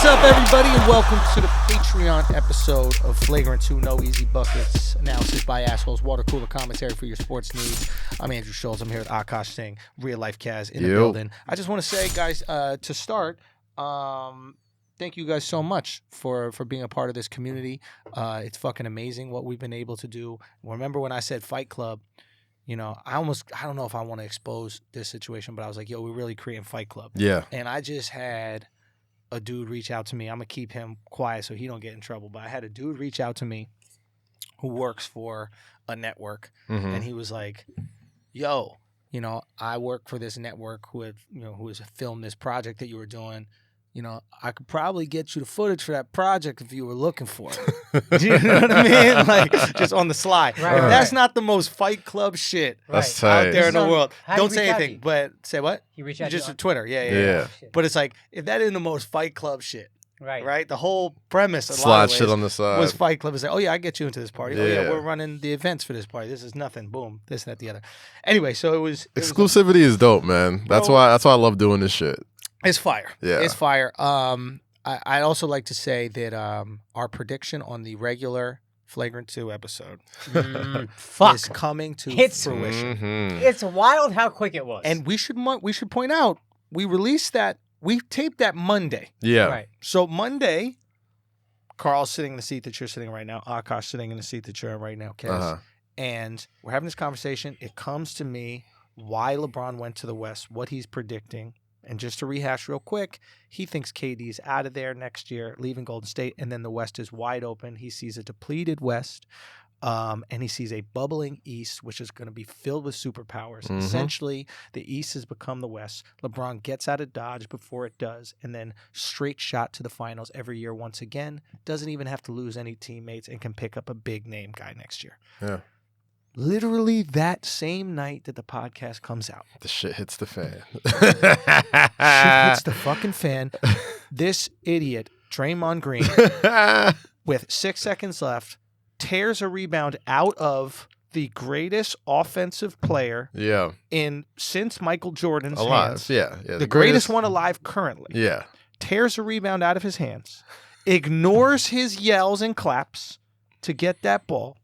up, everybody, and welcome to the Patreon episode of Flagrant 2 No Easy Buckets, analysis by assholes, water cooler commentary for your sports needs. I'm Andrew Schulz. I'm here with Akaash Singh, real life Kaz in the building. I just want to say, guys, to start, thank you guys so much for being a part of this community. It's fucking amazing what we've been able to do. Remember when I said Fight Club? You know, I don't know if I want to expose this situation, but I was like, yo, we're really creating Fight Club. Yeah. And I just had a dude reach out to me. I'm going to keep him quiet so he don't get in trouble. But I had a dude reach out to me who works for a network. Mm-hmm. And he was like, yo, you know, I work for this network who has filmed this project that you were doing. You know, I could probably get you the footage for that project if you were looking for it. Do you know what I mean? Like, just on the slide. Right, if right. That's not the most Fight Club shit That's out tight. there in the world. How Don't did he say reach out to anything, you? but say what? He reached out Just to on Twitter. Yeah. Yeah. But it's like, if that isn't the most Fight Club shit, Right. right? The whole premise of Slide shit on the side. was Fight Club. It's like, oh yeah, I get you into this party. Oh yeah, Yeah. we're running the events for this party. This is nothing. Boom. This, that, the other. Anyway, so it was Exclusivity is dope, man. That's why I love doing this shit. It's fire. Yeah. It's fire. I'd also like to say that our prediction on the regular Flagrant 2 episode Fuck. is coming to It's- fruition. Mm-hmm. It's wild how quick it was. And we should point out, we taped that Monday. Yeah. Right. So Monday, Carl's sitting in the seat that you're sitting right now. Akaash sitting in the seat that you're in right now, Kaz. Uh-huh. And we're having this conversation. It comes to me why LeBron went to the West, what he's predicting. And just to rehash real quick, he thinks KD's out of there next year, leaving Golden State, and then the West is wide open. He sees a depleted West, and he sees a bubbling East, which is going to be filled with superpowers. Mhm. Essentially, the East has become the West. LeBron gets out of Dodge before it does, and then straight shot to the finals every year once again. Doesn't even have to lose any teammates and can pick up a big name guy next year. Yeah. Literally that same night that the podcast comes out. The shit hits the fan. Shit hits the fucking fan. This idiot, Draymond Green, with 6 seconds left, tears a rebound out of the greatest offensive player Yeah. since Michael Jordan's Alive. hands. Yeah. The greatest one alive currently. Yeah. Tears a rebound out of his hands, ignores his yells and claps to get that ball,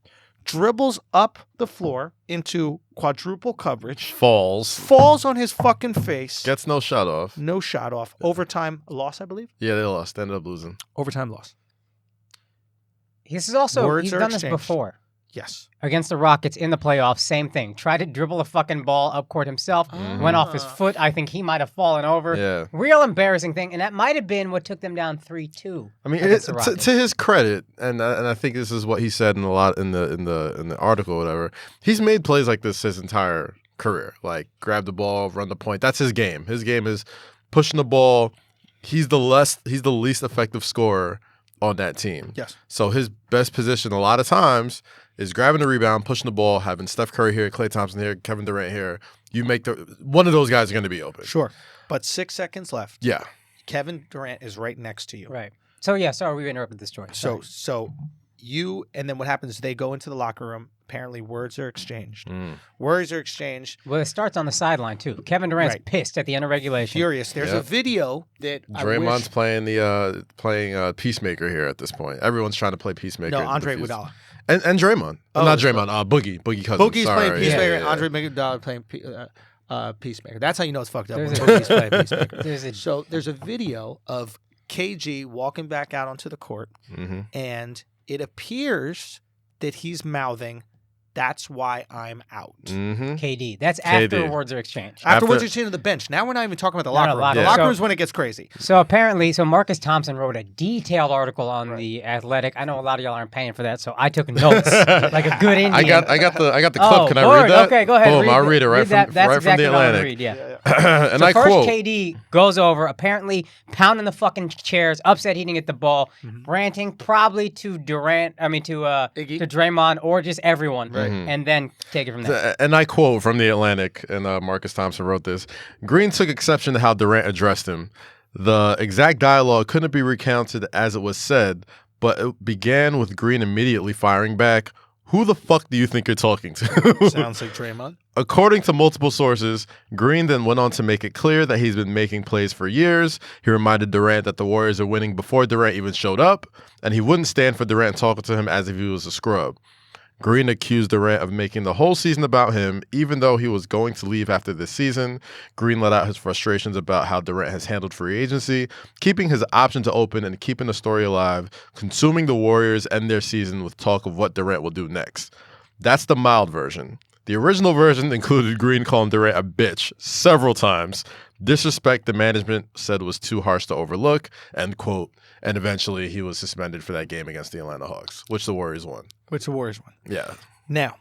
dribbles up the floor into quadruple coverage, falls on his fucking face. Gets no shot off. No shot off. Overtime loss, I believe. Yeah, they lost. Ended up losing. Overtime loss. This is also, Words he's are done exchanged. this before. Yes. Against the Rockets in the playoffs, same thing. Tried to dribble a fucking ball up court himself. Went off his foot. I think he might have fallen over. Yeah. Real embarrassing thing. And that might have been what took them down 3-2. I mean, against the Rockets. to his credit, and I think this is what he said in the article, or whatever. He's made plays like this his entire career. Like grab the ball, run the point. That's his game. His game is pushing the ball. He's the least effective scorer on that team. Yes. So his best position a lot of times is grabbing the rebound, pushing the ball, having Steph Curry here, Klay Thompson here, Kevin Durant here. You make one of those guys are going to be open. Sure. But 6 seconds left. Yeah. Kevin Durant is right next to you. Right. So, yeah, sorry we interrupted this story. So you, and then what happens is they go into the locker room. Apparently words are exchanged. Mm. Words are exchanged. Well, it starts on the sideline, too. Kevin Durant's Right. pissed at the end of regulation. Furious. There's a Yep. video that Draymond's playing Peacemaker here at this point. Everyone's trying to play Peacemaker. No, Andre Iguodala. And Draymond. Oh, Not Draymond. Boogie Cousins. Boogie's Sorry. playing Peacemaker. Yeah. Andre Iguodala playing Peacemaker. That's how you know it's fucked up. When There's a- Boogie's playing Peacemaker. There's There's a video of KG walking back out onto the court, Mm-hmm. and it appears that he's mouthing, "That's why I'm out." Mm-hmm. KD. That's KD. after words are exchanged. Afterwards, you're sitting on the bench. Now we're not even talking about the No, locker no, room. locker The room. locker So- room is when it gets crazy. So apparently, Marcus Thompson wrote a detailed article on the Athletic. I know a lot of y'all aren't paying for that, so I took notes like a good Indian. I got the clip. Oh, Can I word. read that? Okay, go ahead. Boom, I'll read it right that. from That's right exactly from the what I'm gonna Atlantic. read, yeah. And So I first, quote. KD goes over, apparently pounding the fucking chairs, upset he didn't get the ball, ranting probably to Iggy. to Draymond or just everyone, Right. and then take it from there. And I quote from the Atlantic, and Marcus Thompson wrote this. Green took exception to how Durant addressed him. The exact dialogue couldn't be recounted as it was said, but it began with Green immediately firing back, Who the fuck do you think you're talking to? Sounds like Draymond. According to multiple sources, Green then went on to make it clear that he's been making plays for years. He reminded Durant that the Warriors are winning before Durant even showed up, and he wouldn't stand for Durant talking to him as if he was a scrub. Green accused Durant of making the whole season about him, even though he was going to leave after this season. Green let out his frustrations about how Durant has handled free agency, keeping his options open and keeping the story alive, consuming the Warriors and their season with talk of what Durant will do next. That's the mild version. The original version included Green calling Durant a bitch several times. Disrespect the management said was too harsh to overlook, end quote. And eventually he was suspended for that game against the Atlanta Hawks, which the Warriors won. Yeah. Now,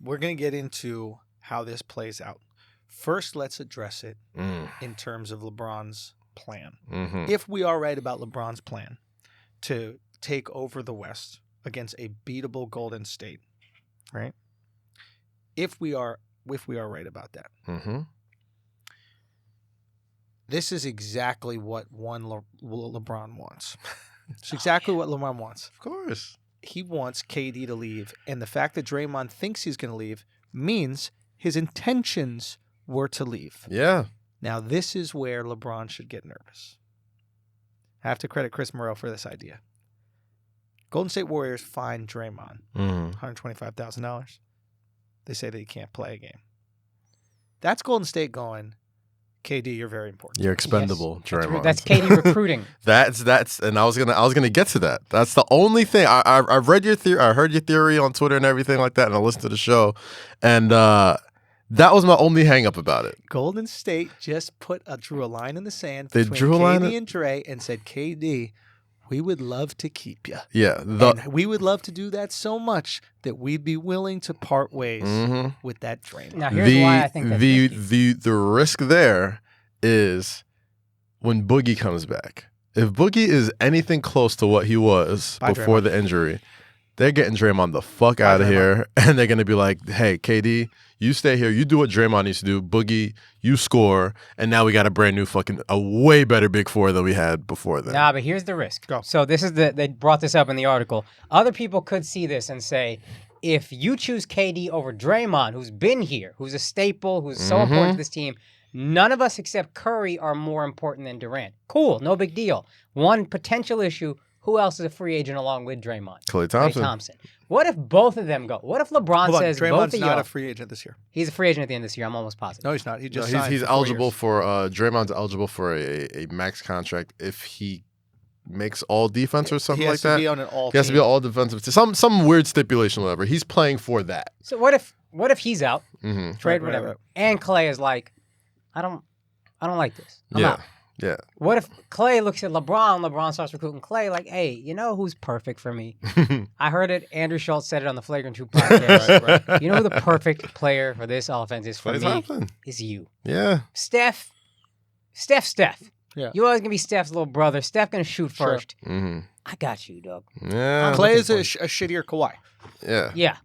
we're going to get into how this plays out. First, let's address it in terms of LeBron's plan. Mm-hmm. If we are right about LeBron's plan to take over the West against a beatable Golden State, right? If we are right about that, Mm-hmm. this is exactly what LeBron wants. It's exactly what LeBron wants. Of course. He wants KD to leave, and the fact that Draymond thinks he's going to leave means his intentions were to leave. Yeah. Now, this is where LeBron should get nervous. I have to credit Chris Morrell for this idea. Golden State Warriors fined Draymond $125,000. They say that he can't play a game. That's Golden State going, KD, you're very important. You're expendable, Draymond. That's KD recruiting. That's and I was gonna get to that. That's the only thing. I've read your theory. I heard your theory on Twitter and everything like that, and I listened to the show, and that was my only hang up about it. Golden State just drew a line in the sand They between drew a line KD and Dre and said, KD, we would love to keep you. Yeah, And we would love to do that so much that we'd be willing to part ways with that Draymond. Now, here's why I think that's risky. the risk there is when Boogie comes back. If Boogie is anything close to what he was before the injury, they're getting Draymond the fuck out of here, and they're gonna be like, "Hey, KD, you stay here. You do what Draymond needs to do. Boogie, you score, and now we got a brand new a way better big four than we had before then." Nah, but here's the risk. Go. So this is they brought this up in the article. Other people could see this and say, if you choose KD over Draymond, who's been here, who's a staple, who's so important to this team, none of us except Curry are more important than Durant. Cool, no big deal. One potential issue, who else is a free agent along with Draymond? Klay Thompson. Klay Thompson. What if both of them go? What if LeBron says both Draymond's of not you? a free agent this year. He's a free agent at the end of this year. I'm almost positive. No, he's not. He just No, signed he's for 4 eligible years. for Draymond's eligible for a max contract if he makes all defense or something He like has to that. be on an all He has to be team. all defensive. Some weird stipulation, whatever. He's playing for that. So what if he's out, Mm-hmm. trade Right, whatever, right. and Klay is like, I don't like this. I'm Yeah. out. Yeah. What if Klay looks at LeBron? LeBron starts recruiting Klay. Like, hey, you know who's perfect for me? I heard it. Andrew Schultz said it on the Flagrant 2 podcast. Right. You know who the perfect player for this offense is for Klay me? Thompson. Is you, Yeah. Steph. Yeah. You always gonna be Steph's little brother. Steph gonna shoot Sure. first. Mm-hmm. I got you, dog. Yeah. Clay is a shittier Kawhi. Yeah. Yeah.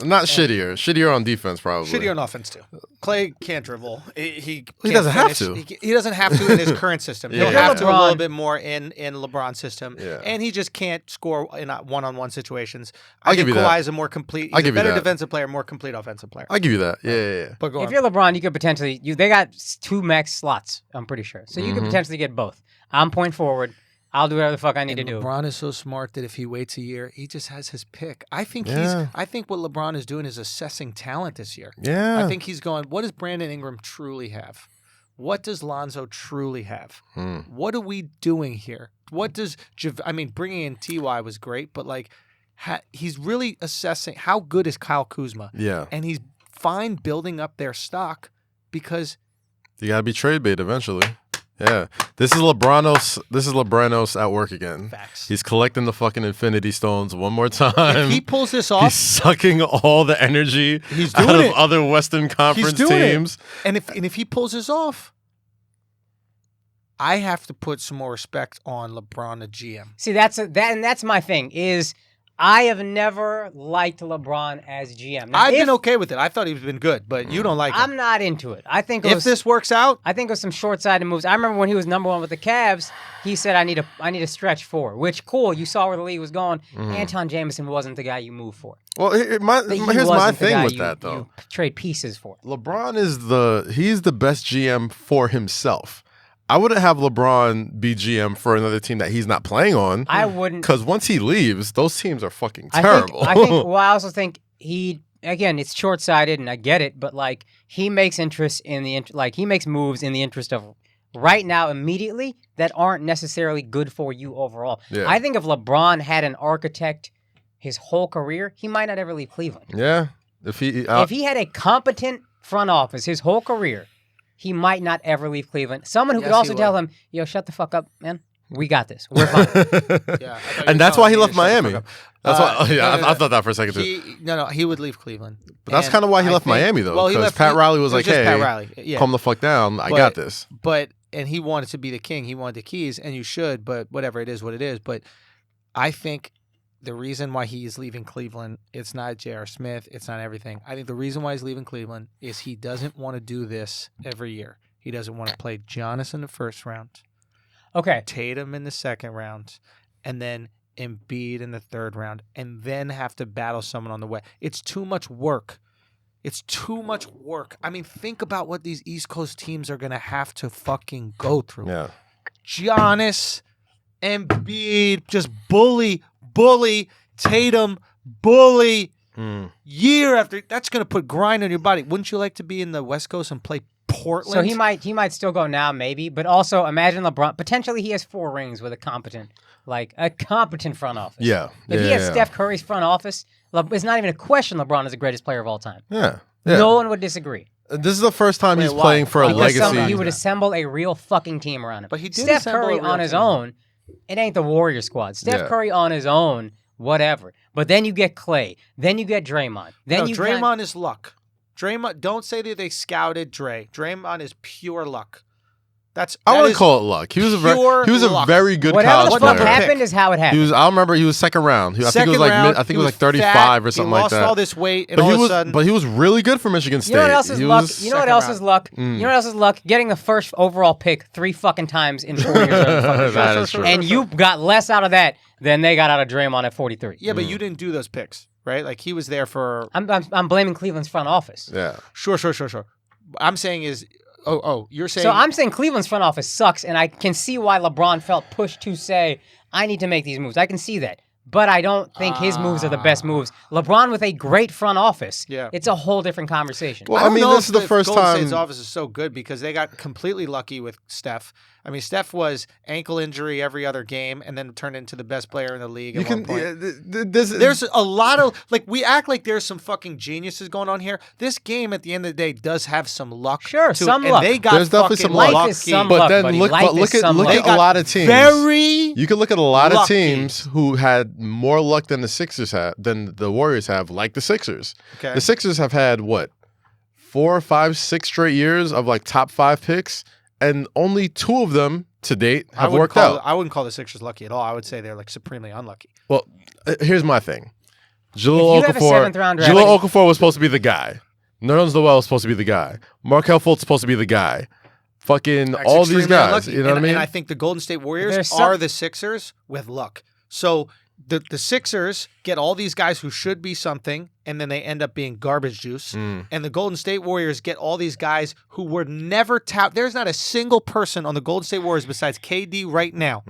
Not shittier. Shittier on defense, probably. Shittier on offense, too. Clay can't dribble. He He can't doesn't have finish. to. He doesn't have to in his current system. He'll Yeah. have to a LeBron. little bit more in LeBron's system. Yeah. And he just can't score in one-on-one situations. I'll I give think you that. Kawhi is a more complete, I'll he's a give you better that. defensive player, more complete offensive player. I'll give you that. Yeah. But go If on. you're LeBron, you could potentially they got 2 max slots. I'm pretty sure, so you could potentially get both. I'm point forward. I'll do whatever the fuck I need And to do. LeBron is so smart that if he waits a year, he just has his pick. I think Yeah. I think what LeBron is doing is assessing talent this year. Yeah. I think he's going, what does Brandon Ingram truly have? What does Lonzo truly have? What are we doing here? What does bringing in Ty was great, but like he's really assessing how good is Kyle Kuzma, Yeah. and he's fine building up their stock because You gotta be trade bait eventually. Yeah. This is Lebranos at work again. facts. He's collecting the fucking Infinity Stones one more time. If he pulls this He's off, sucking all the energy He's out doing of it. other Western Conference He's doing teams. it. And if he pulls this off, I have to put some more respect on LeBron, the GM. See, that's my thing. Is I have never liked LeBron as GM. Now, I've been okay with it. I thought he's been good, but you don't like him. I'm not into it. I think If this works out, I think it was some short-sighted moves. I remember when he was number 1 with the Cavs, he said, I need a stretch forward, which, cool, you saw where the league was going. Anton Jameson wasn't the guy you moved for. Well, here's my thing with that, though. You trade pieces for. LeBron he's the best GM for himself. I wouldn't have LeBron be GM for another team that he's not playing on. I wouldn't. Because once he leaves, those teams are fucking terrible. I also think again, it's short-sighted, and I get it, but like he makes he makes moves in the interest of right now, immediately, that aren't necessarily good for you overall. Yeah. I think if LeBron had an architect his whole career, he might not ever leave Cleveland. Yeah. If he had a competent front office his whole career, he might not ever leave Cleveland. Someone who could also tell him, yo, shut the fuck up, man. We got this. We're fine. Yeah, and that's why he left Miami. That's why. I thought that for a second too. He would leave Cleveland. But that's kind of why he left Miami, though. Because Pat Riley was like, "Hey, Pat Riley. calm the fuck down. I got this." And he wanted to be the king. He wanted the keys, and you should. But whatever, it is what it is. But I think the reason why he's leaving Cleveland, it's not J.R. Smith. It's not everything. I think the reason why he's leaving Cleveland is he doesn't want to do this every year. He doesn't want to play Giannis in the first round. Okay. Tatum in the second round, and then Embiid in the third round, and then have to battle someone on the way. It's too much work. It's too much work. I mean, think about what these East Coast teams are going to have to fucking go through. Yeah. Giannis, Embiid, just bully, Tatum, bully, year after. That's going to put grind on your body. Wouldn't you like to be in the West Coast and play Portland? So he might still go now, maybe, but also imagine LeBron. Potentially, he has 4 rings with a competent front office. Yeah. If he has Steph Curry's front office, it's not even a question. LeBron is the greatest player of all time. Yeah. No one would disagree. This is the first time he's playing for a legacy. He would assemble a real fucking team around him. But he did Steph Curry on his own. It ain't the Warrior squad. Steph Curry on his own, whatever. But then you get Clay. Then you get Draymond. Draymond is luck. Draymond, don't say that they scouted Dre. Draymond is pure luck. I wouldn't call it luck. He was a very good Whatever college the fuck player. happened is how it happened. I remember he was second round. I think it was like 35 or something like that. He lost all this weight, and all of a sudden, but he was really good for Michigan State. You know what else is luck? You know what else is luck? You know what else is luck? Getting the first overall pick 3 fucking times in 4 years. That is true. And you got less out of that than they got out of Draymond at 43. Yeah, but you didn't do those picks, right? Like he was there for. I'm blaming Cleveland's front office. Yeah. Sure. I'm saying is. You're saying... So I'm saying Cleveland's front office sucks, and I can see why LeBron felt pushed to say, I need to make these moves. I can see that. But I don't think his moves are the best moves. LeBron with a great front office, it's a whole different conversation. Well, I mean, this is the first Golden time... State's office is so good because they got completely lucky with Steph. I mean, Steph was ankle injury every other game and then turned into the best player in the league at one point. There's a lot of... we act like there's some fucking geniuses going on here. This game, at the end of the day, does have some luck. Sure, some luck. And they got there's definitely some luck. Life is some but luck, then buddy. look at a lot of teams. You can look at a lot of teams who had more luck than the Warriors have, like the Sixers. Okay. The Sixers have had 4, 5, 6 straight years of top 5 picks, and only 2 of them to date have worked out. I wouldn't call the Sixers lucky at all. I would say they're supremely unlucky. Well, here's my thing. Jahlil Okafor was supposed to be the guy. Nerlens Noel was supposed to be the guy. Markelle Fultz supposed to be the guy. Fucking all these guys. Unlucky. You know what I mean? And I think the Golden State Warriors are the Sixers with luck. So the Sixers get all these guys who should be something, and then they end up being garbage juice. And the Golden State Warriors get all these guys who were never tapped. There's not a single person on the Golden State Warriors besides KD right now.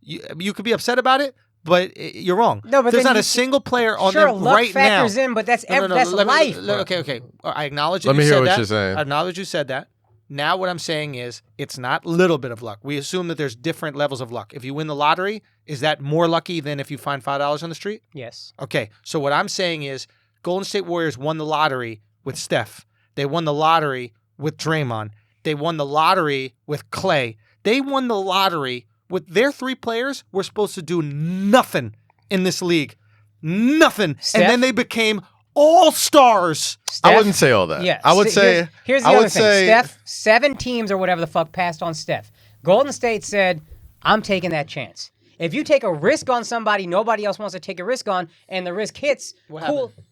You could be upset about it, but you're wrong. No, but there's not a single player on them right now. Luck factors in, but that's life. Okay. I acknowledge that Let you me said hear what that. you're saying. I acknowledge you said that. Now what I'm saying is it's not a little bit of luck. We assume that there's different levels of luck. If you win the lottery, is that more lucky than if you find $5 on the street? Yes. Okay, so what I'm saying is Golden State Warriors won the lottery with Steph. They won the lottery with Draymond. They won the lottery with Clay. They won the lottery with their 3 players were supposed to do nothing in this league. Nothing. Steph? And then they became all-stars. Steph? I wouldn't say all that. Yeah. I would say... Here's the other thing. Steph, 7 teams or whatever the fuck passed on Steph. Golden State said, I'm taking that chance. If you take a risk on somebody nobody else wants to take a risk on, and the risk hits, What cool. happened?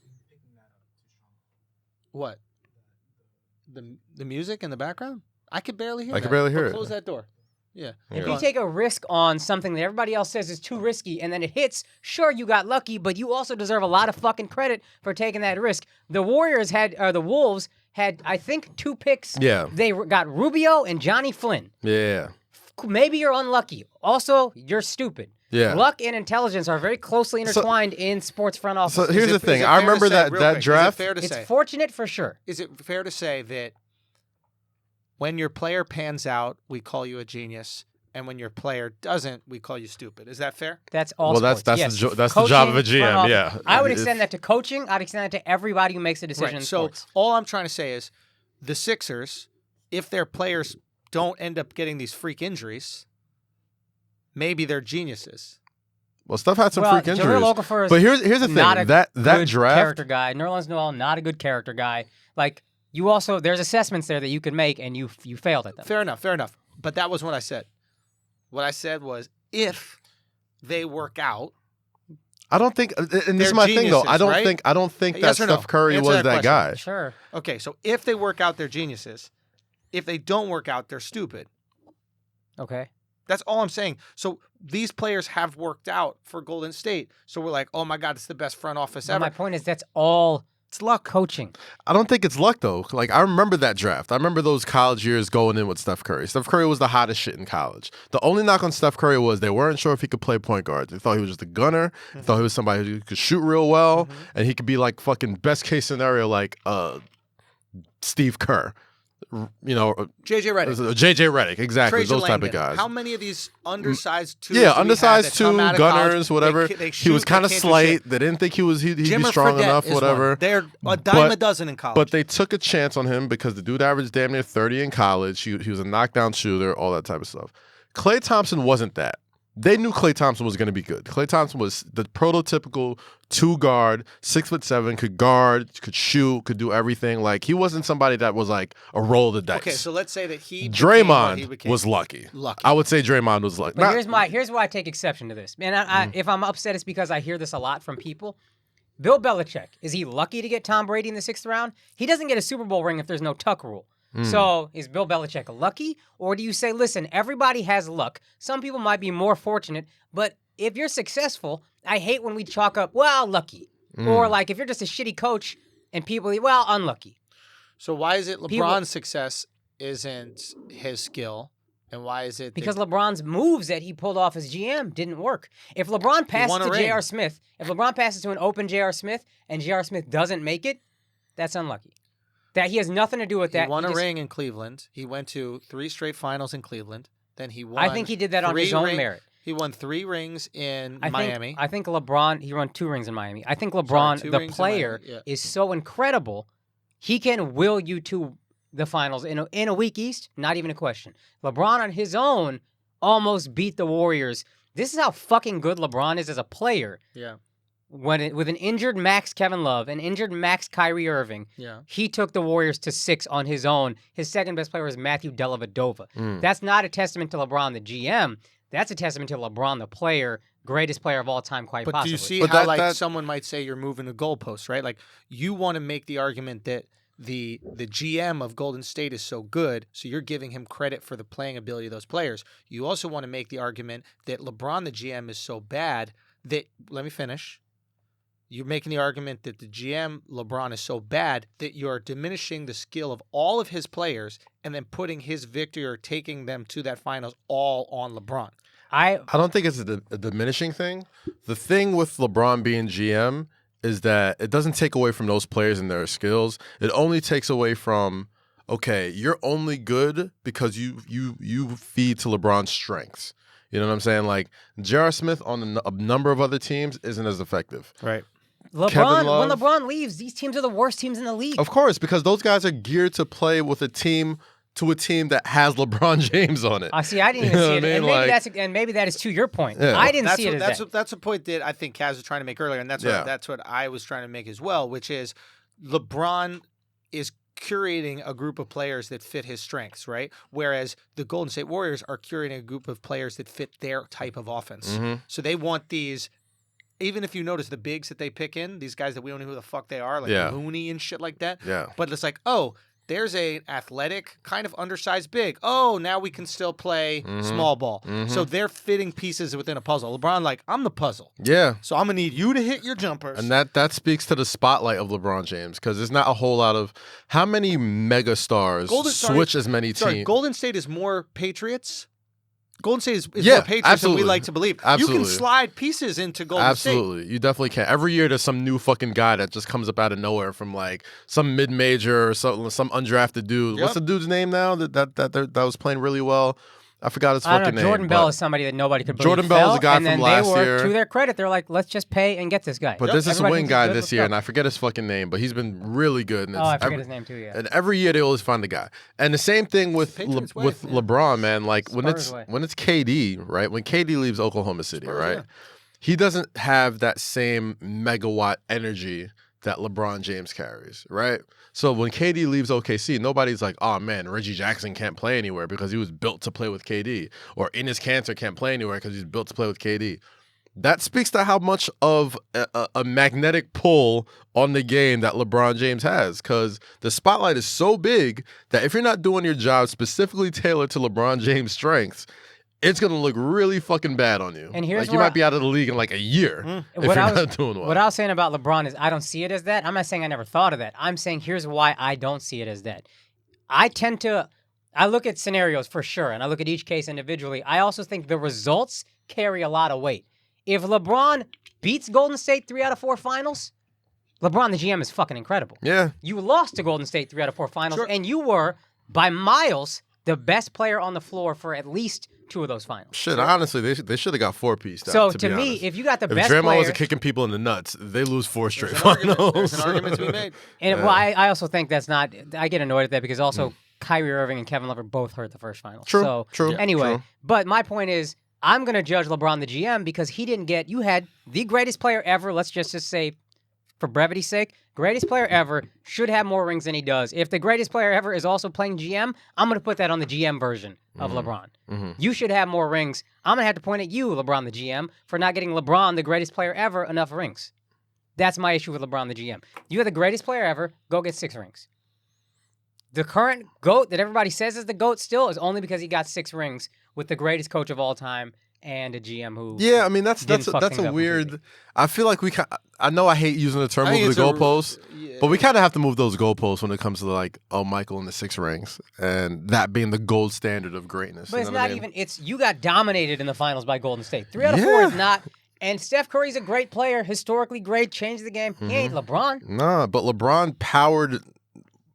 What? The music in the background? I could barely hear. I could barely hear But it. Close that door. Yeah. If Go you on. take a risk on something that everybody else says is too risky and then it hits, sure, you got lucky, but you also deserve a lot of fucking credit for taking that risk. The Wolves had, I think, 2 picks. Yeah. They got Rubio and Johnny Flynn. Yeah. Maybe you're unlucky. Also, you're stupid. Yeah. Luck and intelligence are very closely intertwined in sports front office. So here's the thing. Is it I fair to remember say, that real that quick, draft. Is it fair to It's say? fortunate for sure. Is it fair to say that when your player pans out, we call you a genius, and when your player doesn't, we call you stupid? Is that fair? That's all. Well, that's sports. that's Yes. that's the job of a Coaching, front GM. office. Yeah. I would If- extend that to coaching. I'd extend that to everybody who makes a decision in So sports. all I'm trying to say is, the Sixers, if their players don't end up getting these freak injuries, maybe they're geniuses. Well, Steph had some Well, freak Jahlil injuries. Okafor is But here's the thing. not a That good draft. character guy. Nerlens Noel, not a good character guy. Like, you also, there's assessments there that you could make, and you failed at them. Fair enough. But that was what I said. What I said was, if they work out, I don't think, and this They're is my thing though. geniuses, right? I don't think that Yes or no? Steph Curry Answer was that that question. guy. Sure. okay, so if they work out, they're geniuses. If they don't work out, they're stupid. Okay. That's all I'm saying. So these players have worked out for Golden State. So we're like, oh my God, it's the best front office But ever. my point is, that's all It's luck. coaching. I don't think it's luck though. Like I remember that draft. I remember those college years going in with Steph Curry. Steph Curry was the hottest shit in college. The only knock on Steph Curry was they weren't sure if he could play point guard. They thought he was just a gunner. They thought he was somebody who could shoot real well, and he could be like fucking best case scenario like Steve Kerr. You know, JJ Redick. JJ Redick, exactly. Trajan Those type of Langdon. guys. How many of these undersized twos? Yeah, do we undersized have that come two, out of gunners, college? whatever. They He shoot, was they kind of can't do slight. shit. They didn't think he'd be Jimmer strong Fredette enough, is whatever. one. They're a dime a dozen in college. But they took a chance on him because the dude averaged damn near 30 in college. He was a knockdown shooter, all that type of stuff. Klay Thompson wasn't that. They knew Klay Thompson was going to be good. Klay Thompson was the prototypical 2-guard, 6'7", could guard, could shoot, could do everything. Like he wasn't somebody that was like a roll of the dice. Okay, so let's say that he became what he Draymond became. was lucky. Lucky. I would say Draymond was lucky. But Not- here's why I take exception to this. Man, if I'm upset, it's because I hear this a lot from people. Bill Belichick, is he lucky to get Tom Brady in the 6th round? He doesn't get a Super Bowl ring if there's no tuck rule. So is Bill Belichick lucky? Or do you say, listen, everybody has luck. Some people might be more fortunate, but if you're successful, I hate when we chalk up, well, lucky. Or like if you're just a shitty coach and people, well, unlucky. So why is it LeBron's People- success isn't his skill, and why is it Because LeBron's moves that he pulled off as GM didn't work. If LeBron passes won a to ring. J.R. Smith, if LeBron passes to an open J.R. Smith and J.R. Smith doesn't make it, that's unlucky. That he has nothing to do with that. he won a just- ring in Cleveland? He went to 3 straight finals in Cleveland. Then he won. I think he did that on his 3 own merit. He won 3 rings in I Miami. I think LeBron, he won 2 rings in Miami. I think LeBron, 2 the rings in player, Miami, yeah. is so incredible, he can will you to the finals in a weak East, not even a question. LeBron on his own almost beat the Warriors. This is how fucking good LeBron is as a player. yeah, With an injured Max Kevin Love, an injured Max Kyrie Irving, yeah. he took the Warriors to 6 on his own. His second best player was Matthew Dellavedova. That's not a testament to LeBron, the GM. That's a testament to LeBron, the player, greatest player of all time, quite But possibly. do you see But how that- someone might say you're moving the goalposts, right? Like you want to make the argument that the GM of Golden State is so good, so you're giving him credit for the playing ability of those players. You also want to make the argument that LeBron, the GM, is so bad that let me finish. You're making the argument that the GM, LeBron, is so bad that you're diminishing the skill of all of his players and then putting his victory or taking them to that finals all on LeBron. I don't think it's a diminishing thing. The thing with LeBron being GM is that it doesn't take away from those players and their skills. It only takes away from, okay, you're only good because you feed to LeBron's strengths. You know what I'm saying? Like J.R. Smith on a number of other teams isn't as effective. Right. LeBron, Love- when LeBron leaves, these teams are the worst teams in the league. Of course, because those guys are geared to play with a team that has LeBron James on it. I see. I didn't even You know see what it, I and mean? maybe Like- maybe that is to your point. Yeah. I didn't That's see it what, as that's that. what, that's a point that I think Kaz was trying to make earlier, and that's Yeah. what I was trying to make as well, which is LeBron is curating a group of players that fit his strengths, right? Whereas the Golden State Warriors are curating a group of players that fit their type of offense. So they want these. Even if you notice the bigs that they pick in, these guys that we don't know who the fuck they are, like Looney and shit like that. Yeah. But it's like, oh, there's a athletic, kind of undersized big. Oh, now we can still play small ball. So they're fitting pieces within a puzzle. LeBron, like, I'm the puzzle. Yeah. So I'm going to need you to hit your jumpers. And that speaks to the spotlight of LeBron James, because there's not a whole lot of how many mega stars switch as many teams. Golden State is more Patriots. Golden State is more Patriots than we like to believe. Absolutely. You can slide pieces into Golden State. Absolutely. You definitely can. Every year there's some new fucking guy that just comes up out of nowhere from like some mid-major or some undrafted dude. Yep. What's the dude's name now that was playing really well? I forgot his fucking name. Jordan Bell is somebody that nobody could believe. Jordan Bell is a guy and from then last they were, year. To their credit, they're like, let's just pay and get this guy. But there's this Everybody wing thinks guy he's good, this let's year, go. and I forget his fucking name, but he's been really good. And I forget his name too, yeah. And every year they always find a guy. And the same thing with Patriots way, man. LeBron, man. Like when Spurs way. it's KD, right? When KD leaves Oklahoma City, Spurs, right? yeah. He doesn't have that same megawatt energy that LeBron James carries, right? So when KD leaves OKC, nobody's like, oh man, Reggie Jackson can't play anywhere because he was built to play with KD, or Enes Kanter can't play anywhere because he's built to play with KD. That speaks to how much of a magnetic pull on the game that LeBron James has, because the spotlight is so big that if you're not doing your job specifically tailored to LeBron James' strengths, it's going to look really fucking bad on you. And here's like you might be out of the league in like a year if you're not doing well. What I was saying about LeBron is I don't see it as that. I'm not saying I never thought of that. I'm saying here's why I don't see it as that. I look at scenarios for sure, and I look at each case individually. I also think the results carry a lot of weight. If LeBron beats Golden State 3 out of 4 finals, LeBron, the GM, is fucking incredible. Yeah. You lost to Golden State 3 out of 4 finals, Sure. and you were, by miles, the best player on the floor for at least 2 of those finals. Shit, honestly, they should have got 4-piece. So to to be me, honest. if you got the if best Draymond player, wasn't kicking people in the nuts, they lose 4 straight There's an argument. finals. There's an argument to be made. and well, I also think that's not. I get annoyed at that because also Kyrie Irving and Kevin Love are both hurt the first finals. True, So true, anyway, true. but my point is, I'm gonna judge LeBron the GM because he didn't get. You had the greatest player ever. Let's just say, for brevity's sake, greatest player ever should have more rings than he does. If the greatest player ever is also playing GM, I'm going to put that on the GM version of LeBron. You should have more rings. I'm going to have to point at you, LeBron the GM, for not getting LeBron, the greatest player ever, enough rings. That's my issue with LeBron the GM. You are the greatest player ever, go get 6 rings. The current GOAT that everybody says is the GOAT still is only because he got 6 rings with the greatest coach of all time and a GM who Yeah, I mean that's didn't fuck a things up weird. completely. I feel like I know I hate using the term I think move the it's a- goalposts, yeah. but we kind of have to move those goalposts when it comes to like Michael and the 6 rings, and that being the gold standard of greatness. But you it's know what I not mean? even. It's you got dominated in the finals by Golden State. 3 out of 4 Yeah. is not. And Steph Curry's a great player, historically great, changed the game. He ain't LeBron. Nah, but LeBron powered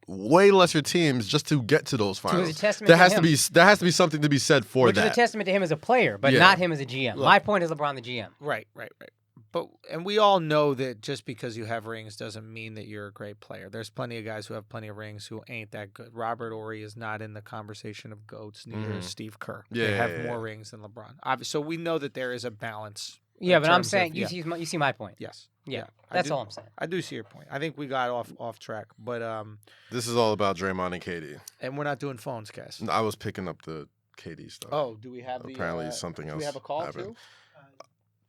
way lesser teams just to get to those finals. a testament There to has him. there has to be something to be said for Which is a that. testament to him as a player, but Yeah. not him as a GM. Look. My point is LeBron the GM. Right. And we all know that just because you have rings doesn't mean that you're a great player. There's plenty of guys who have plenty of rings who ain't that good. Robert Horry is not in the conversation of GOATs, neither is Steve Kerr. They Yeah, have yeah, more yeah. rings than LeBron. So we know that there is a balance. Yeah, in but I'm terms of- saying yeah. you see my point. Yes. Yeah, I that's do- all I'm saying. I do see your point. I think we got off track, but This is all about Draymond and KD. and we're not doing phones, Cass. I was picking up the KD stuff. Oh, do we have the? Apparently something do else we have a call happened. too?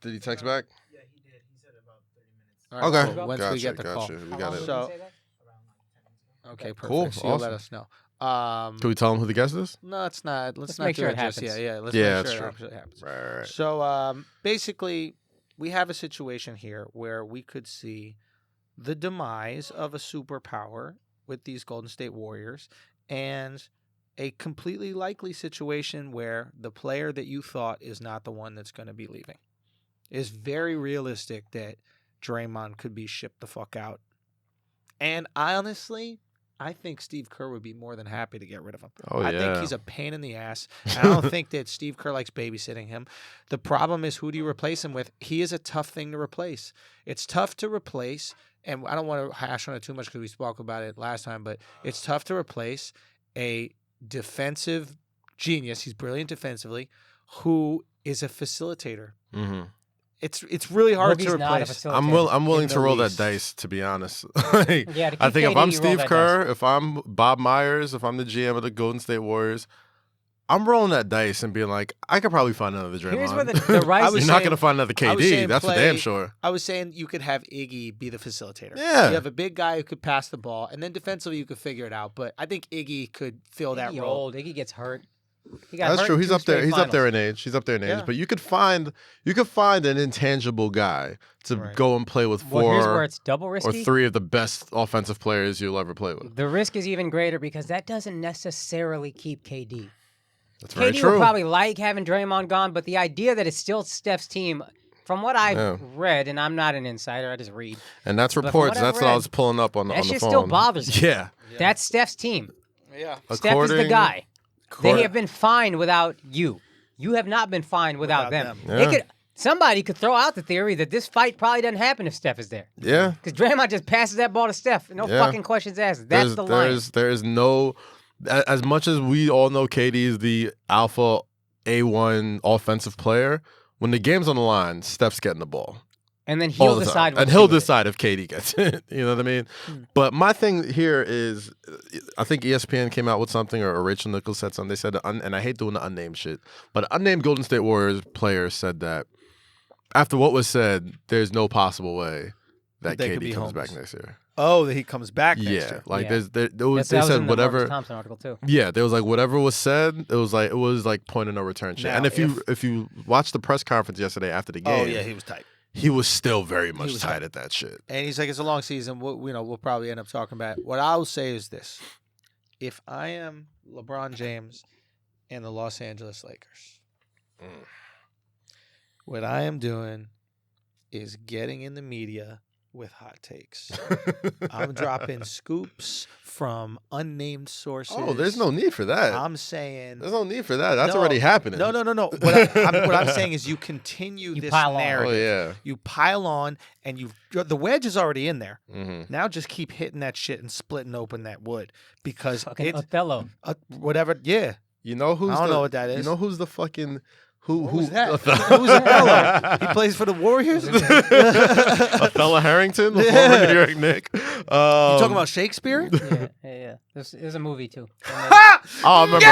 Did he text back? Yeah, he did. He said about 30 minutes. All right, Okay. cool. Once we get the call. We How got long it. did So- you say that? Around like 10 minutes ago. Okay, perfect. Cool, So you'll let awesome. us know. Can we tell him who the guest is? No, it's not. Let's not make do sure it it just happens. yet. Yeah, let's Yeah, make that's sure true. it happens. Right. So basically, we have a situation here where we could see the demise of a superpower with these Golden State Warriors and a completely likely situation where the player that you thought is not the one that's going to be leaving. It's very realistic that Draymond could be shipped the fuck out. And I think Steve Kerr would be more than happy to get rid of him. Oh, I think yeah. he's a pain in the ass. And I don't think that Steve Kerr likes babysitting him. The problem is, who do you replace him with? He is a tough thing to replace. It's tough to replace, and I don't want to hash on it too much because we spoke about it last time, but it's tough to replace a defensive genius. He's brilliant defensively, who is a facilitator. Mm-hmm. It's really hard Boogie's to not a replace. facilitator. I'm willing in to the roll that least. dice, to be honest. Like, Yeah, to I keep think if KD, I'm you roll Steve that Kerr, if I'm Bob Myers, if I'm the GM of the Golden State Warriors, I'm rolling that dice and being like, I could probably find another Draymond. Here's where the I rise. was You're not saying- going to find another I was KD. saying That's for play- damn sure. I was saying you could have Iggy be the facilitator. Yeah. You have a big guy who could pass the ball, and then defensively you could figure it out. But I think Iggy could fill that Iggy role. old. Iggy gets hurt. He got That's hurt true. in He's two up there. straight He's up there finals. in age. He's up there in age. Yeah. But you could find an intangible guy to Right. go and play with Well, here's where four it's double or risky. three of the best offensive players you'll ever play with. The risk is even greater because that doesn't necessarily keep KD. That's very KD true. will probably like having Draymond gone, but the idea that it's still Steph's team, from what I've Yeah. read, and I'm not an insider, I just read, And that's But from reports. what I've That's what I read, was pulling up on the that phone. shit still bothers me. Yeah. That's Steph's team. Yeah. Steph is the According- guy. They According- have been fine without you. You have not been fine without them. them. They Yeah. could. Somebody could throw out the theory that this fight probably doesn't happen if Steph is there. Yeah. Because Draymond just passes that ball to Steph. No Yeah. fucking questions asked. That's the line. There is no, as much as we all know KD is the alpha A1 offensive player, when the game's on the line, Steph's getting the ball. And then All he'll the decide time. what And to he'll do with it. decide if KD gets it. You know what I mean? But my thing here is, I think ESPN came out with something, or Rachel Nichols said something. They said, and I hate doing the unnamed shit, but an unnamed Golden State Warriors player said that after what was said, there's no possible way that They could KD be comes homeless. back next year. Oh, that he comes back next Yeah, year. like Yeah. there That was, they was in said the whatever. Marcus Thompson article too. Yeah, there was like whatever was said. It was like point of no return shit. Now, And if you watch the press conference yesterday after the game, Oh yeah, he was tight. he was still very much was tight tight. at that shit. And he's like, it's a long season. We'll probably end up talking about it. What I'll say is this: if I am LeBron James and the Los Angeles Lakers, what I am doing is getting in the media with hot takes. I'm dropping scoops from unnamed sources. Oh, there's no need for that. I'm saying. There's no need for that. That's No, already happening. No. What I'm saying is you continue You this pile on. narrative. Oh yeah. You pile on, and the wedge is already in there. Mm-hmm. Now just keep hitting that shit and splitting open that wood because Fucking it's Othello. whatever. Yeah, You know who's? I don't know what that is. You know who's the fucking Who's that? Who's Othello? He plays for the Warriors. You Othello Harrington, the former New York Knick. talking about Shakespeare? Yeah. There's a movie too. Oh, I remember.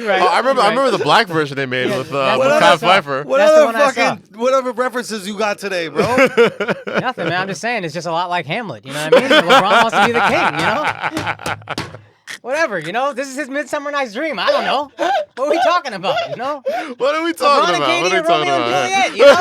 You're right. Oh, I remember the black version they made Yeah, with that's with what Kyle I saw. Pfeiffer. What That's the other one I saw. what other references you got today, bro? Nothing, man. I'm just saying it's just a lot like Hamlet. You know what I mean? LeBron wants to be the king. You know. Whatever. You know. This is his Midsummer Night's Dream. I don't know. What are we talking about? You know. What are we talking LeBron and about? Katie What are we and talking Romeo and about? Juliet. You know.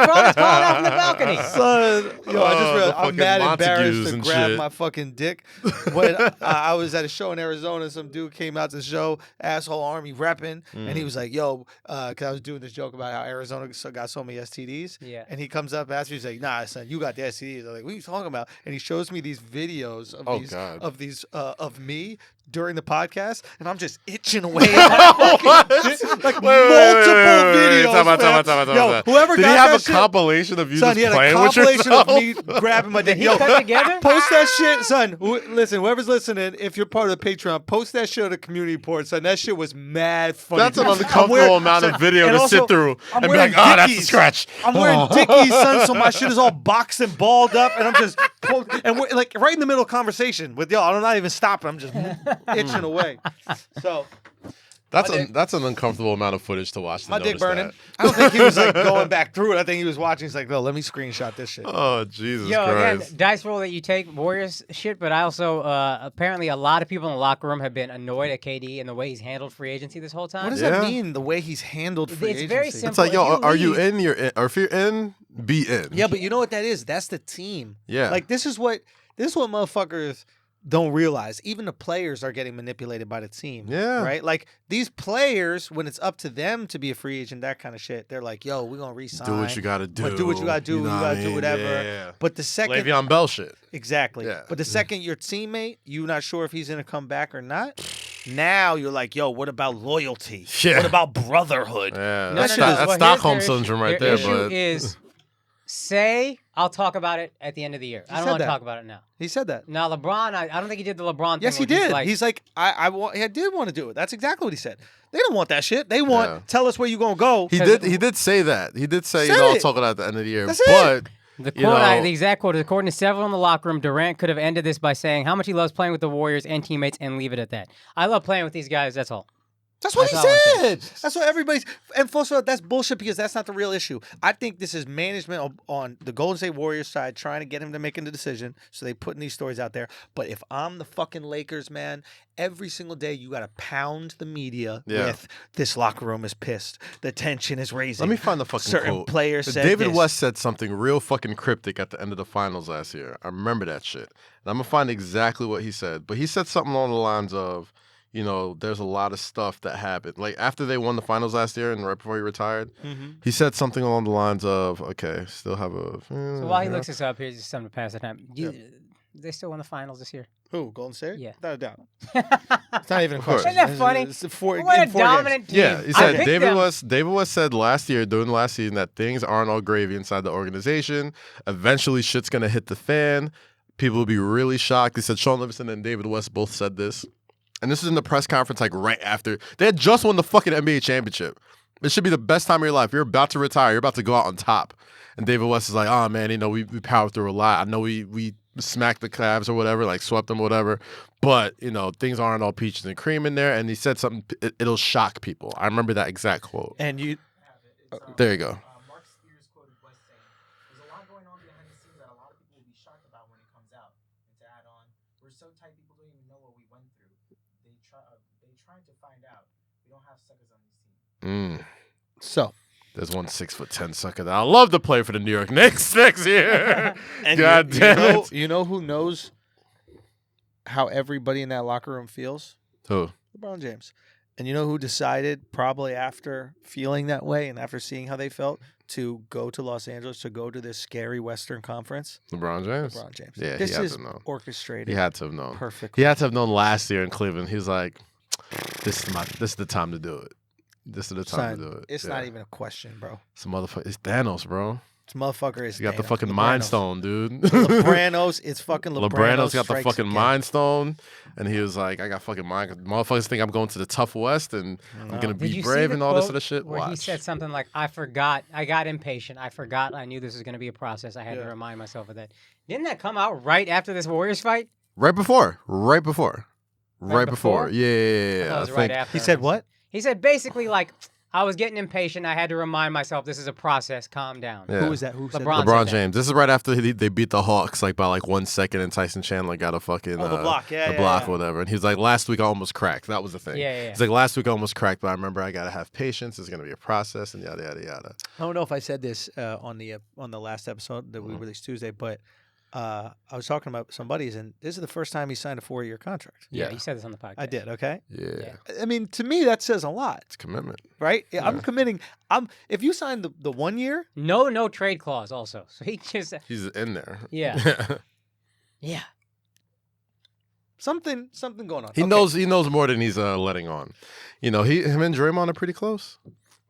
LeBron is calling out from the balcony. Son, yo, I just Oh, realized the I'm fucking mad Montagues embarrassed to and grab shit. my fucking dick. When I was at a show in Arizona, some dude came out to the show, asshole army repping, and he was like, "Yo," because I was doing this joke about how Arizona got so many STDs. Yeah. And he comes up, asks me, he's like, "Nah, son, you got the STDs." I'm like, "What are you talking about?" And he shows me these videos of Oh, these God. of me during the podcast, and I'm just itching away. at my fucking dick, like multiple videos. Time Yo, out. whoever Did got he have that a shit- compilation of you Son, just he had a playing with compilation yourself? of me grabbing my dick. Did he cut together? Post that shit, son. Listen, whoever's listening, if you're part of the Patreon, post that shit on the community board, son. That shit was mad funny. That's an I'm uncomfortable wearing- amount of son, video and to also, sit through I'm and be wearing like, oh, that's a Dickies. scratch. I'm wearing Dickies, son, so my shit is all boxed and balled up, and I'm just and we're like right in the middle of conversation with y'all. I'm not even stopping. I'm just itching away. So That's an uncomfortable amount of footage to watch. To my dick notice burning. that. I don't think he was like going back through it. I think he was watching. He's like, no, let me screenshot this shit. Oh Jesus Yo, Christ! again, dice roll that you take Warriors shit, but I also apparently a lot of people in the locker room have been annoyed at KD and the way he's handled free agency this whole time. What does Yeah. that mean? The way he's handled free It's agency? very It's simple. like, yo, If you are you leave- in? You're in. Or if you're in, be in. Yeah, but you know what that is? That's the team. Yeah. Like this is what motherfuckers don't realize. Even the players are getting manipulated by the team. Yeah. Right? Like these players, when it's up to them to be a free agent, that kind of shit, they're like, yo, we're gonna resign. do what you gotta do. But do what you gotta do. You know what gotta I do mean? whatever. Yeah. But the second Le'Veon Bell shit. Exactly. Yeah. But the second your teammate, you're not sure if he's gonna come back or not. Now you're like, yo, what about loyalty? Yeah. What about brotherhood? Yeah, No, that's, no, no. that's Well, Stockholm here's their syndrome right their there. issue But is say I'll talk about it at the end of the year. I don't said want to that. talk about it now. He said that. Now LeBron, I don't think he did the LeBron thing. Yes, he where did. He's like, I did want to do it. That's exactly what he said. They don't want that shit. They want tell us where you gonna go. He did say that. He did say, Said I'll it. talk about it at the end of the year. That's But The you quote, know- the exact quote is, according to several in the locker room, Durant could have ended this by saying how much he loves playing with the Warriors and teammates and leave it at that. I love playing with these guys, that's all. That's what That's he all I'm said. That's what everybody's. And first of all, that's bullshit because that's not the real issue. I think this is management on the Golden State Warriors side trying to get him to make a decision. So they putting these stories out there. But if I'm the fucking Lakers, man, every single day you got to pound the media with this locker room is pissed. The tension is raising. let me find the fucking Certain quote. players said David this. West said something real fucking cryptic at the end of the finals last year. I remember that shit. And I'm going to find exactly what he said. But he said something along the lines of, you know, there's a lot of stuff that happened. Like, after they won the finals last year and right before he retired, he said something along the lines of, okay, still have a... So while he looks this up, here's just something to pass the time. They still won the finals this year? Who? Golden State? Yeah. Without a doubt. It's not even a question. Isn't that funny? It's what a 4 games. dominant team. Yeah, he I said picked David them. West said last year, during the last season, that things aren't all gravy inside the organization. Eventually, shit's going to hit the fan. People will be really shocked. He said Sean Livingston and David West both said this. And this is in the press conference, like, right after. They had just won the fucking NBA championship. It should be the best time of your life. You're about to retire. You're about to go out on top. And David West is like, oh, man, you know, we powered through a lot. I know we smacked the Cavs or whatever, like swept them or whatever. But, you know, things aren't all peaches and cream in there. And he said something, it'll shock people. I remember that exact quote. And you... There you go. Mark Spears quoted West saying, "There's a lot going on behind the scenes that a lot of people will be shocked about when it comes out." And to add on, we're so tight, people don't even know what we went through. They trying to find out. We don't have suckers on this team. So... There's one 6'10" sucker that I love to play for the New York Knicks next year. And God damn it. You know who knows how everybody in that locker room feels? Who? LeBron James. And you know who decided, probably after feeling that way and after seeing how they felt, to go to Los Angeles, to go to this scary Western Conference? LeBron James? LeBron James. Yeah, This he had is to know. orchestrated. He had to have known. Perfectly. He had to have known last year in Cleveland. He was like, this is the time to do it. This is the time to do it. It's Yeah. not even a question, bro. It's a motherfucker. It's Thanos, bro. This motherfucker is He got the Thanos. fucking Lebranos. Mind Stone, dude. Lebranos, it's fucking Lebranos. Lebrano's got the strikes fucking again. Mind Stone, and he was like, I got fucking mind. Motherfuckers think I'm going to the tough West, and I'm going to Did you be see brave the and all this quote other shit. where he Watch. said something like, I forgot, I got impatient, I forgot I knew this was going to be a process, I had to Yeah. remind myself of that. Didn't that come out right after this Warriors fight? Right before. Right before? Yeah. I thought it was right after. He said what? He said basically like, I was getting impatient, I had to remind myself this is a process, calm down. Yeah. Who was that? Who said LeBron. that? LeBron said that. James. This is right after they beat the Hawks like by like 1 second, and Tyson Chandler got a fucking Oh, the block. Yeah, the yeah, block yeah. or whatever. And he was like, last week I almost cracked. That was the thing. Yeah. He's like, last week I almost cracked, but I remember I gotta have patience. It's gonna be a process, and yada yada yada. I don't know if I said this on the last episode that we released Tuesday, but I was talking about some buddies, and this is the first time he signed a 4-year contract. Yeah, Yeah. he said this on the podcast. I did. Okay. Yeah, I mean, to me, that says a lot, it's commitment. right? I'm committing. If you sign the 1 year, No trade clause also. So he just, He's in there. yeah. Yeah. something going on. He Okay. knows more than he's letting on. You know, him and Draymond are pretty close.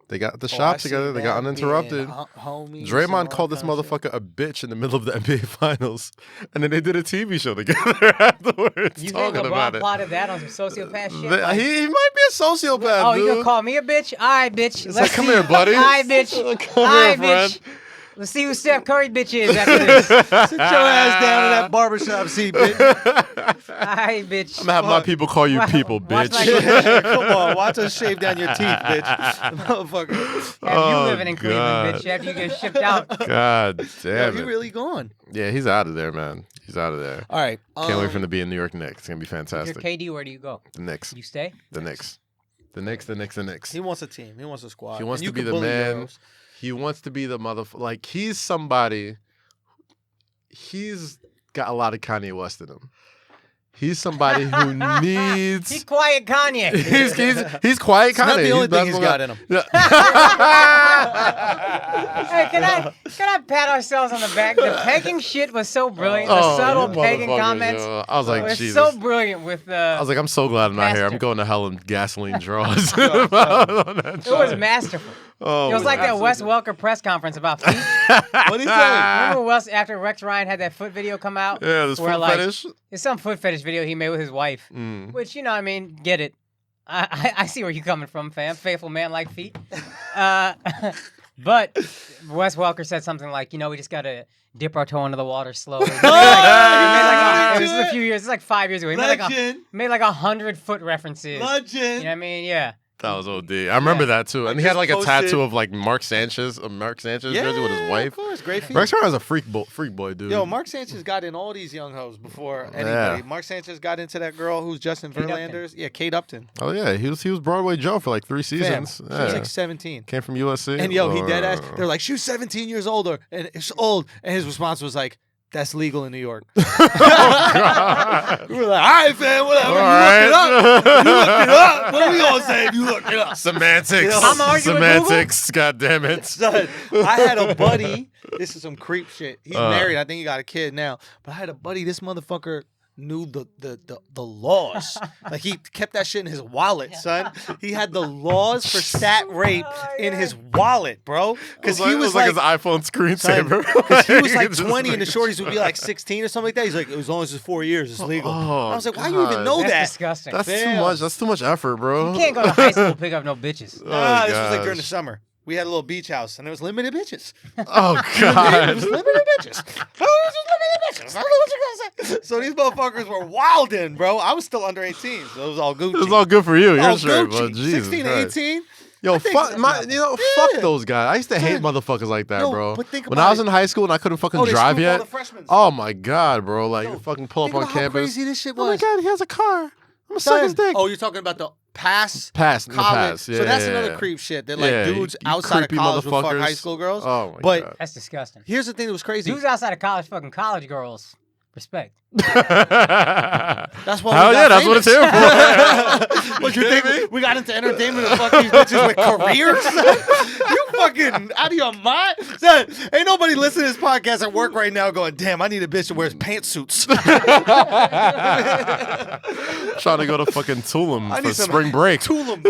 They got the Oh, I shop see together. They got them uninterrupted. being homies and all Draymond that called this kind of shit. motherfucker a bitch in the middle of the NBA Finals, and then they did a TV show together afterwards You think talking about LeBron it. plotted that on some sociopath shit? He Like, might be a sociopath, oh, dude. you gonna call me a bitch? All right, bitch. It's Let's like, come see. here, buddy. All right, bitch. Come All here, right, friend. bitch. Let's see who Steph Curry bitch is after this. All Sit your ass down in that barbershop seat, bitch. right, bitch. I'm gonna have my people call you people, Watch bitch. my- Come on, watch us shave down your teeth, bitch. Motherfucker. Have you Oh, living in Cleveland, God. bitch. After you get shipped out. God Yo, damn he it. really gone. Yeah, he's out of there, man. He's out of there. All right. Can't wait for him to be in New York Knicks. It's gonna be If you're fantastic. KD, where do you go? The Knicks. You stay? The Knicks. The Knicks. The Knicks. The Knicks. He wants a team. He wants a squad. He wants And you to be can the bully man. Euros. He wants to be the motherfucker. Like, he's somebody. He's got a lot of Kanye West in him. He's somebody who needs. He's quiet Kanye. He's quiet It's not Kanye. the only thing he's basketball got guy. in him. Hey, can I pat ourselves on the back? The pegging shit was so brilliant. The Oh, subtle you pegging motherfuckers, comments. yo. I was like, It was Jesus. so brilliant with I was like, I'm so glad I'm not here. I'm Pastor. going to hell in gasoline draws. On that it was shit. masterful. Oh, It was like that absolutely. Wes Welker press conference about feet. What he say? Remember Wes after Rex Ryan had that foot video come out? Yeah, this where, foot like, fetish. It's some foot fetish video he made with his wife. Mm. Which, you know, I mean, get it. I see where you're coming from, fam. Faithful man like feet. But Wes Welker said something like, you know, we just gotta dip our toe into the water slowly. This is a few years. It's like 5 years ago. He made like 100 foot references. Legend. You know what I mean? Yeah. That was OD. I remember that too. And he had like a tattoo of like Mark Sanchez jersey with his wife. Of course, great feet. Rex Ryan was a freak boy, dude. Yo, Mark Sanchez got in all these young hoes before anybody. Mark Sanchez got into that girl who's Justin Verlander's. Yeah, Kate Upton. Oh yeah, he was Broadway Joe for like 3 seasons. She was like 17. Came from USC. And yo, he dead ass. They're like, she was 17 years older and it's old. And his response was like, that's legal in New York. God. We were like, all right, fam, whatever. All You right. looked it up. You looked it up. What are we gonna say if you looked it up? Semantics. I'm arguing with Semantics. God damn it. Son, I had a buddy. This is some creep shit. He's married. I think he got a kid now. But I had a buddy. This motherfucker knew the laws. Like he kept that shit in his wallet, son. He had the laws for stat rape in his wallet, bro. Because he was like his iPhone screensaver. Because he was like 20 and the shorties would be like 16 or something like that. He's like, as long as it's 4 years, it's legal. Oh, I was like, why you even know That's that? disgusting. That's Fam. too much. That's too much effort, bro. You can't go to high school and pick up no bitches. Nah, this was like during the gosh. summer. We had a little beach house and there was limited bitches. Oh It God. was limited bitches. It was limited bitches. I don't know what you're gonna say. So these motherfuckers were wildin', bro. I was still under 18, so it was all Gucci. It was all good for you. You're all straight, Gucci. but Jesus 16 to Christ. 18. Yo, I think fuck that's my, not- fuck Yeah. those guys. I used to hate Son. motherfuckers like that, Yo, bro. but think When about I was it. in high school and I couldn't fucking Oh, they drive scoop all yet. the freshmen. Oh my God, bro! Like Yo, fucking pull up think on about how campus. crazy this shit Oh my was. God, he has a car. I'm gonna suck his Son. dick. Oh, you're talking about the pass Pass, college. pass. Yeah, so that's yeah, another yeah. creep shit. That like Yeah, dudes you outside of creepy college would fuck motherfuckers. high school girls. Oh my But- God. That's disgusting. Here's the thing that was crazy. Dudes outside of college fucking college girls. Respect. That's why. Hell we yeah, got that's what it's famous. here for. What you kidding think? me? We got into entertainment and fuck these bitches with careers? You fucking out of your mind? Son, ain't nobody listening to this podcast at work right now going, damn, I need a bitch that wears pantsuits. Trying to go to fucking Tulum I for need some spring break. Tulum.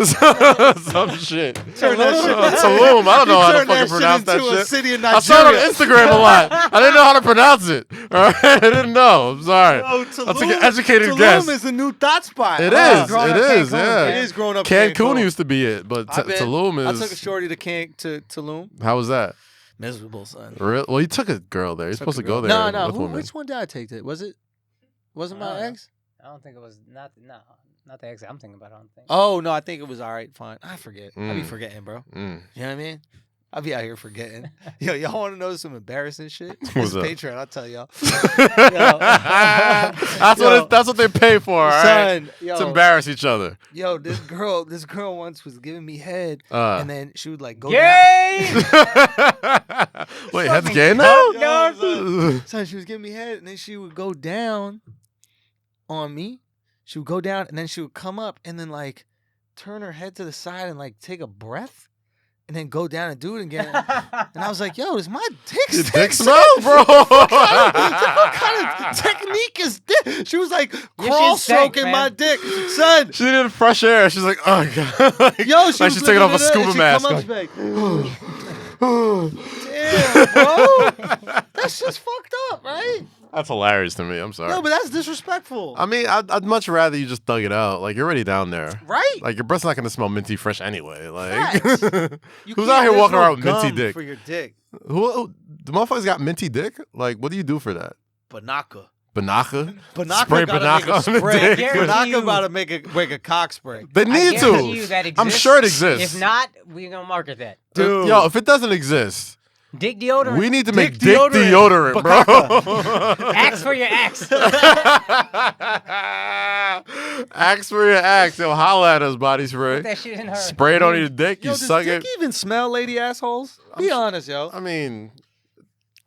Some shit. Turn that shit. Tulum. I don't know how to Turn that fucking pronounce shit that into a shit. city in I saw it Nigeria. on Instagram a lot. I didn't know how to pronounce it. All right? I didn't know. I'm sorry. Oh, I'll take an educated Tulum guess. is a new thought spot. It Oh, is. growing It up is. Cancun, Yeah. It is growing up. Cancun used to be it, but Tulum I is. took a shorty to Tulum. How was that? Miserable, son. Real? Well, you took a girl there. You're supposed to go there. No. with women. Which one did I take? Wasn't my ex? I don't think it was not the ex I'm thinking about. I don't think. Oh no, I think it was all right. Fine. I forget. I be Mm. forgetting, bro. Mm. You know what I mean? I be out here forgetting. Yo, y'all want to know some embarrassing shit? What's It's up? Patreon. I'll tell y'all. That's what they pay for. All right. Son, yo, To embarrass each other. yo, this girl once was giving me head, and then she would like go down. Yay! Wait, that's gay now? Yo, son, she was giving me head, and then she would go down on me. She would go down, and then she would come up, and then like turn her head to the side and like take a breath, and then go down and do it again. And I was like, "Yo, is my dick Your stink, dick son? smell, bro? What kind of technique is this?" She was like crawl shit's stank, stroking man. my dick, son. She needed fresh air. She's like, oh God. Like, Yo, she like was she's taking off a looking at scuba it, and mask. she'd Like, come up, she'd be like, damn, bro. That's just fucked up, right? that's hilarious to me. I'm sorry. No, but that's disrespectful. I mean, I'd much rather you just dug it out. Like, you're already down there. Right? Like, your breath's not going to smell minty fresh anyway. Like, Facts. You who's can't- out here there's walking no around with minty gum dick? for your dick. Who the motherfuckers got minty dick? Like, what do you do for that? Banaka. Banaka? Banaka Spray gotta Banaka make a on the spray. dick. Guarantee Banaka you- about to make a cock spray. They I need guarantee to. you that I'm exists. sure it exists. If not, we're gonna market that. Dude. Yo, if it doesn't exist, Dick deodorant. we need to Dick make dick deodorant, deodorant. bro. Axe for your axe. Axe for your axe. Yo, holla at us, body spray. Put that shit in her. Spray it on your dick, Yo, you does suck dick it. even smell, lady assholes? Be honest, yo. I mean,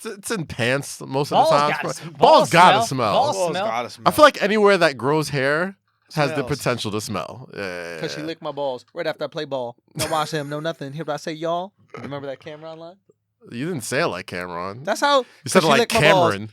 it's in pants most Balls of the gotta time. s- Balls gotta smell. smell. Balls Balls smell. gotta smell. I feel like anywhere that grows hair has the Smells. potential to smell. Yeah. Because she licked my balls right after I play ball. No wash him, no nothing. Hear what I say, y'all? Remember that Cameron line? You didn't say it like Cameron. That's how. You said it she like licked my balls. Cameron.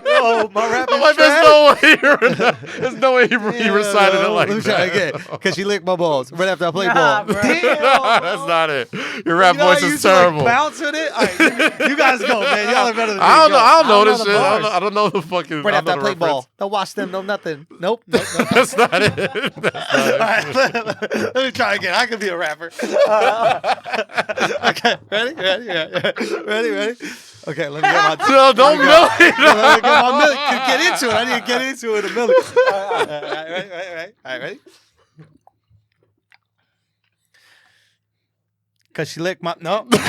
Yo, Oh, my rap is I'm like, there's no way he recited it like Let me try that. again. Because she licked my balls right after I played Nah, ball. bro. Damn. No, that's not it. Your rap You know how voice you is used to, like, terrible. bounce with it? All right, you guys go, man. Y'all are better than me. I don't know. Go. I don't know this the shit. bars. I don't know the fucking. Right I after I don't know played the ball. Don't watch them. No nothing. Nope. That's not it. That's All not right, let me try again. I could be a rapper. Okay, ready? Ready? Okay, let me get my. No, don't milk it. Let me get my milk. Get into it. I need to get into it in a minute. All right, ready? Cause she licked my no. That's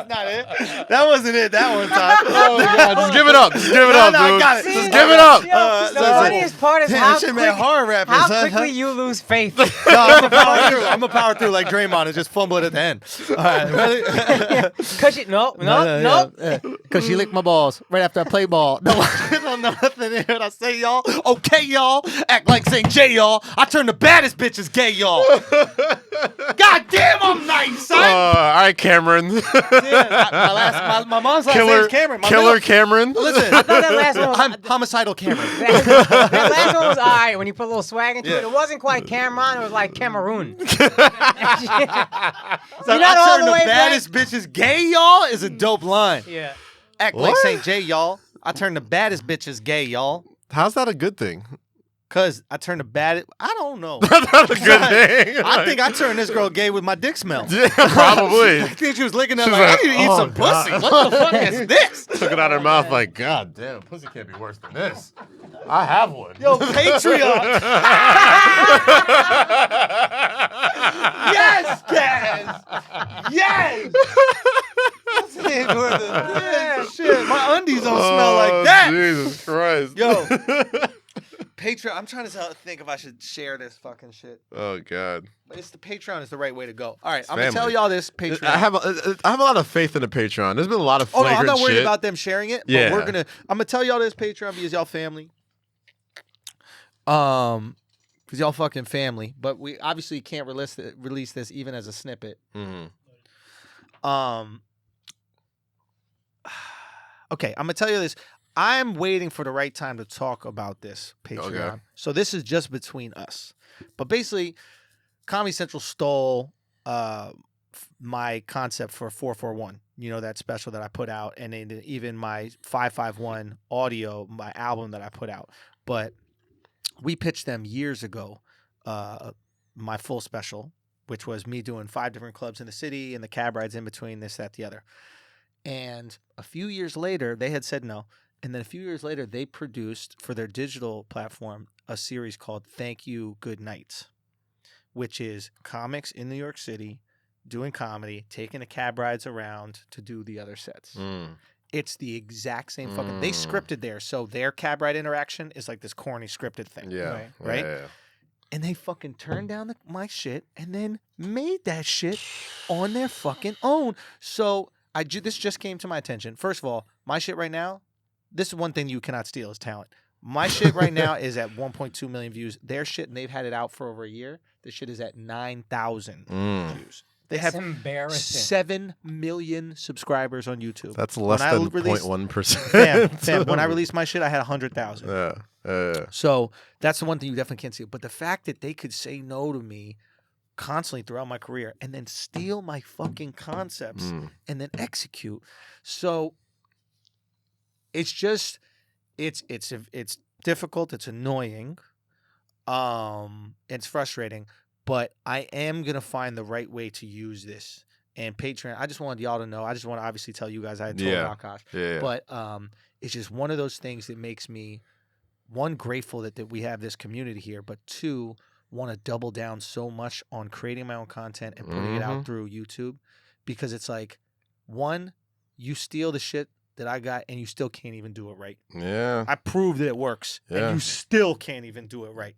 not it. That wasn't it. That one time. Oh God, just give it up. Just give it No, up, no, I dude. got it. Just give it up. Yo, the listen. funniest part is Damn, how that shit made horror rappers. how huh? quickly you lose faith. No, I'm gonna power through. I'm gonna power through like Draymond and just fumble it at the end. All right, ready? Cause you no. Cause she licked my balls right after I play ball. No, I don't know nothing in it. I say y'all, okay y'all, act like St. J y'all. I turn the baddest bitches gay y'all. God damn, I'm nice, son. All right, Cameron. My mom's last name's Cameron. My Killer middle- Cameron. Listen, I thought that last one was I'm homicidal Cameron. that last one was alright when you put a little swag into it. Yeah. It wasn't quite Cameron, it was like Cameroon. So You're not all I turn the the way baddest bitches gay, y'all, is a dope line. Yeah. Act like What? St. J, y'all. I turn the baddest bitches gay, y'all. How's that a good thing? Cause I turn the baddest. I don't know. That's not a good thing. I think I turned this girl gay with my dick smell. Yeah, probably. I think she was licking that She was like, like, I need to eat "Oh, some God." pussy. What the fuck is this? Took it out of her mouth like, God damn, pussy can't be worse than this. I have one. Yo, Patreon. Yes, Kaz. Yes. Yeah, shit. My undies don't smell like that. Jesus Christ. Yo. Patreon. I'm trying to think if I should share this fucking shit. Oh God. It's the Patreon is the right way to go. All right, It's I'm gonna tell family. y'all this Patreon. I have a lot of faith in the Patreon. There's been a lot of Oh no, flagrant I'm not worried shit. about them sharing it. Yeah. But I'm gonna tell y'all this Patreon because y'all family. Because y'all fucking family. But we obviously can't release this even as a snippet. Mhm. Okay, I'm gonna tell you this. I'm waiting for the right time to talk about this Patreon. Okay. So this is just between us. But basically, Comedy Central stole my concept for 441. You know, that special that I put out, and then even my 551 audio, my album that I put out. But we pitched them years ago, my full special, which was me doing 5 different clubs in the city and the cab rides in between, this, that, the other. And a few years later, they had said no. And then a few years later, they produced for their digital platform a series called Thank You, Good Night, which is comics in New York City doing comedy, taking the cab rides around to do the other sets. Mm. It's the exact same fucking. They scripted there, so their cab ride interaction is like this corny scripted thing. Yeah. Right? Yeah. And they fucking turned down my shit and then made that shit on their fucking own. So this just came to my attention. First of all, my shit right now, this is one thing you cannot steal is talent. My shit right now is at 1.2 million views. Their shit, and they've had it out for over a year. This shit is at 9,000 views. They That's have embarrassing. 7 million subscribers on YouTube. That's less When I than released- 0.1%. Fam, when I released my shit, I had 100,000. Yeah. So that's the one thing you definitely can't see. But the fact that they could say no to me constantly throughout my career and then steal my fucking concepts and then execute. So it's just it's difficult, it's annoying. It's frustrating, but I am going to find the right way to use this. And Patreon, I just wanted y'all to know. I just want to obviously tell you guys I told Akaash. Yeah. But it's just one of those things that makes me, one, grateful that we have this community here, but two, want to double down so much on creating my own content and putting it out through YouTube, because it's like, one, you steal the shit that I got and you still can't even do it right. Yeah. I proved that it works Yeah. and you still can't even do it right.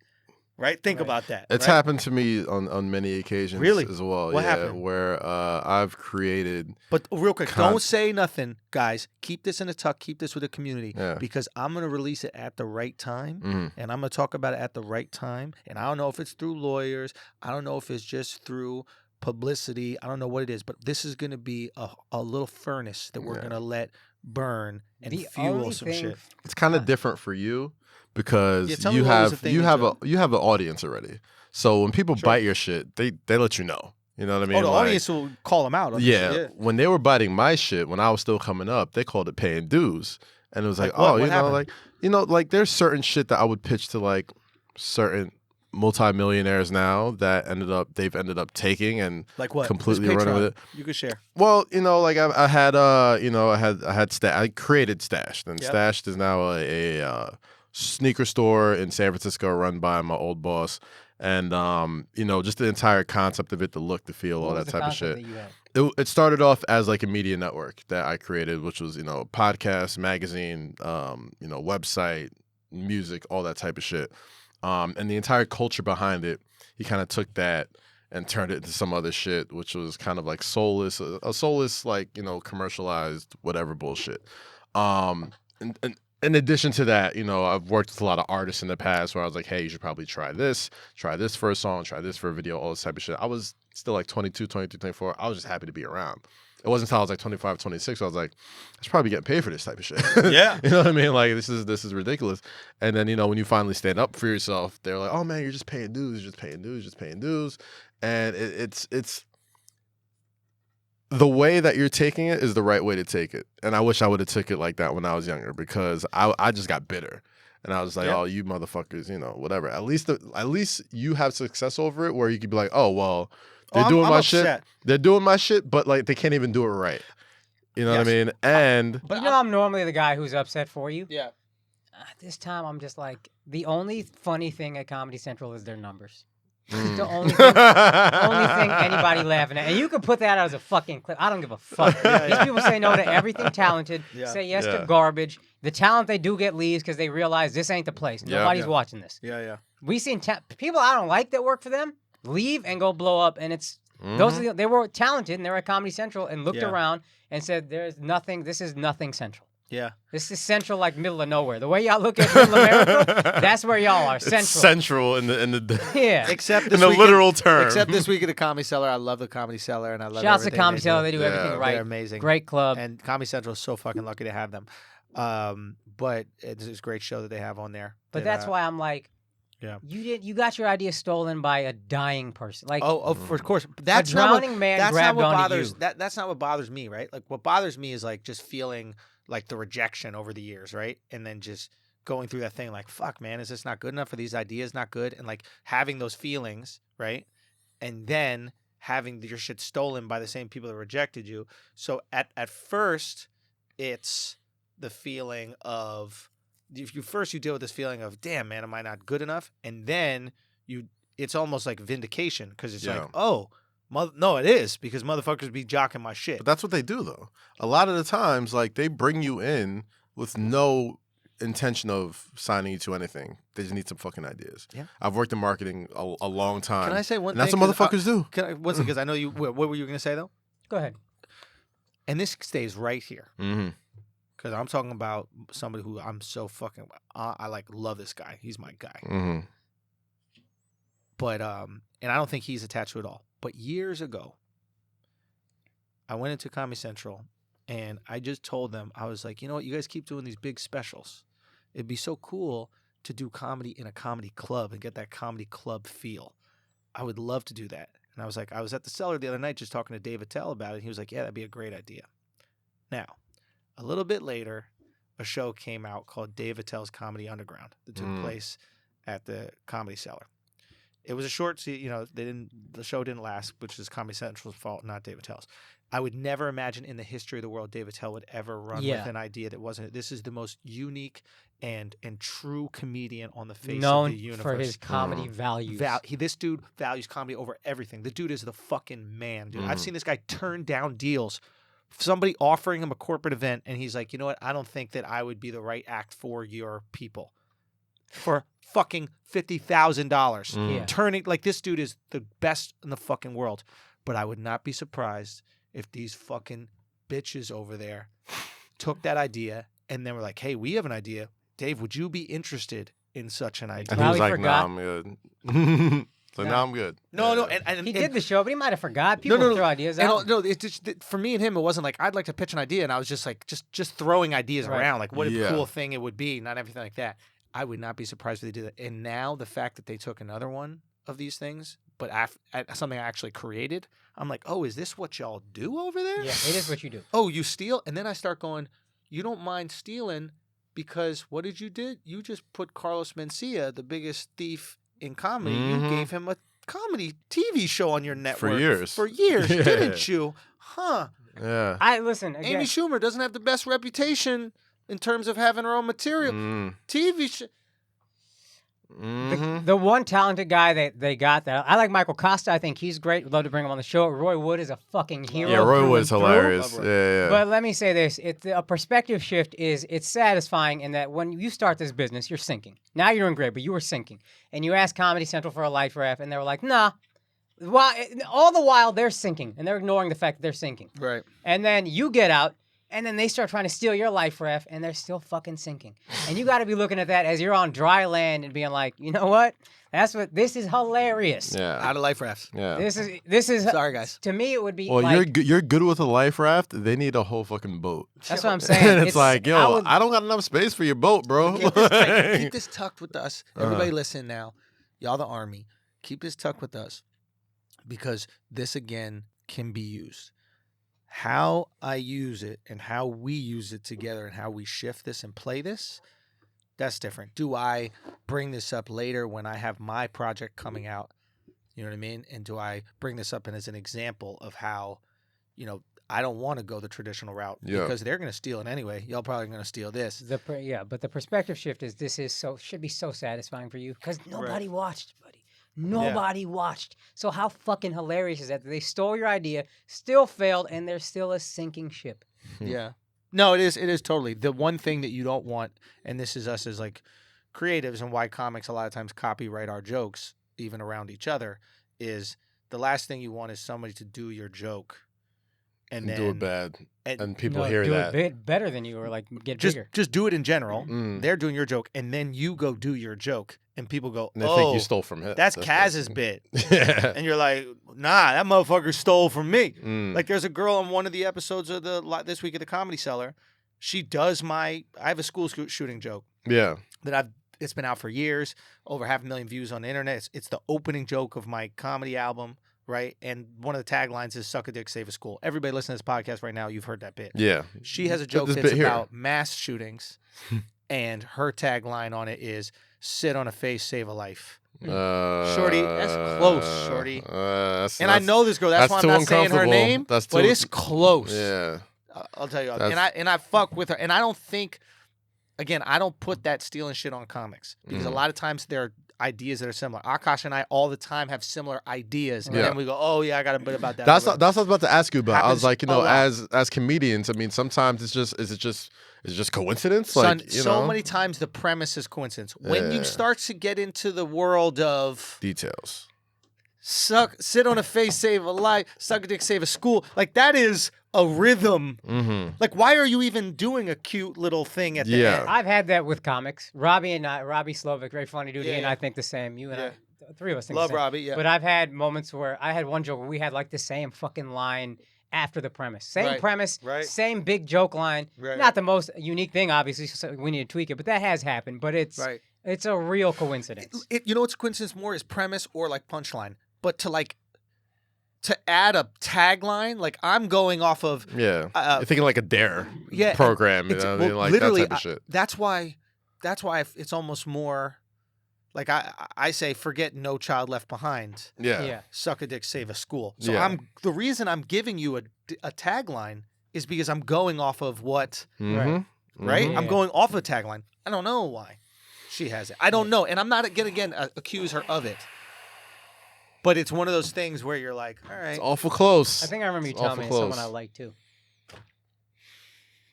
Right? Think about that. It's right? happened to me on many occasions Really? as well. What yeah, happened? where I've created. But real quick, don't say nothing, guys. Keep this in the tuck. Keep this with the community, Yeah. because I'm going to release it at the right time, and I'm going to talk about it at the right time. And I don't know if it's through lawyers. I don't know if it's just through publicity. I don't know what it is, but this is going to be a little furnace that we're going to let burn and The fuel only some thing- shit. It's kind of different for you because Yeah, tell me you what was the have thing you you have took. you have an audience already. So when people bite your shit, they let you know. You know what I mean? Oh, the Like, audience will call them out. On yeah, this shit. when they were biting my shit, when I was still coming up, they called it paying dues, and it was like, Like what? oh, What you know, happened? like there's certain shit that I would pitch to like certain multimillionaires now that they've ended up taking and Like what? completely This running with Patreon. it. You could share. Well, like I had I created Stashed, and Yep. Stashed is now a sneaker store in San Francisco run by my old boss, and just the entire concept of it, the look, the feel, all What was that the type of concept shit. that you had? It started off as like a media network that I created, which was podcast, magazine, website, music, all that type of shit, and the entire culture behind it. He kind of took that and turned it into some other shit, which was kind of like soulless, a soulless, like, commercialized whatever bullshit. And in addition to that, I've worked with a lot of artists in the past where I was like, hey, you should probably try this for a song, try this for a video, all this type of shit. I was still like 22, 23, 24. I was just happy to be around. It wasn't until I was like 25, 26, I was like, I should probably get paid for this type of shit. Yeah. You know what I mean? Like, this is ridiculous. And then, when you finally stand up for yourself, they're like, oh man, you're just paying dues, just paying dues, just paying dues. And it's the way that you're taking it is the right way to take it. And I wish I would have took it like that when I was younger, because I just got bitter. And I was like, oh, you motherfuckers, whatever. At least you have success over it where you could be like, oh, well, they're doing my shit. They're doing my shit, but like they can't even do it right. You know what I mean? And But I'm normally the guy who's upset for you. Yeah. This time I'm just like, the only funny thing at Comedy Central is their numbers. It's the only thing anybody laughing at. And you can put that out as a fucking clip. I don't give a fuck. These people say no to everything talented, say yes to garbage. The talent they do get leaves because they realize this ain't the place. Nobody's watching this. Yeah. We seen people I don't like that work for them leave and go blow up, and it's those are they were talented and they were at Comedy Central and looked around and said, "There's nothing. This is nothing central. Yeah. This is central, like middle of nowhere. The way y'all look at middle America, that's where y'all are. Central. It's central in the Yeah. Except in this the week literal term. Except this week at the Comedy Cellar. I love the Comedy Cellar, and I love Shouts to everything Comedy they Cellar. do. They do everything right. They're amazing. Great club. And Comedy Central is so fucking lucky to have them. But it's a great show that they have on there. But that's why I'm like, you got your idea stolen by a dying person. Like, of course. That's a drowning man that's grabbed not what onto bothers. you. That's not what bothers me, right? Like what bothers me is like just feeling like the rejection over the years, right? And then just going through that thing like, fuck, man, is this not good enough? Are these ideas not good? And like having those feelings, right? And then having your shit stolen by the same people that rejected you. So at first, it's the feeling of you deal with this feeling of, damn, man, am I not good enough? And then it's almost like vindication because it's like, oh. No, it is because motherfuckers be jocking my shit. But that's what they do, though. A lot of the times, like, they bring you in with no intention of signing you to anything. They just need some fucking ideas. Yeah. I've worked in marketing a long time. Can I say one and thing? that's what motherfuckers do. Can I, once because I know you. What were you going to say though? Go ahead. And this stays right here Mm-hmm. because I'm talking about somebody who I'm so fucking. I like love this guy. He's my guy. Mm-hmm. But and I don't think he's attached to it all. But years ago, I went into Comedy Central and I just told them, I was like, you know what, you guys keep doing these big specials. It'd be so cool to do comedy in a comedy club and get that comedy club feel. I would love to do that. And I was like, I was at the Cellar the other night just talking to Dave Attell about it. And he was like, yeah, that'd be a great idea. Now, a little bit later, a show came out called Dave Attell's Comedy Underground that took place at the Comedy Cellar. It was a short, the show didn't last, which is Comedy Central's fault, not Dave Attell's. I would never imagine in the history of the world Dave Attell would ever run with an idea that wasn't. This is the most unique and true comedian on the face of the universe. Known for his comedy values. This dude values comedy over everything. The dude is the fucking man, dude. I've seen this guy turn down deals. Somebody offering him a corporate event, and he's like, you know what? I don't think that I would be the right act for your people. For fucking $50,000. Yeah. Turning like this dude is the best in the fucking world. But I would not be surprised if these fucking bitches over there took that idea and then were like, hey, we have an idea. Dave, would you be interested in such an idea? And he was Probably like, nah, I'm good. So now I'm good. No, Yeah. and He did the show, but he might have forgot. People throw ideas out. No, it's just, for me and him, it wasn't like I'd like to pitch an idea, and I was just like just throwing ideas around, like what a cool thing it would be, not everything like that. I would not be surprised if they did that. And now the fact that they took another one of these things, but something I actually created, I'm like, oh, is this what y'all do over there? Yeah, it is what you do. Oh, you steal, and then I start going, you don't mind stealing because what did you do? You just put Carlos Mencia, the biggest thief in comedy, you gave him a comedy TV show on your network for years, didn't you? Huh? Yeah. I listen. Again, Amy Schumer doesn't have the best reputation in terms of having her own material. TV. The one talented guy that they got that I like, Michael Costa. I think he's great. Would love to bring him on the show. Roy Wood is a fucking hero. Yeah, Roy through Wood's and through. hilarious. Yeah. But let me say this: a perspective shift it's satisfying in that when you start this business, you're sinking. Now you're doing great, but you were sinking, and you asked Comedy Central for a life ref, and they were like, "Nah." All the while they're sinking, and they're ignoring the fact that they're sinking. Right. And then you get out. And then they start trying to steal your life ref, and they're still fucking sinking. And you got to be looking at that as you're on dry land and being like, you know what? This is hilarious. Yeah. Out of life rafts. Yeah. This is. Sorry, guys. To me, it would be. Well, like, you're good with a life raft. They need a whole fucking boat. That's what I'm saying. And it's like, yo, I don't got enough space for your boat, bro. Keep this tucked with us. Everybody listen now. Y'all the Army. Keep this tucked with us. Because this, again, can be used. How I use it and how we use it together and how we shift this and play this, that's different. Do I bring this up later when I have my project coming out? You know what I mean? And do I bring this up as an example of how, I don't want to go the traditional route because they're going to steal it anyway. Y'all probably going to steal this. But the perspective shift is should be so satisfying for you because nobody watched, buddy. Nobody watched. So how fucking hilarious is that? They stole your idea, still failed, and they're still a sinking ship. Yeah. No, it is totally. The one thing that you don't want, and this is us as like creatives and why comics a lot of times copyright our jokes, even around each other, is the last thing you want is somebody to do your joke and then do it bad. And people hear do that. Do it better than you or like get bigger. Just do it in general. They're doing your joke, and then you go do your joke. And people go, and they think you stole from him. That's Kaz's bit. And you're like, nah, that motherfucker stole from me. Like there's a girl on one of the episodes of this week of the Comedy Cellar. She does I have a school shooting joke. Yeah. It's been out for years, over 500,000 views on the internet. It's the opening joke of my comedy album, right? And one of the taglines is "Suck a dick, save a school." Everybody listening to this podcast right now, you've heard that bit. Yeah. She has a joke that's about mass shootings, and her tagline on it is "Sit on a face, save a life." Shorty, that's close, Shorty. I know this girl. That's why I'm not saying her name. But it's close. Yeah. I'll tell you. And I fuck with her. And I don't think, again, I don't put that stealing shit on comics because a lot of times there are ideas that are similar. Akaash and I all the time have similar ideas, and then we go, "Oh yeah, I got a bit about that." That's what I was about to ask you about. I was like, as comedians, I mean, sometimes is it just coincidence? Like, so many times the premise is coincidence. When you start to get into the world of details, sit on a face, save a life, suck a dick, save a school, like that is a rhythm. Like, why are you even doing a cute little thing at the end? I've had that with comics. Robbie Slovik, very funny dude. He and I think the same. You and I, the three of us think the same. Robbie, yeah. But I've had moments where I had one joke where we had like the same fucking line after the premise. Same premise, same big joke line. Not the most unique thing, obviously, so we need to tweak it, but that has happened. But it's a real coincidence. You know what's coincidence more is premise or like punchline. But to add a tagline, like I'm going off of you're thinking like a dare program, like literally, that type of shit. That's why it's almost more like I say, forget No Child Left Behind. Suck a dick, save a school. So the reason I'm giving you a tagline is because I'm going off of what right. I'm going off a tagline. I don't know why she has it. I don't know, and I'm not gonna accuse her of it. But it's one of those things where you're like, all right. It's awful close. I think I remember you telling me it's someone I like too.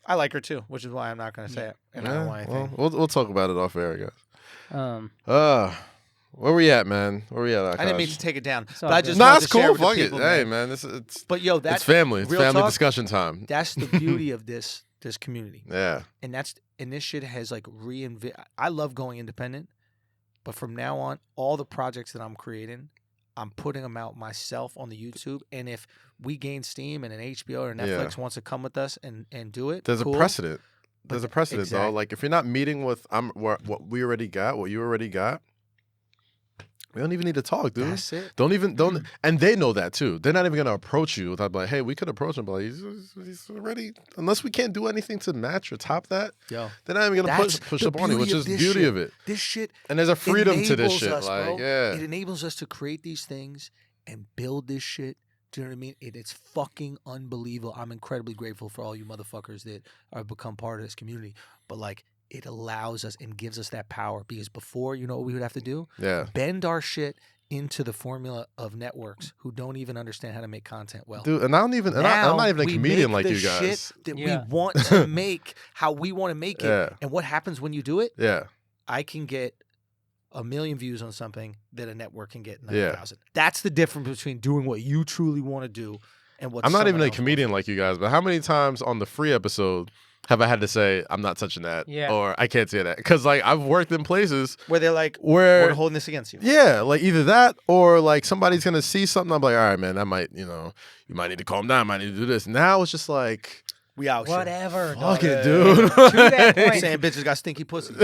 I like her too, which is why I'm not going to say it. And I don't want anything. Well, we'll talk about it off air, I guess. Where we at, man? Where we at, Akaash? I didn't mean to take it down. But I just it's cool. Fuck it. Hey, man. It's family. It's family discussion time. That's the beauty of this community. Yeah. And this shit has like I love going independent, but from now on, all the projects that I'm creating I'm putting them out myself on the YouTube. And if we gain steam and an HBO or Netflix wants to come with us and do it, There's cool. a precedent. There's a precedent, exactly. though. Like, if you're not meeting with what we already got, what you already got, we don't even need to talk, dude. That's it. Don't, and they know that too. They're not even gonna approach you without like, hey, we could approach him, but like, he's already. Unless we can't do anything to match or top that, Yo, they're not even gonna push up on you, which is the beauty of it. This shit, And there's a freedom to this enables shit, us, like, bro. yeah. It enables us to create these things and build this shit. Do you know what I mean? It's fucking unbelievable. I'm incredibly grateful for all you motherfuckers that have become part of this community. But like, it allows us and gives us that power because before, you know what we would have to do? Yeah. Bend our shit into the formula of networks who don't even understand how to make content well. Dude, and I don't even, and I'm not even a comedian like you guys. Shit that we want to make how we want to make it. Yeah. And what happens when you do it? Yeah. I can get 1 million views on something that a network can get 9,000. Yeah. That's the difference between doing what you truly want to do and what I'm not even a someone else comedian like you guys, but how many times on the free episode have I had to say, I'm not touching that, or I can't say that? Because like I've worked in places where they're like, where we're holding this against you. Yeah, like either that or like somebody's gonna see something. I'm like, all right, man, that might, you might need to calm down. I might need to do this. Now it's just like, we out whatever. fuck dog. it, dude. To that point, saying bitches got stinky pussy.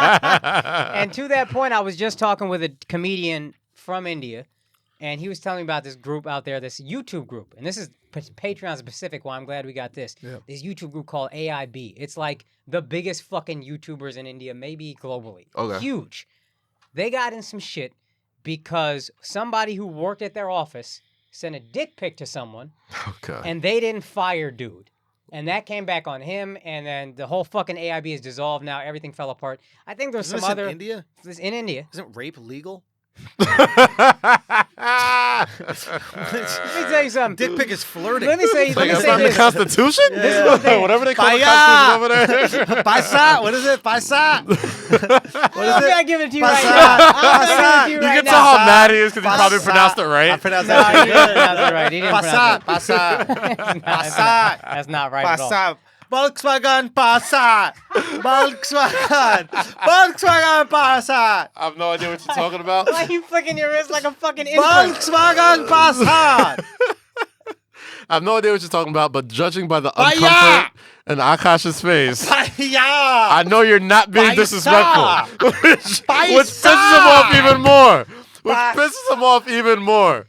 and to that point, I was just talking with a comedian from India, and he was telling me about this group out there, this YouTube group, and this is Patreon specific. Well, I'm glad we got this. Yeah. This YouTube group called AIB. It's like the biggest fucking YouTubers in India, maybe globally. Okay. Huge. They got in some shit because somebody who worked at their office sent a dick pic to someone, Okay. and they didn't fire dude. And that came back on him, and then the whole fucking AIB is dissolved now. Everything fell apart. I think there's Isn't some this other... in India? This in India. Isn't rape legal? Let me tell you something. Dick pic is flirting. Let me say Like, that's this. not the Constitution? Yeah. Whatever they call the Paya! Constitution over there. Paisa, what is it? Paisa. What is it? I give it to you right Pasa, now. pasa. You You right can now. tell how mad he is because he probably Pasa. pronounced it I right. pronounced No, that. he didn't pronounce it right. He didn't Pasa, pronounce it. pasa, That's pasa, that's not right at all. pasa. Volkswagen Passat. Volkswagen. Volkswagen Passat. I have no idea what you're talking about. Why are you flicking your wrist like a fucking infant? Volkswagen Passat. I have no idea what you're talking about, but judging by the Paya! uncomfort in Akash's face, Yeah. I know you're not being Paisa! disrespectful. which Paisa! pisses him off even more. Which Pa- pisses him off even more.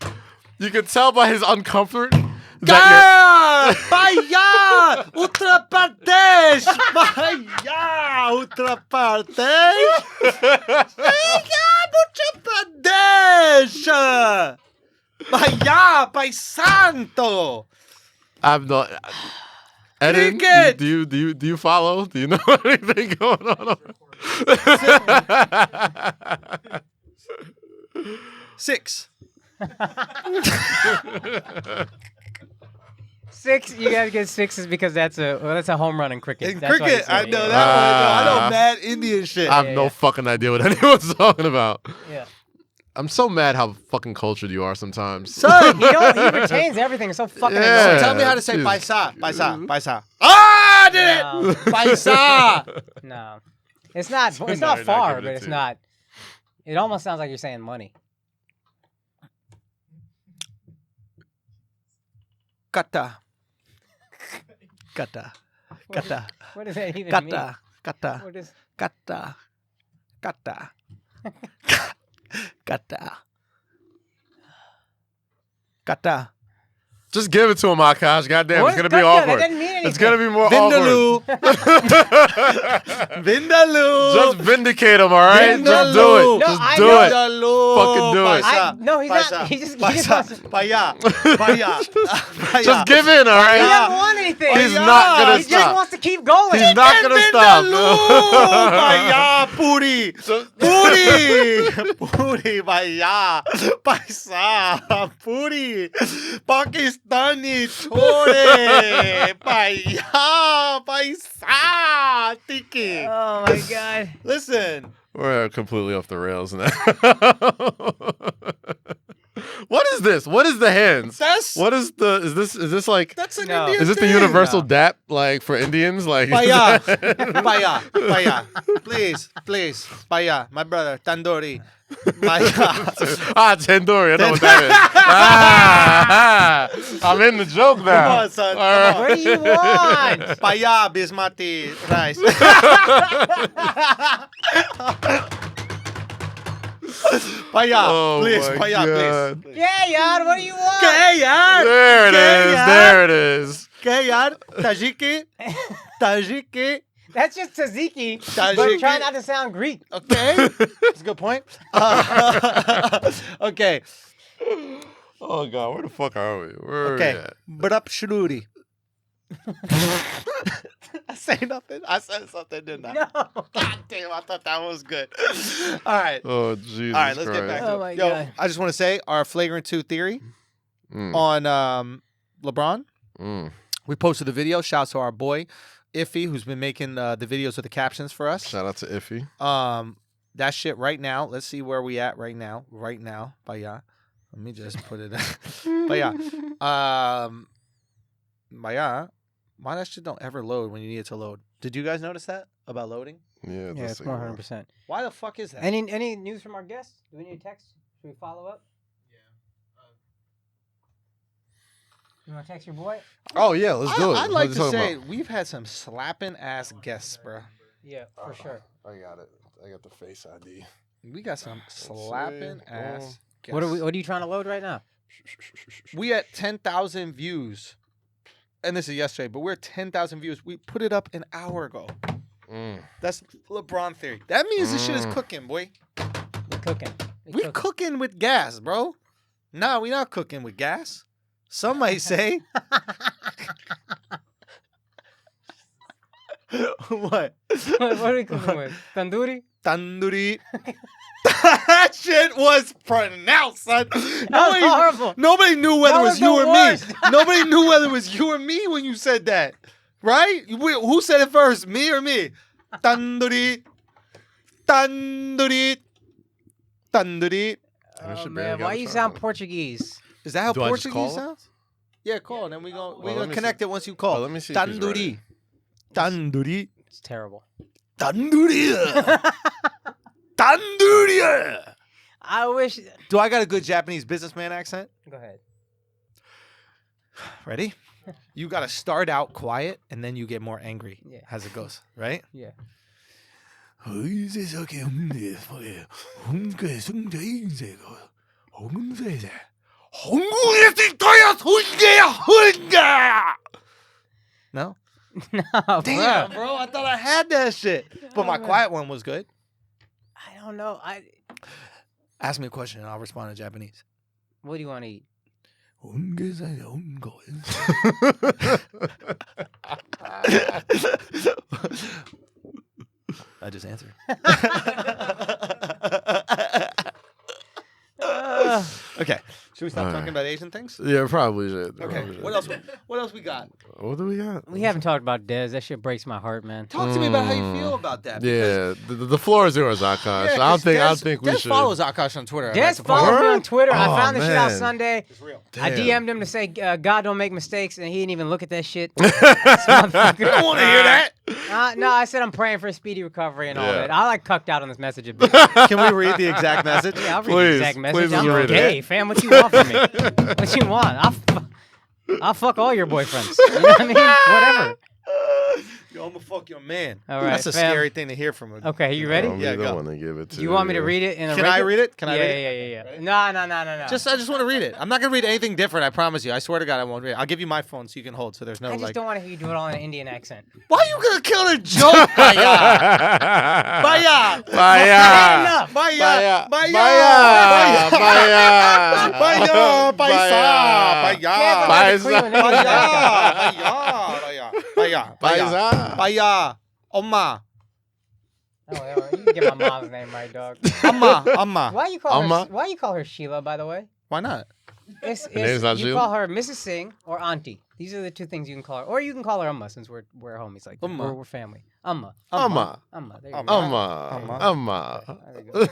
You can tell by his uncomfort that Gaya! Paya! Uttar Pradesh! Paya! Uttar Pradesh! Paya! Uttar Pradesh! Paya! Paisanto! I have no. Eden, Cricket! do you follow? Do you know anything going on? 6. 6. You gotta get 6s because that's a home run in cricket. In That's why you cricket, say I it, know yeah. that one. I know mad Indian shit. I have Yeah, no yeah. fucking idea what anyone's talking about. Yeah. I'm so mad how fucking cultured you are sometimes. Son, He retains everything. It's so fucking Yeah. annoying. tell me how to say Jeez. paisa. Paisa. Paisa. Ah, I did it! No. Paisa. No. It's not No, you're far, not but giving it it's to you. not. It almost sounds like you're saying money. Kata. Kata. Kata. What does that even mean? Kata. Kata. What is... Kata. Kata. Kata. Kata. Just give it to him, Akaash. Goddamn, What? it's gonna be That awkward. doesn't mean anything. It's gonna be more awkward. Vindaloo. Vindaloo. Just vindicate him, all right? Just do Vindaloo. it. No, Just I do know. it. Vindaloo. Fucking do it. Paisa. No, he's Paisa. not. He just Paisa. wants... Paya. Paya. Paya. Just give in, all He right? doesn't want anything. He's Yeah. not gonna He just stop. wants to keep going. He's not gonna stop. Vindaloo. Paya. Puri. Just- Puri. Puri. Paya. Paisa. Puri. Pakistani. Chore. Paya. Paisa. Tiki. Oh my god. Listen. We're completely off the rails now. What is this? What is the hands? That's What is the? Is this like? that's an No. Indian Is it the thing. universal dap like for Indians? Like Paya, paya, please, paya, my brother, tandoori, paya. Ah, tandoori. I know what that is. I'm in the joke now. Come on, son. All right. What do you want? Paya, basmati rice. Paya, Oh please, my paya, God. please. Yeah, yaar, what do you want? ¿Qué, yaar? There it ¿Qué, is. yaar? There it is. ¿Qué, yaar? Tajiki, tajiki. That's just tzatziki, but Tzatziki. try not to sound Greek. Okay, that's a good point. Okay, Oh God, where the fuck are we? Where are we okay. at? Brup shruti. I say nothing. I said something, didn't I? No. God damn, I thought that was good. All right. Oh Jesus All right, let's get back Christ. to Oh it. my Yo, God. I just want to say our flagrant 2 theory Mm, on LeBron. mm. We posted the video. Shouts to our boy Iffy, who's been making the videos with the captions for us. Shout out to Iffy. That shit right now. Let's see where we at right now. Right now, Baya. Let me just put it. Baya. Baya. Why that shit don't ever load when you need it to load? Did you guys notice that about loading? Yeah, Yeah, it's more 100%. Why the fuck is that? Any news from our guests? Do we need a text? Should we follow up? You want to text your boy? Oh yeah, let's do it. I'd What like you to talking say about? we've had some slapping ass guests, bro. Yeah, for sure. I got it. I got the face ID. We got some slapping see. ass guests. What are you trying to load right now? We at 10,000 views, and this is yesterday, but we're at 10,000 views. We put it up an hour ago. Mm. That's LeBron theory. That means this shit is cooking, boy. We cooking. We cooking with gas, bro. Nah, we not cooking with gas. Some might say. What? What are we cooking with? Tandoori? Tandoori. That shit was pronounced, son. That was horrible. Nobody knew whether That it was was you the or worst. me. Nobody knew whether it was you or me when you said that. Right? Who said it first? Me or me? Tandoori. Tandoori. Tandoori. That Oh, shit barely man, got why a you shot, sound though. Portuguese? Is that how Do I just Portuguese call it? sounds? Yeah, call, and then we let gonna me connect see. it once you call. Oh, let me see if he's Tandoori. Tandoori. It's terrible. Tandoori. Tandoori. I wish. Do I got a good Japanese businessman accent? Go ahead. Ready? You got to start out quiet and then you get more angry Yeah. as it goes, right? Yeah. No? No, Damn, bruh. bro. I thought I had that shit. But my man. quiet one was good. I don't know. Ask me a question and I'll respond in Japanese. What do you want to eat? I just answered. Okay. Should we stop All talking right. about Asian things? Yeah, probably should. Okay. Probably should. What else? What else we got? What do we got? We haven't talked about Dez. That shit breaks my heart, man. Talk to me about how you feel about that. because- Yeah, the floor is yours, Akash. Yeah, I 'cause don't Des- think we Des should. follows Akaash on Twitter. Des follows me on Twitter. I Oh, found this shit out man. Sunday. It's real. I Damn. DM'd him to say, God don't make mistakes, and he didn't even look at that shit. I don't want to hear that. No, I said I'm praying for a speedy recovery and all Yeah. that. I like cucked out on this message a bit. Can we read the exact message? Yeah, I'll read Please, the exact message. please I'm read it. gay, fam. What you want from me? What you want? I'll fuck all your boyfriends. You know what I mean? Whatever. Yo, I'm gonna fuck your man. All right, That's a fam. scary thing to hear from him. Okay, you ready? Yeah, you go. don't want to give it to. Do you want me to read it in a Can I regular- read it? Can I yeah, read it? yeah. Ready? No. I just want to read it. I'm not gonna read anything different. I promise you. I swear to God, I won't read it. I'll give you my phone so you can hold. So there's no I just like. don't want to hear you do it all in an Indian accent. Why are you gonna kill the joke, Baya? Baya. Baya. Enough. Baya. Baya. Baya. Baya. Baya. Paisa. Yeah, Baya. but that's a cream in Indian accent. Baya. Paisa. Baya. Oma. Oh, yeah, you can get my mom's name right, dog. Amma. Why you call Amma? her? Why you call her Sheila? By the way, Why not? name's not you Sheila? call her Mrs. Singh or Auntie. These are the two things you can call her. Or you can call her Amma since we're homies. Like, we're family. Amma. Amma. There you go. Amma. There you go.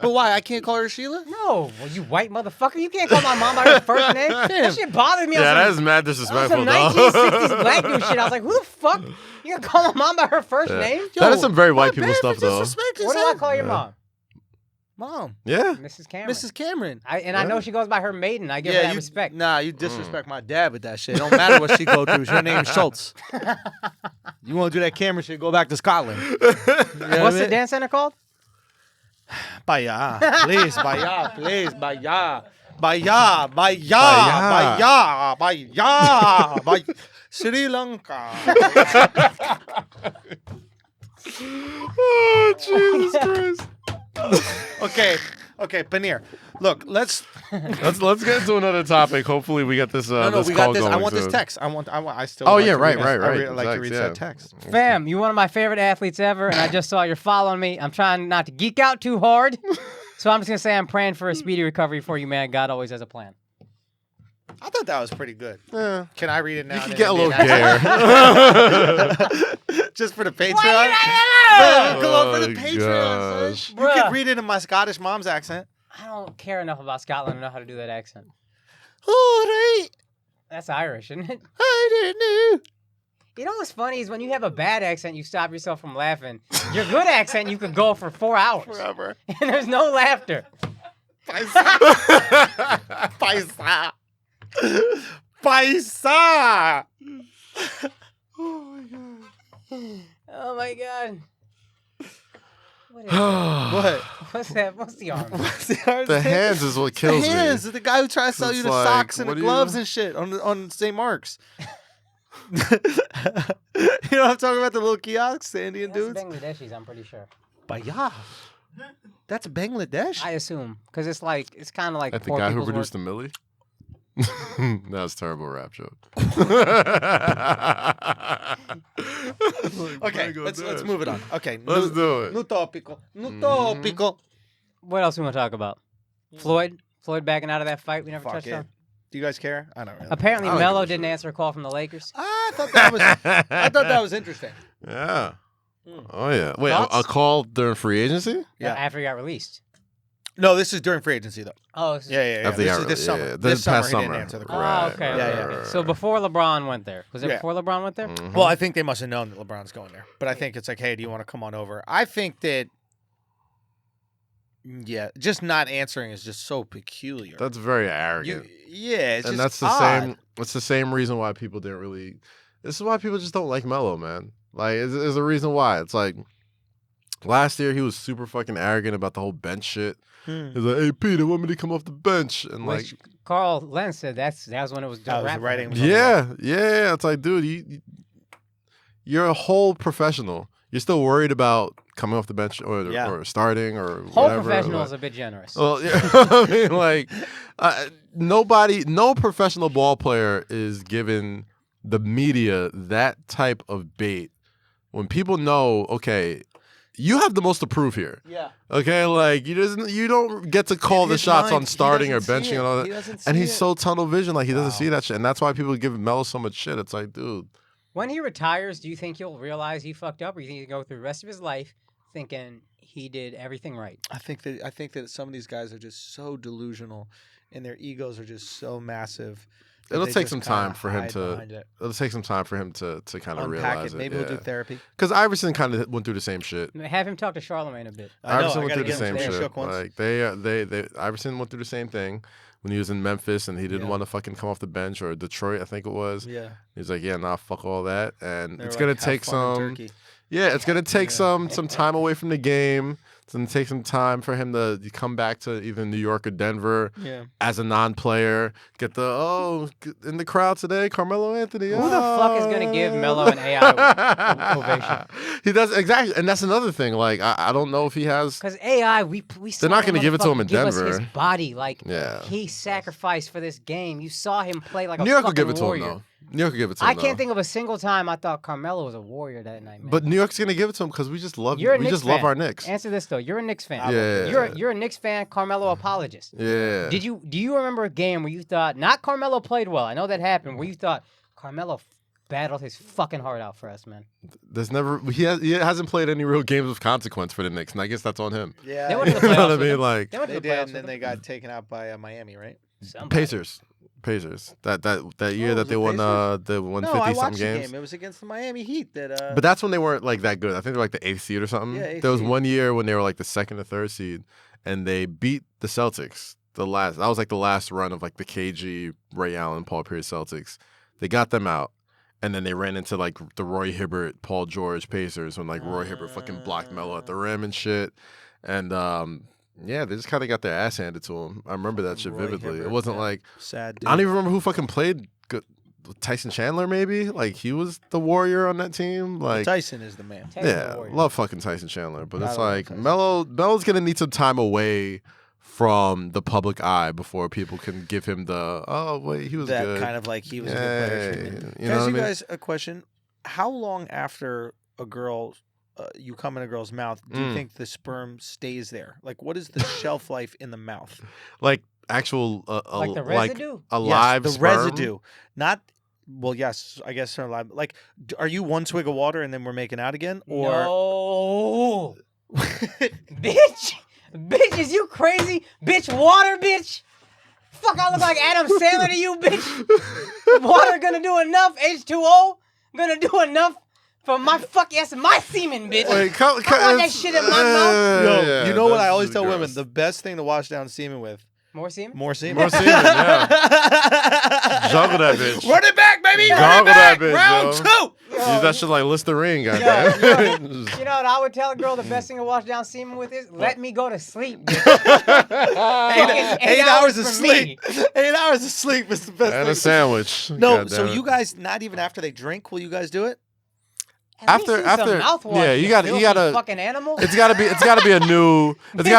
But why? I can't call her Sheila? No, well, you white motherfucker. You can't call my mom by her first name. That shit bothered me. Yeah, that I was is mad like, disrespectful, some though. 1960s black dude shit. I was like, who the fuck? You gonna call my mom by her first name? That is some very white people stuff, though. What do I call your mom? Mom. Yeah. Mrs. Cameron. Mrs. Cameron. I know she goes by her maiden. I give her that respect. Nah, you disrespect my dad with that shit. It don't matter what she go through. Her name's Schultz. You want to do that Cameron shit, go back to Scotland. You know What's the dance center called? Baya. Please, Baya. Please, Baya. Baya. Baya. Baya. Baya. Baya. Sri Lanka. Oh, Jesus Christ. Okay, Paneer. Look, let's Let's get into another topic. Hopefully, we get this. no, this we call got this. I going want this soon. text. I still. Oh, like yeah, to right. read I like to read Exactly, that text. Fam, you're one of my favorite athletes ever, and I just saw you're following me. I'm trying not to geek out too hard, so I'm just gonna say I'm praying for a speedy recovery for you, man. God always has a plan. I thought that was pretty good. Yeah. Can I read it now? You can and get a then little gayer. Just for the Patreon. Why Come on for the Oh, Patreon. gosh. Son. You can read it in my Scottish mom's accent. I don't care enough about Scotland to know how to do that accent. All right. That's Irish, isn't it? I didn't know. You know what's funny is when you have a bad accent, you stop yourself from laughing. Your good accent, you could go for 4 hours. Forever. And there's no laughter. Paisa. Paisa. Oh my god. What is that? What? What's that? What's the arm? The hands is what kills the me. hands. The guy who tries to sell you It's the like, socks and the what do gloves you- and shit on St. Mark's. You know what I'm talking about? The little kiosks, the Indian That's dudes. Bangladeshis, I'm pretty sure. Baya. That's Bangladesh. I assume. Because it's kind of like Like the poor guy who people's produced work. the Millie? That was a terrible rap joke. Okay, let's move it on. Okay, Let's do it. New topical. New topical. What else we want to talk about? Floyd? Floyd backing out of that fight we never Fuck touched it. on? Do you guys care? I don't really. Apparently I don't Melo give a didn't shit. answer a call from the Lakers. I thought that was interesting. Yeah. Oh, yeah. Wait, Thoughts? a call during free agency? Yeah. After he got released. No, this is during free agency though. Oh, this is- Yeah. After he This got is this yeah, summer. yeah. This past summer he summer. didn't answer the call. Oh, Right, okay. Yeah, okay, yeah, okay. yeah. So before LeBron went there. Was it Yeah. before LeBron went there? Mhm. Well, I think they must have known that LeBron's going there. But I think it's like, hey, do you want to come on over? I think that, yeah, just not answering is just so peculiar. That's very arrogant. It's And just that's the odd. same. It's the same reason why people didn't really. This is why people just don't like Melo, man. Like, there's a reason why. It's like last year he was super fucking arrogant about the whole bench shit. He's like, "Hey, Pete, they want me to come off the bench," and like, Which Carl Lenz said that was when it was That done. was the writing. Was yeah. It's like, dude, you're a whole professional. You're still worried about coming off the bench or starting or Whole whatever. professional Like- is a bit generous. Well, yeah, I mean, like, no professional ball player is giving the media that type of bait when people know, okay, you have the most to prove here. Yeah. Okay, like you don't get to call the his shots mind, on he starting or doesn't see benching it. and all He that. doesn't And see he's it. so tunnel vision, like he doesn't Wow. see that shit, and that's why people give Melo so much shit. It's like, dude, When he retires, do you think he'll realize he fucked up, or you think he'll go through the rest of his life thinking he did everything right? I think that some of these guys are just so delusional, and their egos are just so massive. that It'll they take just some kinda time for him hide to. behind it. It'll take some time for him to kind of Unpack realize it. Maybe he'll do yeah. therapy. Because Iverson kind of went through the same shit. Have him talk to Charlemagne a bit. I know, Iverson I went gotta through the get him same to shit. shook once. Like Iverson went through the same thing when he was in Memphis and he didn't Yeah. want to fucking come off the bench, or Detroit, I think it was. Yeah. He's like, yeah, nah, fuck all that, and They it's were gonna like, "Have take fun in some. Turkey." Yeah, it's gonna take Yeah. some time away from the game. It's gonna take some time for him to come back to either New York or Denver Yeah. as a non-player. Get in the crowd today, Carmelo Anthony. Who the fuck is gonna give Melo an AI ovation? He does exactly, and that's another thing. Like I don't know if he has. Because AI, we saw They're not that gonna give it to him motherfucker in give us his Denver. body, like Yeah. he sacrificed for this game. You saw him play like a New York will fucking give it to warrior. him though. New York will give it to him. I can't think of a single time I thought Carmelo was a warrior that night, man. But New York's gonna give it to him because we just love. You're a We Knicks just love fan. our Knicks. Answer this though. You're a Knicks fan. Yeah. You're a Knicks fan, Carmelo apologist. Yeah. Do you remember a game where you thought not Carmelo played well? I know that happened. Where you thought Carmelo battled his fucking heart out for us, man. There's never he hasn't played any real games of consequence for the Knicks, and I guess that's on him. Yeah, They went to the You know playoffs. what I with mean? him. Like They went they to the did, playoffs and then with they him. got taken out by Miami, right? Somebody. Pacers. That year Oh, that was they it won Pacers? they won No, 50 I something watched the games. game. It was against the Miami Heat. That. But that's when they weren't like that good. I think they're like the 8th seed or something. Yeah, 8th there was seed. one year when they were like the 2nd or 3rd seed, and they beat the Celtics. That was like the last run of like the KG, Ray Allen, Paul Pierce Celtics. They got them out, and then they ran into like the Roy Hibbert, Paul George Pacers when like Roy Hibbert fucking blocked Melo at the rim and shit. And yeah, they just kind of got their ass handed to them. I remember that shit Roy vividly. Hibbert, It wasn't yeah. like Sad. Dude. I don't even remember who fucking played. Tyson Chandler, maybe like he was the warrior on that team. Like Tyson is the man. Take the yeah, Warriors. love fucking Tyson Chandler, but I it's love like Tyson. Melo's gonna need some time away from the public eye before people can give him the he was That good. kind of like he was a good player. treatment. You know what I Can I ask you mean? guys a question? How long after a girl, you come in a girl's mouth, do you think the sperm stays there? Like, what is the shelf life in the mouth? Like actual Like the residue? a live yes, the sperm? residue, not. Well, yes, I guess they're alive. Like, are you one swig of water and then we're making out again, or? No. Bitch! Bitch, is you crazy? Bitch, water, bitch! Fuck, I look like Adam Sandler to you, bitch! Water gonna do enough? H2O gonna do enough for my my semen, bitch! Wait, I want that shit in my mouth. Yo, yeah, you know what that's I always tell gross. women? The best thing to wash down semen with, More semen? more semen. More semen, yeah. Juggle that bitch. Run it back, baby! Run Juggle it back! that bitch, Round yo. 2! Use that shit like Listerine, goddamn. You know what I would tell a girl the best thing to wash down semen with is? Let me go to sleep, bitch. Eight hours of for sleep. me. 8 hours of sleep is the best And thing. a sandwich. No, God so damn it. you guys, not even after they drink, will you guys do it? Have you seen some mouthwash, yeah, you gotta- filthy fucking animal. It's gotta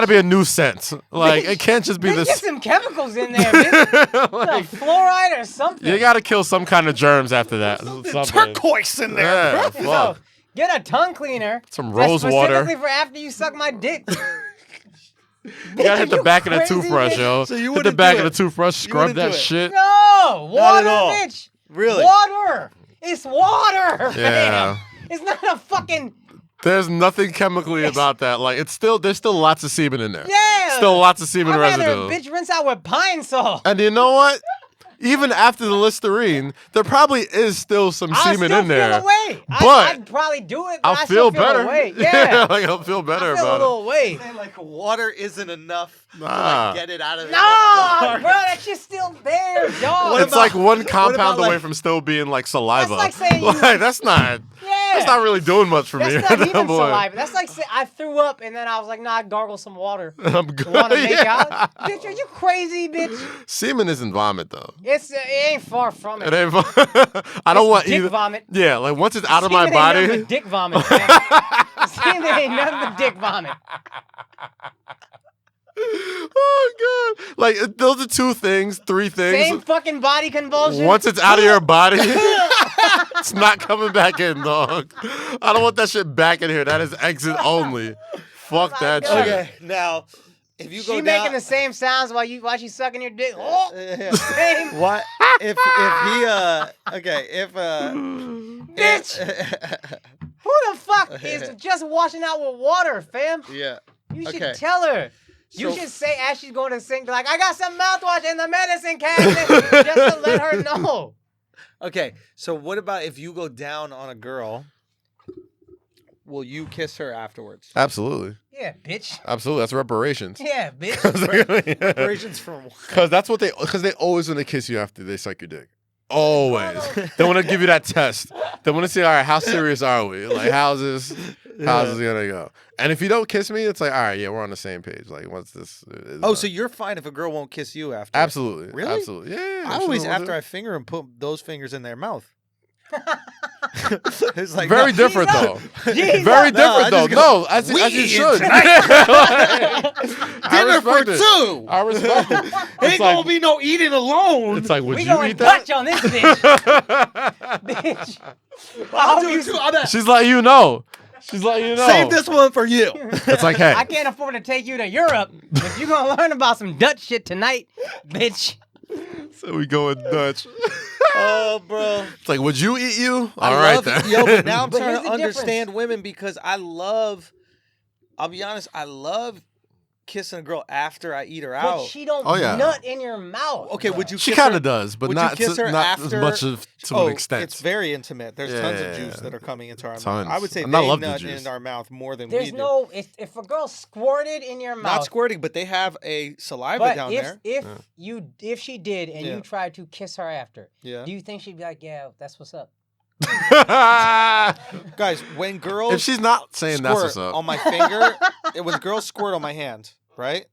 be a new scent. Like it can't just be Bitch, this. get some chemicals in there, bitch. Like, Some fluoride or something. you gotta kill some kind of germs after that. Something. Turquoise in there, Yeah, bro. Yo, fuck. get a tongue cleaner. Some that's rose water. specifically for after you suck my dick. You gotta hit the back of the toothbrush, yo. So you hit the wouldn't back do of it. the toothbrush, You scrub wouldn't that do it. shit. No, water, all. bitch. Really? Water. It's water. Yeah. Man. It's not a fucking. There's nothing chemically about that. Like there's still lots of semen in there. Yeah. Still lots of semen I'd rather residue. a bitch rinse out with pine salt. And you know what? Even after the Listerine, there probably is still some I'll semen still in there. feel away. But I'd probably do it, but I'll I feel still feel better. away. Yeah. Like I'll feel better I feel a about it. little away. Man, like water isn't enough to Nah. like, get it out of there. No, bro, that shit's still there, dog. What It's about- like one about, compound away like- from still being like saliva. That's like saying you- that's not. Yeah. That's not really doing much for That's me. not even Boy. saliva. That's like say I threw up and then I was like, nah, I gargle some water. I'm good. Want to make Yeah. out? Bitch, are you crazy, bitch? Semen isn't vomit though. It ain't far from it. It ain't. I don't want dick either. vomit. Yeah, like once it's out of my Semen ain't nothing body. but dick vomit. Man. Semen ain't nothing but dick vomit. Oh god! Like those are two things, three things. Same fucking body convulsion. Once it's out of your body, it's not coming back in, dog. I don't want that shit back in here. That is exit only. Fuck that God. shit. Okay, now if you go she down, making the same sounds while she's sucking your dick. Oh, same. what if he Bitch. Who the fuck is just washing out with water, fam? yeah. You should Okay. tell her. You So- should say as she's going to sink, like, I got some mouthwash in the medicine cabinet, just to let her know. Okay, so what about if you go down on a girl? Will you kiss her afterwards? Absolutely, Yeah, bitch. absolutely. That's reparations. Yeah, bitch. Reparations from what? Because that's what because they always want to kiss you after they suck your dick. Always. They want to give you that test. They want to say, all right, how serious are we? Like, how's this gonna go? And if you don't kiss me, it's like, all right, yeah, we're on the same page. Like, what's this? Oh, so you're fine if a girl won't kiss you after? absolutely, Really? absolutely, yeah. I always, after I finger them, put those fingers in their mouth. It's like Very no, different though. Jesus. Very No, I different though. just go, No, as you "We should. eating I dinner for respect it. two. I respect it. Ain't gonna be no eating alone. It's like, would We you going eat that? Dutch on this bitch. Bitch. I'll do it too. I bet. She's letting you know. She's letting you know. Save this one for you. It's like, hey. I can't afford to take you to Europe, but you gonna learn about some Dutch shit tonight, bitch. So we go with Dutch. Oh, bro. It's like, would you eat you? I All right love, then. Yo, but now I'm But trying here's to the difference. understand women because I'll be honest, I love kissing a girl after I eat her But out. she don't Oh, yeah. nut in your mouth. Okay, bro. would you She kiss her? kind of does, but would you not kiss her not after- as much of to Oh, an extent. it's very intimate. There's tons of Yeah. juice that are coming into our mouth. Tons. I would say And I they love the nut juice. in our mouth more than There's we do. no if a girl squirted in your mouth. Not squirting, but they have a saliva But down if there. if she did and Yeah. you tried to kiss her after, Yeah. do you think she'd be like, yeah, that's what's up? Guys, when girls If she's not saying squirt that's what's up, on my finger, when girls squirt on my hand, right?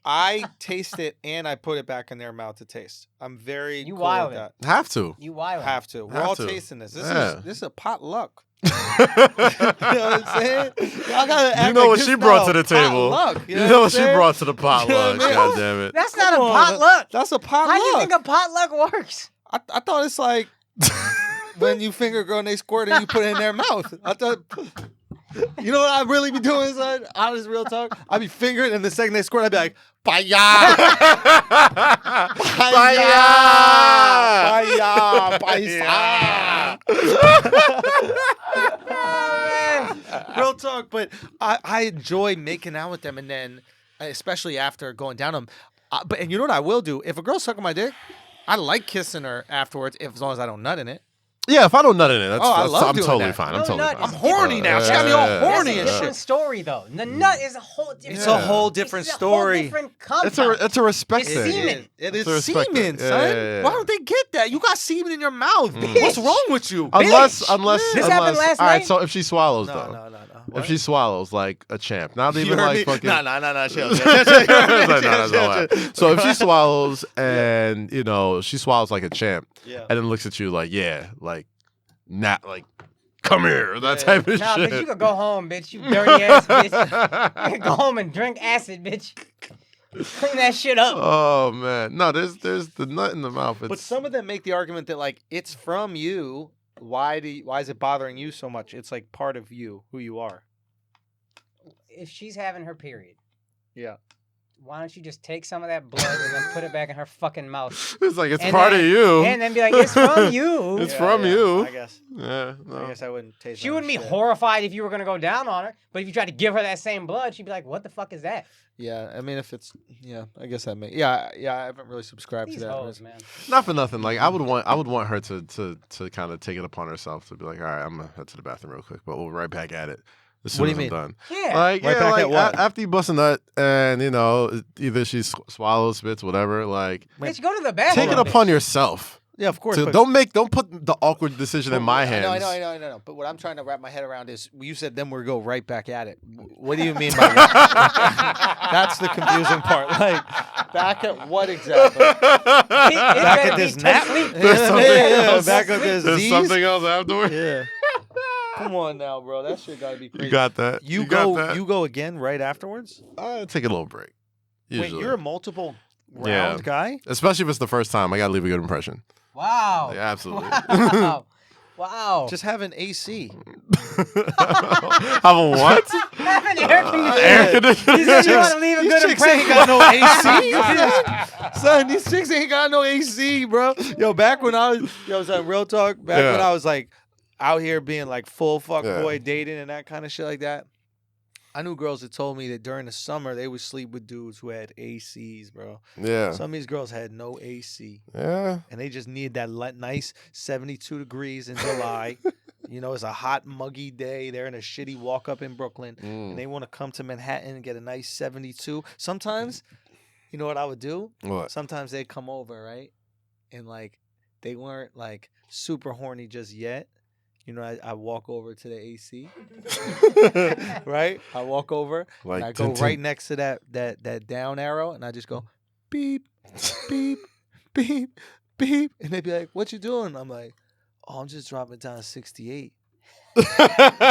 I taste it and I put it back in their mouth to taste. I'm very You cool with wildin'. that. have to. You wild. Have to. We're Have all to. tasting this. Yeah. This is a potluck. You know what I'm saying? Y'all gotta act You know like what this she brought now to the table. potluck, You know what she brought to the You know what I potluck. mean? God damn it. That's not a Come on, potluck. That's a potluck. How do you think a potluck works? I thought it's like when you finger a girl and they squirt and you put it in their mouth. I thought. You know what I really be doing, son? Honest real talk. I be fingering, and the second they squirt, I be like, "Paya, paya, paya, paisa." Real talk, but I enjoy making out with them, and then especially after going down them. And you know what I will do? If a girl's sucking my dick, I like kissing her afterwards, as long as I don't nut in it. Yeah, if I don't nut in it, that's, Oh, I love I'm doing totally that. fine. No I'm totally nut fine. is I'm horny now. She got me all horny That's and a different shit. story, though. The nut is a whole different. It's a whole different It's a story. whole different compound. It's a respect It's thing. semen. It It's is a respect semen, thing. son. Yeah. Why don't they get that? You got semen in your mouth. Bitch. What's wrong with you? Unless This happened last all right, night? so if she swallows No, though. no. If she swallows like a champ, not You even heard like me? fucking. No. Chill. So if she swallows and you know she swallows like a champ, Yeah. and then looks at you like like not like come here that Yeah. type of Nah, shit. bitch, you could go home, bitch. You dirty ass bitch. You could go home and drink acid, bitch. Clean that shit up. Oh man, no, there's the nut in the mouth. But It's, some of them make the argument that like it's from you. Why is it bothering you so much? It's like part of you, who you are. If she's having her period, Yeah. why don't you just take some of that blood and then put it back in her fucking mouth? it's like it's And part then- of you. And then be like, it's from you. It's from you. I guess. Yeah, no. I guess I wouldn't taste. She none of wouldn't be shit. horrified if you were going to go down on her. But if you tried to give her that same blood, she'd be like, what the fuck is that? Yeah, I mean, if it's I guess that may. Yeah. I haven't really subscribed These to that. hoes, man. Not for nothing. Like I would want her to kind of take it upon herself to be like, all right, I'm gonna head to the bathroom real quick, but we'll be right back at it as soon What do as you I'm mean? done. Yeah. Like Right back at what? after you bust a nut and you know either she swallows, spits, whatever. Like Bitch, go to the bathroom. take it upon yourself. Yeah, of course. So but- don't put the awkward decision in my hands. I know. But what I'm trying to wrap my head around is you said then we'll go right back at it. What do you mean by that? That's the confusing part. Like, back at what exactly? Back at this nap? There's something else. Back at this There's Z's? something else afterwards. Yeah. Come on now, bro. That shit gotta be crazy. You got that. You got go. that. You go again right afterwards. Take a little break. Usually. Wait, you're a multiple round Yeah. guy. Especially if it's the first time. I gotta leave a good impression. Wow. Yeah, absolutely. Wow. Wow. Just have an AC. Have a what? have an air conditioner. Air conditioner. You said you want to leave a These good chicks ain't impression. got no AC. Son, these chicks ain't got no AC, bro. Yo, back when I was, son, real talk, back when Yeah. I was like out here being like full fuck Yeah. boy dating and that kind of shit like that, I knew girls that told me that during the summer they would sleep with dudes who had ACs, bro. Yeah. Some of these girls had no AC. Yeah. And they just needed that nice 72 degrees in July. You know, it's a hot, muggy day. They're in a shitty walk up in Brooklyn. And they want to come to Manhattan and get a nice 72. Sometimes, you know what I would do? What? Sometimes they'd come over, right? And like, they weren't like super horny just yet. You know, I walk over to the AC, right? I walk over, Like and I go Tintin. right next to that down arrow, and I just go beep, beep, beep, beep, and they'd be like, "What you doing?" I'm like, I'm just dropping it down to 68.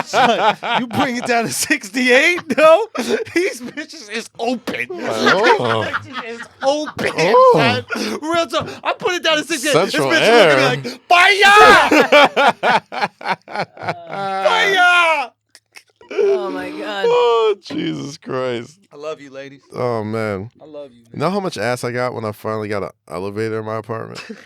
Son, you bring it down to 68? No, these bitches is open. Oh. These bitches is open. Oh. Son. Real talk. I put it down to 68. Central this bitch air. looking at me like, fire! Fire! Oh my god. Oh, Jesus Christ. I love you, ladies. Oh, man. I love you. You know how much ass I got when I finally got an elevator in my apartment? Tell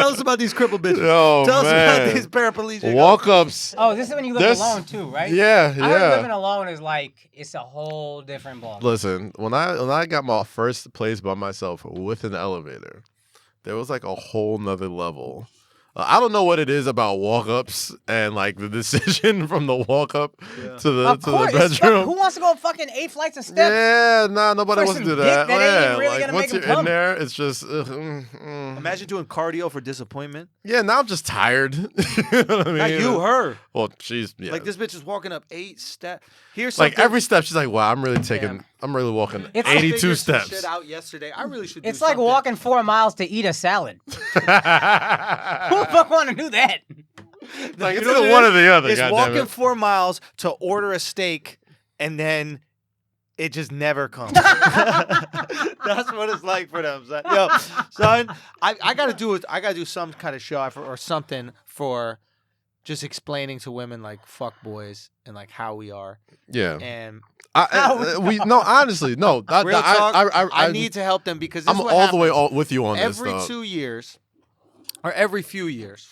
us about these crippled bitches. Yo, Tell us about man. these paraplegic. Walk-ups. Oh, this is when you live This- alone too, right? Yeah, I heard living yeah. alone is like it's a whole different ball. Listen, when I got my first place by myself with an elevator, there was like a whole nother level. I don't know what it is about walk-ups and like the decision from the walk-up to the Of course, it's bedroom. who wants to go up fucking 8 flights of steps? Yeah, nah, nobody For wants to some do that. dick that ain't Yeah, really like gonna once make 'em you're in come. there, it's just Imagine doing cardio for disappointment. yeah. Now I'm just tired. You know what I mean? Not you, her. Well, she's yeah. Like this bitch is walking up 8 steps. Here's Like something. every step, she's like, "Wow, I'm really walking It's- I 82 figured some steps." Shit out yesterday. I really should. It's do like something. walking 4 miles to eat a salad. Who the fuck want to do that? Like it's You know what either it one is? or the other. It's goddamn walking it. 4 miles to order a steak, and then it just never comes. That's what it's like for them. Son. Yo, son, I gotta do it. I gotta do some kind of show or something for just explaining to women like fuck boys and like how we are. Yeah. And Honestly, no. real talk, I need to help them because this I'm is what all the way happens. with you on Every this. 2 years or every few years,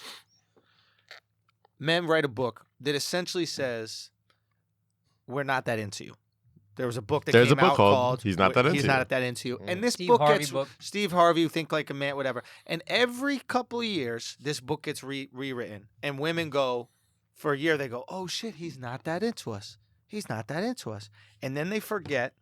men write a book that essentially says, "We're not that into you." There was a book that There's came a book out called He's Not That Into He's You. Not That Into You. And this Steve book Harvey gets book. Steve Harvey, Think Like a Man, whatever. And every couple of years, this book gets rewritten. And women go, for a year, they go, "Oh shit, he's not that into us. He's not that into us." And then they forget.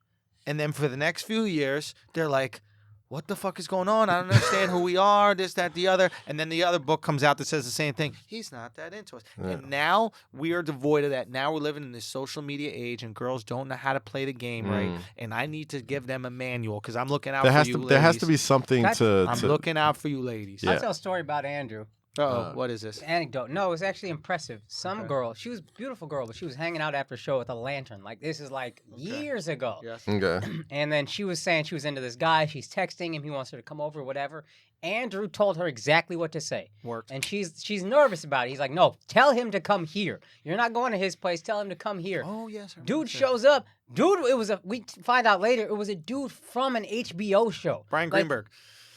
And then for the next few years, they're like, "What the fuck is going on? I don't understand who we are, this, that, the other." And then the other book comes out that says the same thing. He's not that into us. Yeah. And now we are devoid of that. Now we're living in this social media age and girls don't know how to play the game right. And I need to give them a manual because I'm looking out There for has you to ladies. there has to be something to. I'm looking out for you ladies. Yeah. I'll tell a story about Andrew. Uh-oh, what is this? Anecdote. No, it was actually impressive. Some Okay. girl, she was a beautiful girl, but she was hanging out after a show with a lantern. Like this is like years ago. Yes. Okay. And then she was saying she was into this guy. She's texting him. He wants her to come over, whatever. Andrew told her exactly what to say. Worked. And she's nervous about it. He's like, "No, tell him to come here. You're not going to his place. Tell him to come here." Oh, yes. I remember Dude that. shows up. Dude, we find out later, it was a dude from an HBO show. Brian Like, Greenberg.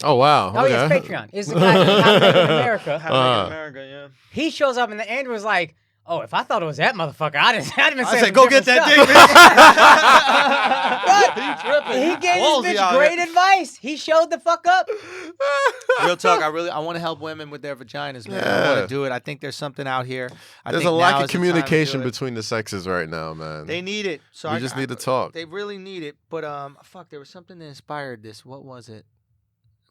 Oh wow. Oh, okay. yeah, it's Patreon. It's the guy from How to Make It in America. How America, yeah. He shows up, and then Andrew was like, "Oh, if I thought it was that motherfucker, I'd have been I saying said, "Go get that dick, What? tripping. He gave Ballsy this bitch out great here. advice. He showed the fuck up. Real talk. I want to help women with their vaginas, man. I Yeah. want to do it. I think there's something out here. There's think a lack now of is the time to do communication it. between the sexes right now, man. They need it. So We just need to talk. They really need it. But fuck, there was something that inspired this. What was it?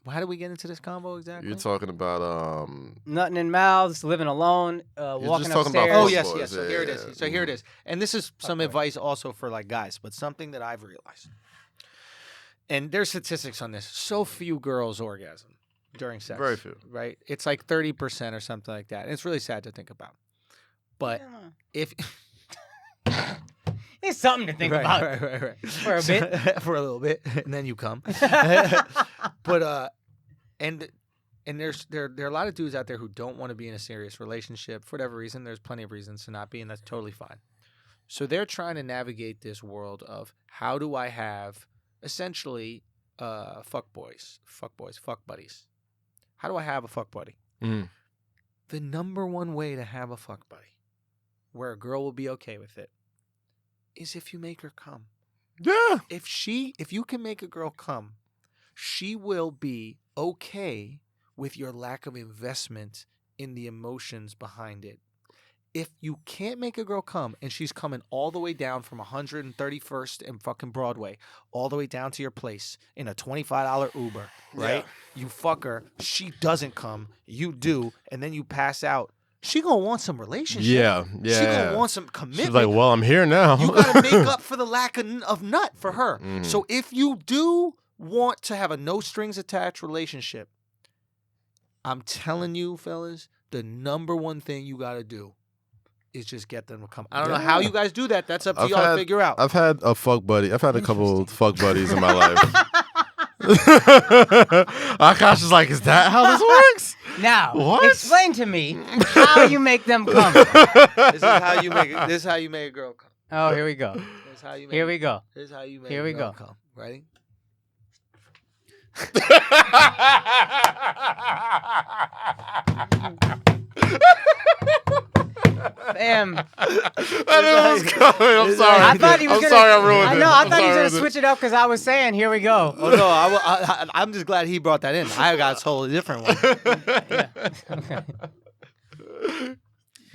How did we get into this combo exactly? You're talking about Nothing in mouths, living alone, walking just talking about upstairs. Oh fuck yes, boys. yes. So Yeah, here it yeah, is. yeah. So here it is. And this is some boy. advice also for like guys, but something that I've realized. And there's statistics on this. So few girls orgasm during sex. Very few. Right? It's like 30% or something like that. And it's really sad to think about. But if It's something to think about. right. For a bit. For a little bit, and then you come. But and there are a lot of dudes out there who don't want to be in a serious relationship for whatever reason. There's plenty of reasons to not be, and that's totally fine. So they're trying to navigate this world of how do I have essentially fuck buddies. How do I have a fuck buddy? Mm. The number one way to have a fuck buddy, where a girl will be okay with it, is if you make her come. Yeah. If you can make a girl come, she will be okay with your lack of investment in the emotions behind it. If you can't make a girl come and she's coming all the way down from 131st and fucking Broadway all the way down to your place in a $25 Uber, right? You fuck her, she doesn't come, you do, and then you pass out. She gonna want some relationship. Yeah. She gonna want some commitment. She's like, well, I'm here now. You gotta make up for the lack of nut for her. Mhm. So if you do want to have a no strings attached relationship, I'm telling you, fellas, the number one thing you got to do is just get them to come. I don't know how you guys do that. That's up to y'all to figure out. I've had a fuck buddy. I've had a couple fuck buddies in my life. Akaash is like, is that how this works? Now, What? explain to me how you make them come. This is how you make it. This is how you make a girl come. Oh, here we go. This is how you make Here we go. This is how you make Here a we girl go. come. Ready? Bam. That was coming. I'm sorry. I thought he was I'm gonna. sorry I ruined it. I know. I thought he was sorry I gonna ruined it. switch it up because I was saying, "Here we go." Oh no, I'm just glad he brought that in. I got a totally different one.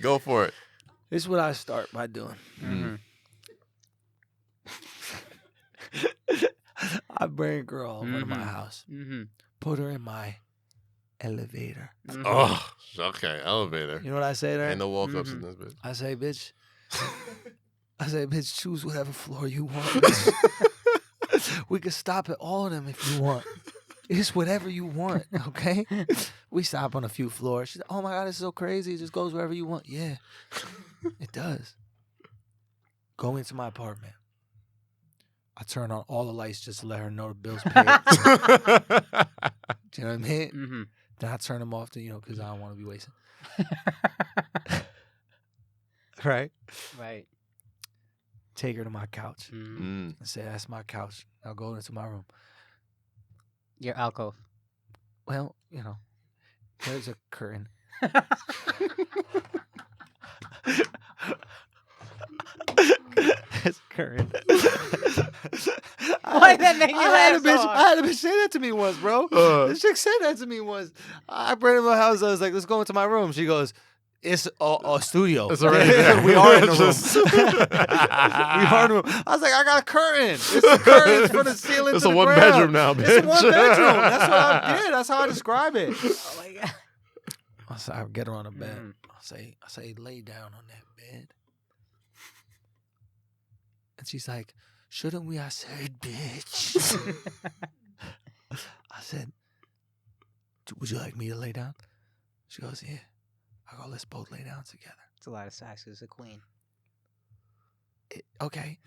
Go for it. This is what I start by doing. Mhm. I bring a girl over to my Mhm. house, Mhm. put her in my elevator. Mhm. Oh, okay. Elevator. You know what I say to her? Ain't no walk-ups in this bitch. I say, bitch. Choose whatever floor you want. Bitch. We can stop at all of them if you want. It's whatever you want, okay? We stop on a few floors. She's like, oh my God, it's so crazy. It just goes wherever you want. Yeah, it does. Go into my apartment. I turn on all the lights just to let her know the bill's paid. Do you know what I mean? Mhm. Then I turn them off to, because I don't want to be wasting. Right? Right. Take her to my couch Mhm. Mm. and say, that's my couch. Now go into my room. Your alcove. Well, there's a curtain. There's a curtain. Why did that make you I had a laugh bitch. so hard? I had a bitch say that to me once, bro. This chick said that to me once. I brought her to my house. I was like, let's go into my room. She goes, it's a studio. It's already there. We are in the room. Just- We are in the room. I was like, I got a curtain. It's a curtain. It's from the ceiling It's to a the one ground. bedroom now, bitch. It's a one bedroom. That's what I did. That's how I describe it. Oh my God. I say, I get her on the bed. Mhm. I say, lay down on that bed. And she's like, shouldn't we? I said, bitch. I said, would you like me to lay down? She goes, yeah. I go, let's both lay down together. It's a lot of size. It's a queen. Okay.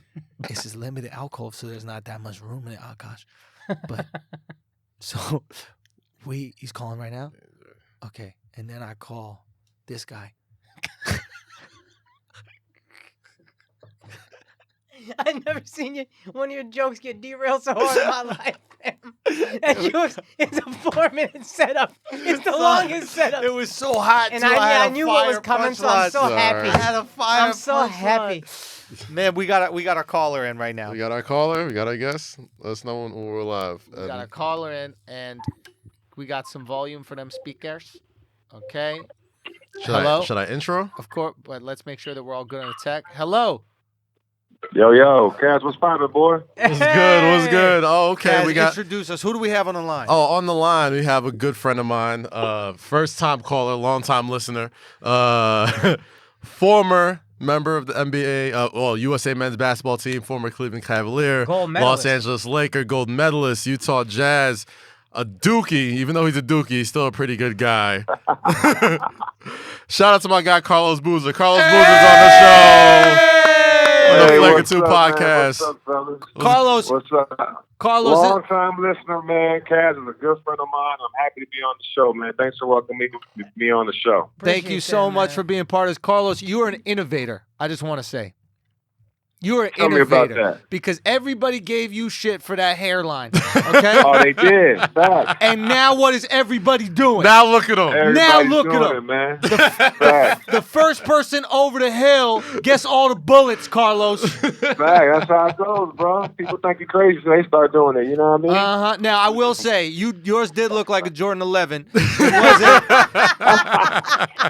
It's just limited alcove, so there's not that much room in it, Akaash. But, so, he's calling right now? Okay. And then I call this guy. I've never seen one of your jokes get derailed so hard in my life. It's a 4-minute setup. It's the longest setup. It was so hot, And too. I knew what was coming, so I'm so happy. I had a fire. I'm so happy. Man, we got our caller in right now. We got our caller. We got our guest. Let us know when we're live. We got our caller in, and we got some volume for them speakers. Okay. Hello? Should I intro? Of course, but let's make sure that we're all good on the tech. Hello. Yo, Kaz, what's poppin', boy? What's good? What's good? Oh, okay. Kaz, We got. introduce us. Who do we have on the line? Oh, on the line we have a good friend of mine, first time caller, long time listener, former member of the NBA, USA men's basketball team, former Cleveland Cavalier, Gold medalist. Los Angeles Laker, gold medalist, Utah Jazz, a Dookie. Even though he's a Dookie, he's still a pretty good guy. Shout out to my guy Carlos Boozer. Carlos Boozer's on the show. On the Flagrant what's 2 up, podcast. man? What's up, fellas? Carlos. What's up? Carlos. Long time listener, man. Kaz is a good friend of mine. I'm happy to be on the show, man. Thanks for welcoming me on the show. Thank you Appreciate so that, much man. for being part of this. Carlos, you are an innovator. I just want to say. You are an Tell me about innovator. that. Because everybody gave you shit for that hairline. Okay? Oh, they did. Facts. And now what is everybody doing? Now look at him. Everybody's look at doing him. it, man. Facts. The first person over the hill gets all the bullets, Carlos. Facts. That's how it goes, bro. People think you're crazy, so they start doing it. You know what I mean? Uh-huh. Now, I will say, yours did look like a Jordan 11. It wasn't.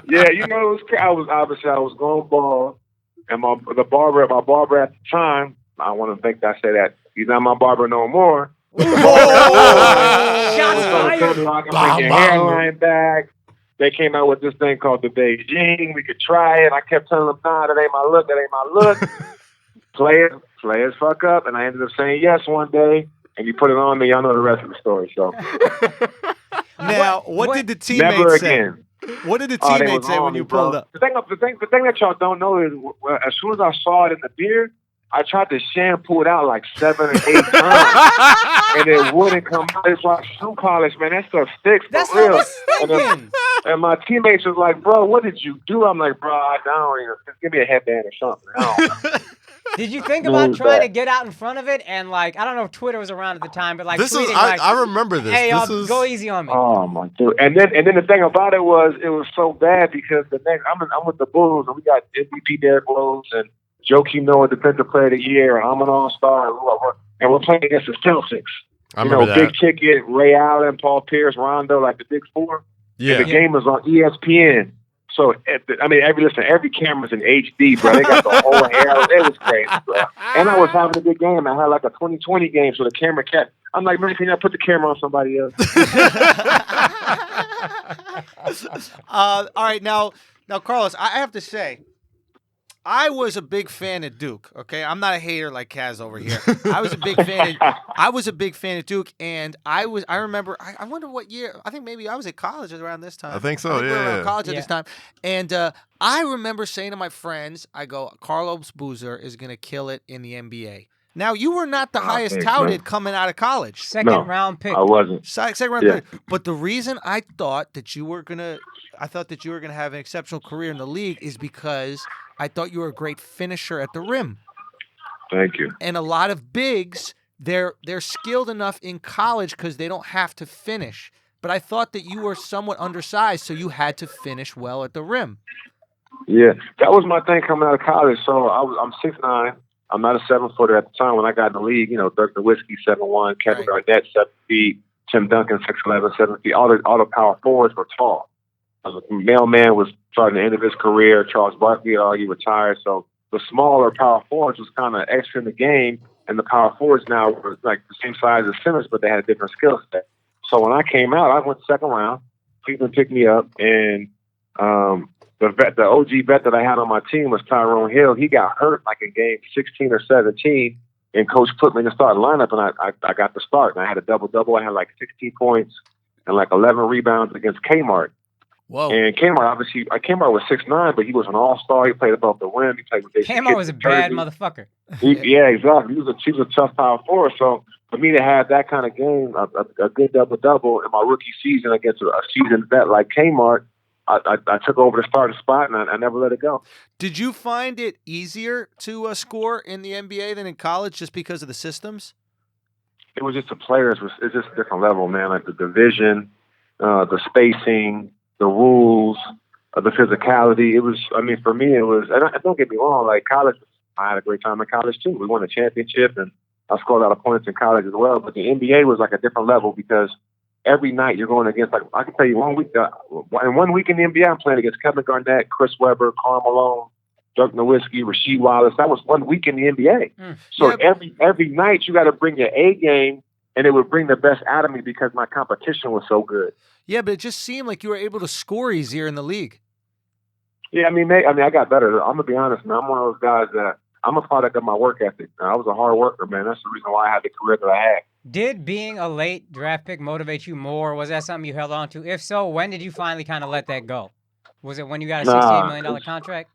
Yeah, you know, it was, I was going ball, and my barber at the time, I want to think I say that he's not my barber no more. Shots fired. I can bring your hairline back. They came out with this thing called the Beijing. We could try it. I kept telling them, nah, that ain't my look. That ain't my look. Players fuck up, and I ended up saying yes one day. And you put it on me, y'all know the rest of the story. So Man, Now, what did the teammates Never say? again. What did the Oh, they teammates was say on when me, you bro. pulled up? The thing that y'all don't know is, as soon as I saw it in the beer, I tried to shampoo it out like 7 or 8 times, and it wouldn't come out. It's like shoe polish, man. That stuff sticks for That's what I real. was thinking. And my teammates was like, "Bro, what did you do?" I'm like, "Bro, I don't even. Just give me a headband or something." I don't. Did you think No, about it's trying bad. to get out in front of it and like I don't know if Twitter was around at the time, but like This tweeting is like, I remember this. "Hey, This is go easy on me." Oh my dude! And then the thing about it was so bad because the next I'm with the Bulls and we got MVP Derrick Rose and Joakim Noah Defensive Player of the Year and I'm an All-Star and we're playing against the Celtics. I remember that. Big Ticket, Ray Allen, Paul Pierce, Rondo, like the Big Four. Yeah. And the game was on ESPN. So every camera's in HD, bro. They got the whole hair. It was crazy, bro. And I was having a good game. I had like a 20-20 game, so the camera kept. I'm like, man, can you put the camera on somebody else? All right, now, Carlos, I have to say, I was a big fan of Duke. Okay, I'm not a hater like Kaz over here. I was a big fan. I was a big fan of Duke, and I remember. I wonder what year. I think maybe I was at college around this time. I think so, we were around yeah. college at this time, and I remember saying to my friends, "I go, Carlos Boozer is going to kill it in the NBA." Now, you were not the highest thanks, touted man. coming out of college. Second round pick. I wasn't. Second round Yeah. pick. But the reason I thought that you were gonna have an exceptional career in the league is because I thought you were a great finisher at the rim. Thank you. And a lot of bigs, they're skilled enough in college because they don't have to finish. But I thought that you were somewhat undersized, so you had to finish well at the rim. Yeah, that was my thing coming out of college. So I'm 6'9". I'm not a 7-footer at the time when I got in the league. Dirk Nowitzki 7'1", Kevin Garnett 7 feet, Tim Duncan 6'11", 7 feet. All the power forwards were tall. The mailman was starting the end of his career. Charles Barkley had already retired. So the smaller power forwards was kind of extra in the game, and the power forwards now were like the same size as centers, but they had a different skill set. So when I came out, I went second round. Cleveland picked me up, and the OG vet that I had on my team was Tyrone Hill. He got hurt like in game 16 or 17, and coach put me in the starting lineup, and I got the start. And I had a double-double. I had like 16 points and like 11 rebounds against Kmart. Whoa. And Kmart was 6'9", but he was an all-star. He played above the rim. He played with Kmart was a bad motherfucker. Yeah, exactly. He was a tough power forward. So for me to have that kind of game, a good double-double in my rookie season against a seasoned vet like Kmart, I took over the starting spot, and I never let it go. Did you find it easier to score in the NBA than in college just because of the systems? It was just the players. It's just a different level, man. Like the division, the spacing, the rules, the physicality. It was, for me, it was, and don't get me wrong, like college, I had a great time in college too. We won a championship, and I scored a lot of points in college as well. But the NBA was like a different level because every night you're going against, like, I can tell you 1 week, in 1 week in the NBA, I'm playing against Kevin Garnett, Chris Webber, Karl Malone, Dirk Nowitzki, Rasheed Wallace. That was 1 week in the NBA. So every night you got to bring your A game, and it would bring the best out of me because my competition was so good. Yeah, but it just seemed like you were able to score easier in the league. Yeah, I got better. I'm gonna be honest, man. I'm one of those guys that I'm a product of my work ethic. I was a hard worker, man. That's the reason why I had the career that I had. Did being a late draft pick motivate you more? Was that something you held on to? If so, when did you finally kind of let that go? Was it when you got a $68 million contract?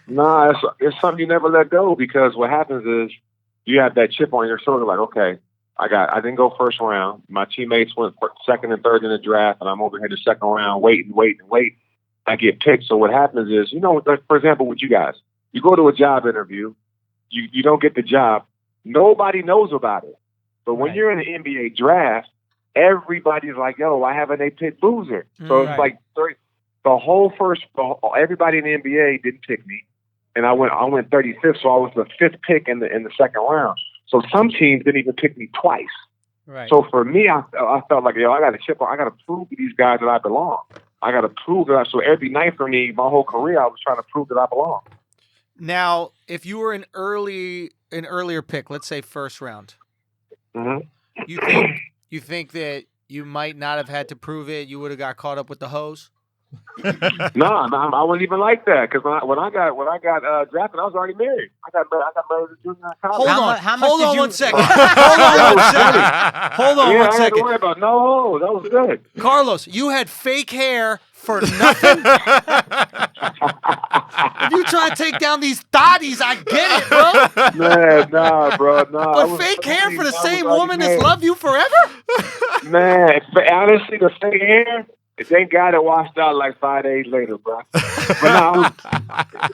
Nah, it's something you never let go because what happens is you have that chip on your shoulder, like, okay, I didn't go first round. My teammates went second and third in the draft, and I'm over here the second round, waiting. I get picked. So what happens is, like, for example, with you guys, you go to a job interview, you don't get the job, nobody knows about it. But when you're in the NBA draft, everybody's like, yo, why haven't they picked Boozer? So it's like everybody in the NBA didn't pick me, and I went 35th, so I was the 5th pick in the second round. So some teams didn't even pick me twice. Right. So for me, I felt like, I got to chip on. I got to prove to these guys that I belong. I got to prove that. So every night for me, my whole career, I was trying to prove that I belong. Now, if you were an earlier pick, let's say first round, mm-hmm. you think that you might not have had to prove it? You would have got caught up with the hose? No, I wasn't even like that because when I got drafted, I was already married. I got married as a junior in college. Hold on one second. Hold on Yeah, one I had to second. worry about no holes. That was good. Carlos, you had fake hair for nothing? If you try to take down these thotties, I get it, bro. Man, nah, bro, nah. But fake hair for the same woman that's loved you forever? Man, honestly, the fake hair, thank God it washed out like 5 days later, bro. But no,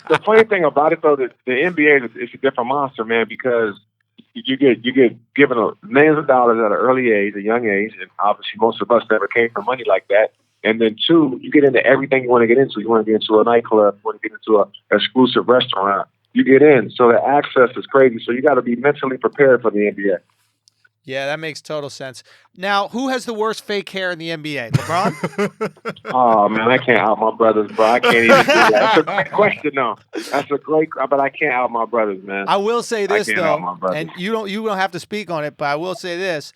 the funny thing about it, though, that the NBA is a different monster, man, because you get given millions of dollars at an early age, a young age, and obviously most of us never came from money like that. And then 2, you get into everything you want to get into. You want to get into a nightclub, you want to get into an exclusive restaurant. You get in, so the access is crazy. So you got to be mentally prepared for the NBA. Yeah, that makes total sense. Now, who has the worst fake hair in the NBA? LeBron? Oh, man, I can't out my brothers, bro. I can't even do that. That's a great question, though. That's a great, but I can't out my brothers, man. I will say this, I can't out though, my brothers. and you don't have to speak on it, but I will say this.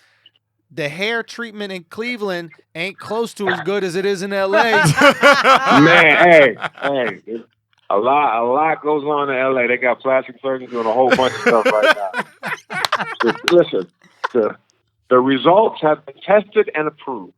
The hair treatment in Cleveland ain't close to as good as it is in L.A. Man, hey, a lot goes on in L.A. They got plastic surgeons doing a whole bunch of stuff right now. Listen, the results have been tested and approved.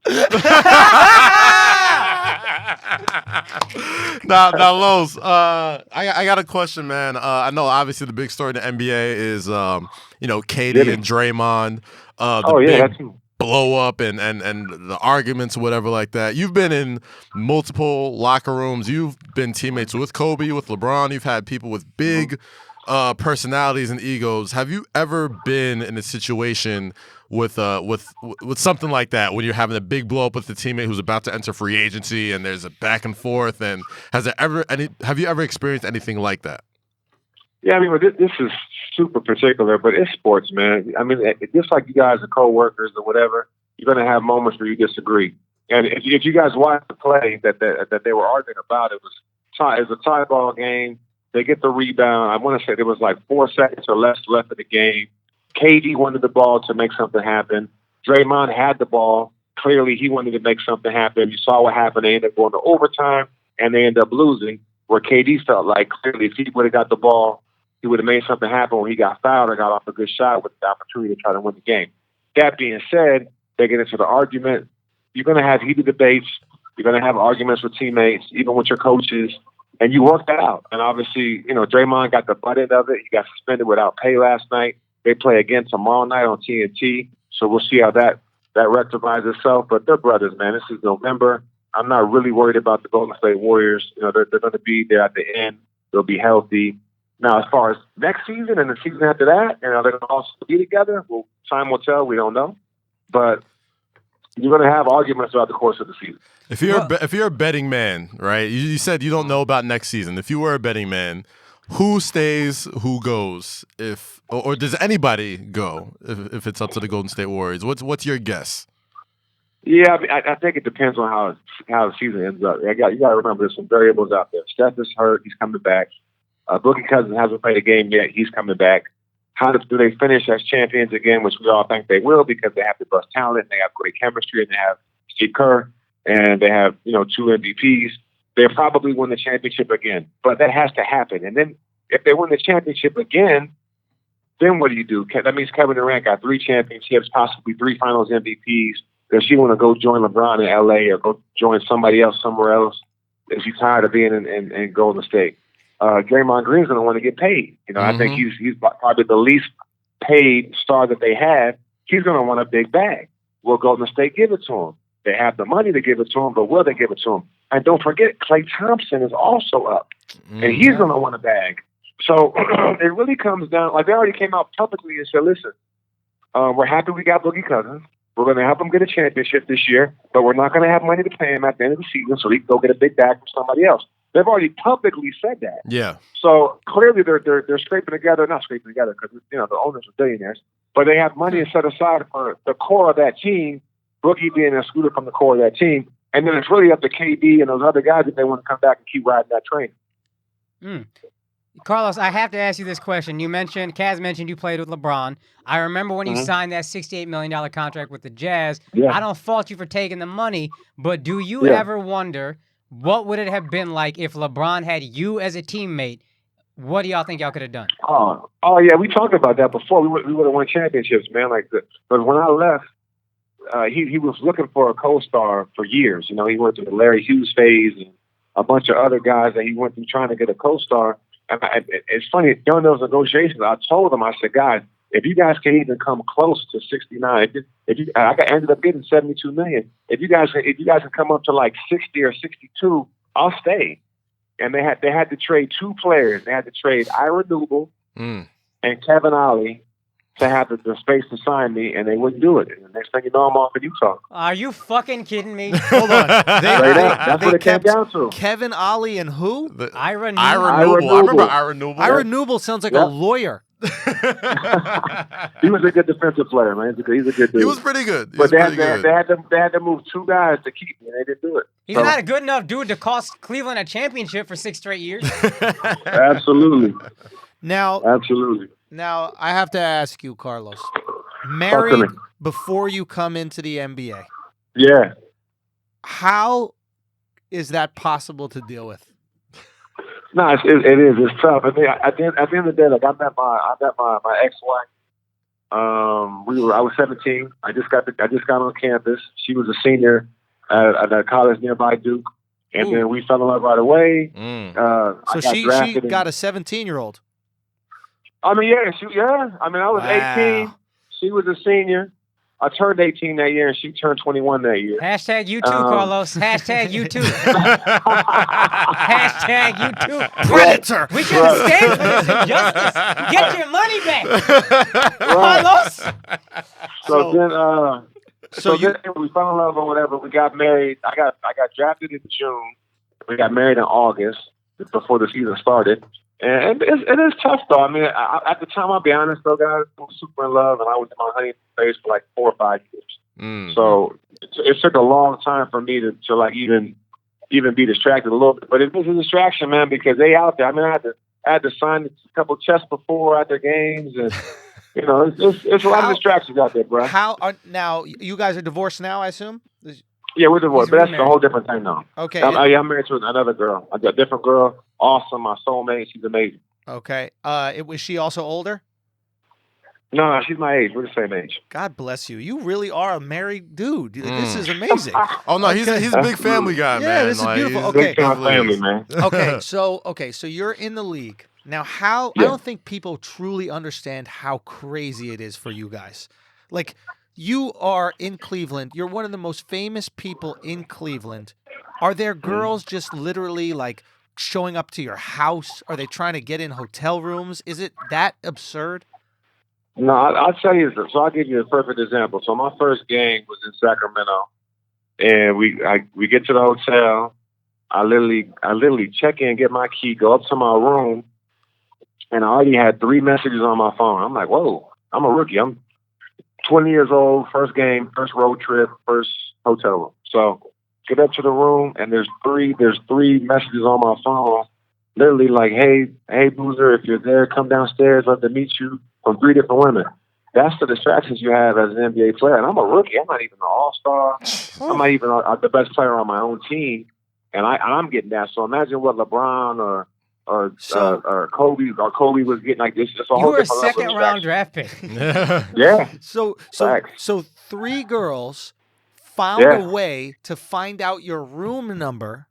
Now, Los, I got a question, man. I know obviously the big story in the NBA is, KD and Draymond. That's blow up and the arguments or whatever like that. You've been in multiple locker rooms. You've been teammates with Kobe, with LeBron. You've had people with big personalities and egos. Have you ever been in a situation with something like that when you're having a big blow up with a teammate who's about to enter free agency and there's a back and forth? And have you ever experienced anything like that? Yeah, I mean, this is super particular, but it's sports, man. I mean, just like you guys are co-workers or whatever, you're going to have moments where you disagree. And if you guys watch the play that they were arguing about, it was a tie ball game. They get the rebound. I want to say there was like 4 seconds or less left of the game. KD wanted the ball to make something happen. Draymond had the ball. Clearly, he wanted to make something happen. You saw what happened. They ended up going to overtime, and they ended up losing, where KD felt like clearly if he would have got the ball, he would have made something happen when he got fouled or got off a good shot with the opportunity to try to win the game. That being said, they get into the argument. You're going to have heated debates. You're going to have arguments with teammates, even with your coaches, and you work that out. And obviously, Draymond got the butt end of it. He got suspended without pay last night. They play again tomorrow night on TNT, so we'll see how that rectifies itself. But they're brothers, man. This is November. I'm not really worried about the Golden State Warriors. They're going to be there at the end. They'll be healthy. Now, as far as next season and the season after that, they're going to also be together. Well, time will tell. We don't know. But you're going to have arguments throughout the course of the season. If you're a betting man, right? You said you don't know about next season. If you were a betting man, who stays, who goes? Or does anybody go if it's up to the Golden State Warriors? What's your guess? Yeah, I think it depends on how the season ends up. You got to remember there's some variables out there. Steph is hurt. He's coming back. Boogie Cousins hasn't played a game yet. He's coming back. How do they finish as champions again, which we all think they will because they have the best talent, they have great chemistry, and they have Steve Kerr, and they have 2 MVPs. They'll probably win the championship again. But that has to happen. And then if they win the championship again, then what do you do? That means Kevin Durant got 3 championships, possibly 3 finals MVPs. Does she want to go join LeBron in LA or go join somebody else somewhere else? Is he tired of being in Golden State? Draymond Green's going to want to get paid. I think he's probably the least paid star that they have. He's going to want a big bag. Will Golden State give it to him? They have the money to give it to him, but will they give it to him? And don't forget, Klay Thompson is also up, and he's going to want a bag. So it really comes down, like they already came out publicly and said, listen, we're happy we got Boogie Cousins. We're going to help him get a championship this year, but we're not going to have money to pay him at the end of the season, so he can go get a big bag from somebody else. They've already publicly said that. Yeah. So clearly they're scraping together, not scraping together because the owners are billionaires, but they have money set aside for the core of that team, Boogie being excluded from the core of that team. And then it's really up to KD and those other guys if they want to come back and keep riding that train. Carlos, I have to ask you this question. Kaz mentioned you played with LeBron. I remember when you signed that $68 million contract with the Jazz. Yeah. I don't fault you for taking the money, but do you ever wonder what would it have been like if LeBron had you as a teammate? What do y'all think y'all could have done? Oh yeah, we talked about that before. We would have won championships, man. But when I left, he was looking for a co-star for years. You know, he went through the Larry Hughes phase and a bunch of other guys that he went through trying to get a co-star. And it's funny, during those negotiations, I told him, I said, guys, if you guys can even come close to 69, ended up getting 72 million. If you guys can come up to like 60 or 62, I'll stay. And they had to trade two players. They had to trade Ira Newble and Kevin Ollie to have the space to sign me, and they wouldn't do it. And the next thing you know, I'm off in Utah. Are you fucking kidding me? Hold on. That's what it came down to. Kevin Ollie and who? Ira Newble. Ira Newble. I remember Ira Newble. Ira Newble sounds like a lawyer. He was a good defensive player, man. He's a good dude. He was pretty good. But they had to move two guys to keep me, and they didn't do it. He's not a good enough dude to cost Cleveland a championship for 6 straight years. Absolutely. Absolutely. Now, I have to ask you, Carlos. Married before you come into the NBA. Yeah. How is that possible to deal with? No, it is. It's tough. I mean, at the end of the day, like I met my ex-wife. I was 17. I just got on campus. She was a senior at a college nearby, Duke, and then we fell in love right away. So she got a 17-year-old. I mean, I was 18. She was a senior. I turned 18 that year, and she turned 21 that year. Hashtag you too, Carlos. Hashtag you too. Hashtag you too. Predator. We should have stayed for this injustice. Get your money back, Carlos. So then we fell in love or whatever. We got married. I got drafted in June. We got married in August before the season started. And it is tough, though. I mean, at the time, I'll be honest, though, guys, I was super in love, and I was in my honeymoon phase for like 4 or 5 years. So it took a long time for me to like even be distracted a little bit. But it was a distraction, man, because they out there. I mean, I had to sign a couple chests before after games, and you know, it's a lot of distractions out there, bro. Now you guys are divorced now, I assume? Yeah, we're divorced, but that's a whole different thing now. Okay. I'm married to another girl. I got a different girl. Awesome, my soulmate. She's amazing. Okay. Was she also older? No, she's my age. We're the same age. God bless you. You really are a married dude. This is amazing. Oh no, he's a big family guy, man. Yeah, this is beautiful. Okay, big family, man. So you're in the league now. I don't think people truly understand how crazy it is for you guys. Like, you are in Cleveland. You're one of the most famous people in Cleveland. Are there girls just literally like showing up to your house? Are they trying to get in hotel rooms? Is it that absurd? No, I'll tell you. So I'll give you a perfect example. So my first game was in Sacramento, and we get to the hotel. I literally check in, get my key, go up to my room, and I already had 3 messages on my phone. I'm like, whoa, I'm a rookie. I'm 20 years old, first game, first road trip, first hotel room. So get up to the room, and there's three messages on my phone, literally like, hey, Boozer, if you're there, come downstairs, love to meet you, from 3 different women. That's the distractions you have as an NBA player. And I'm a rookie. I'm not even an all-star. I'm not even the best player on my own team. And I'm getting that. So imagine what LeBron or Kobe was getting like this. It's a whole different level. You were a second-round draft pick. Yeah. So 3 girls found a way to find out your room number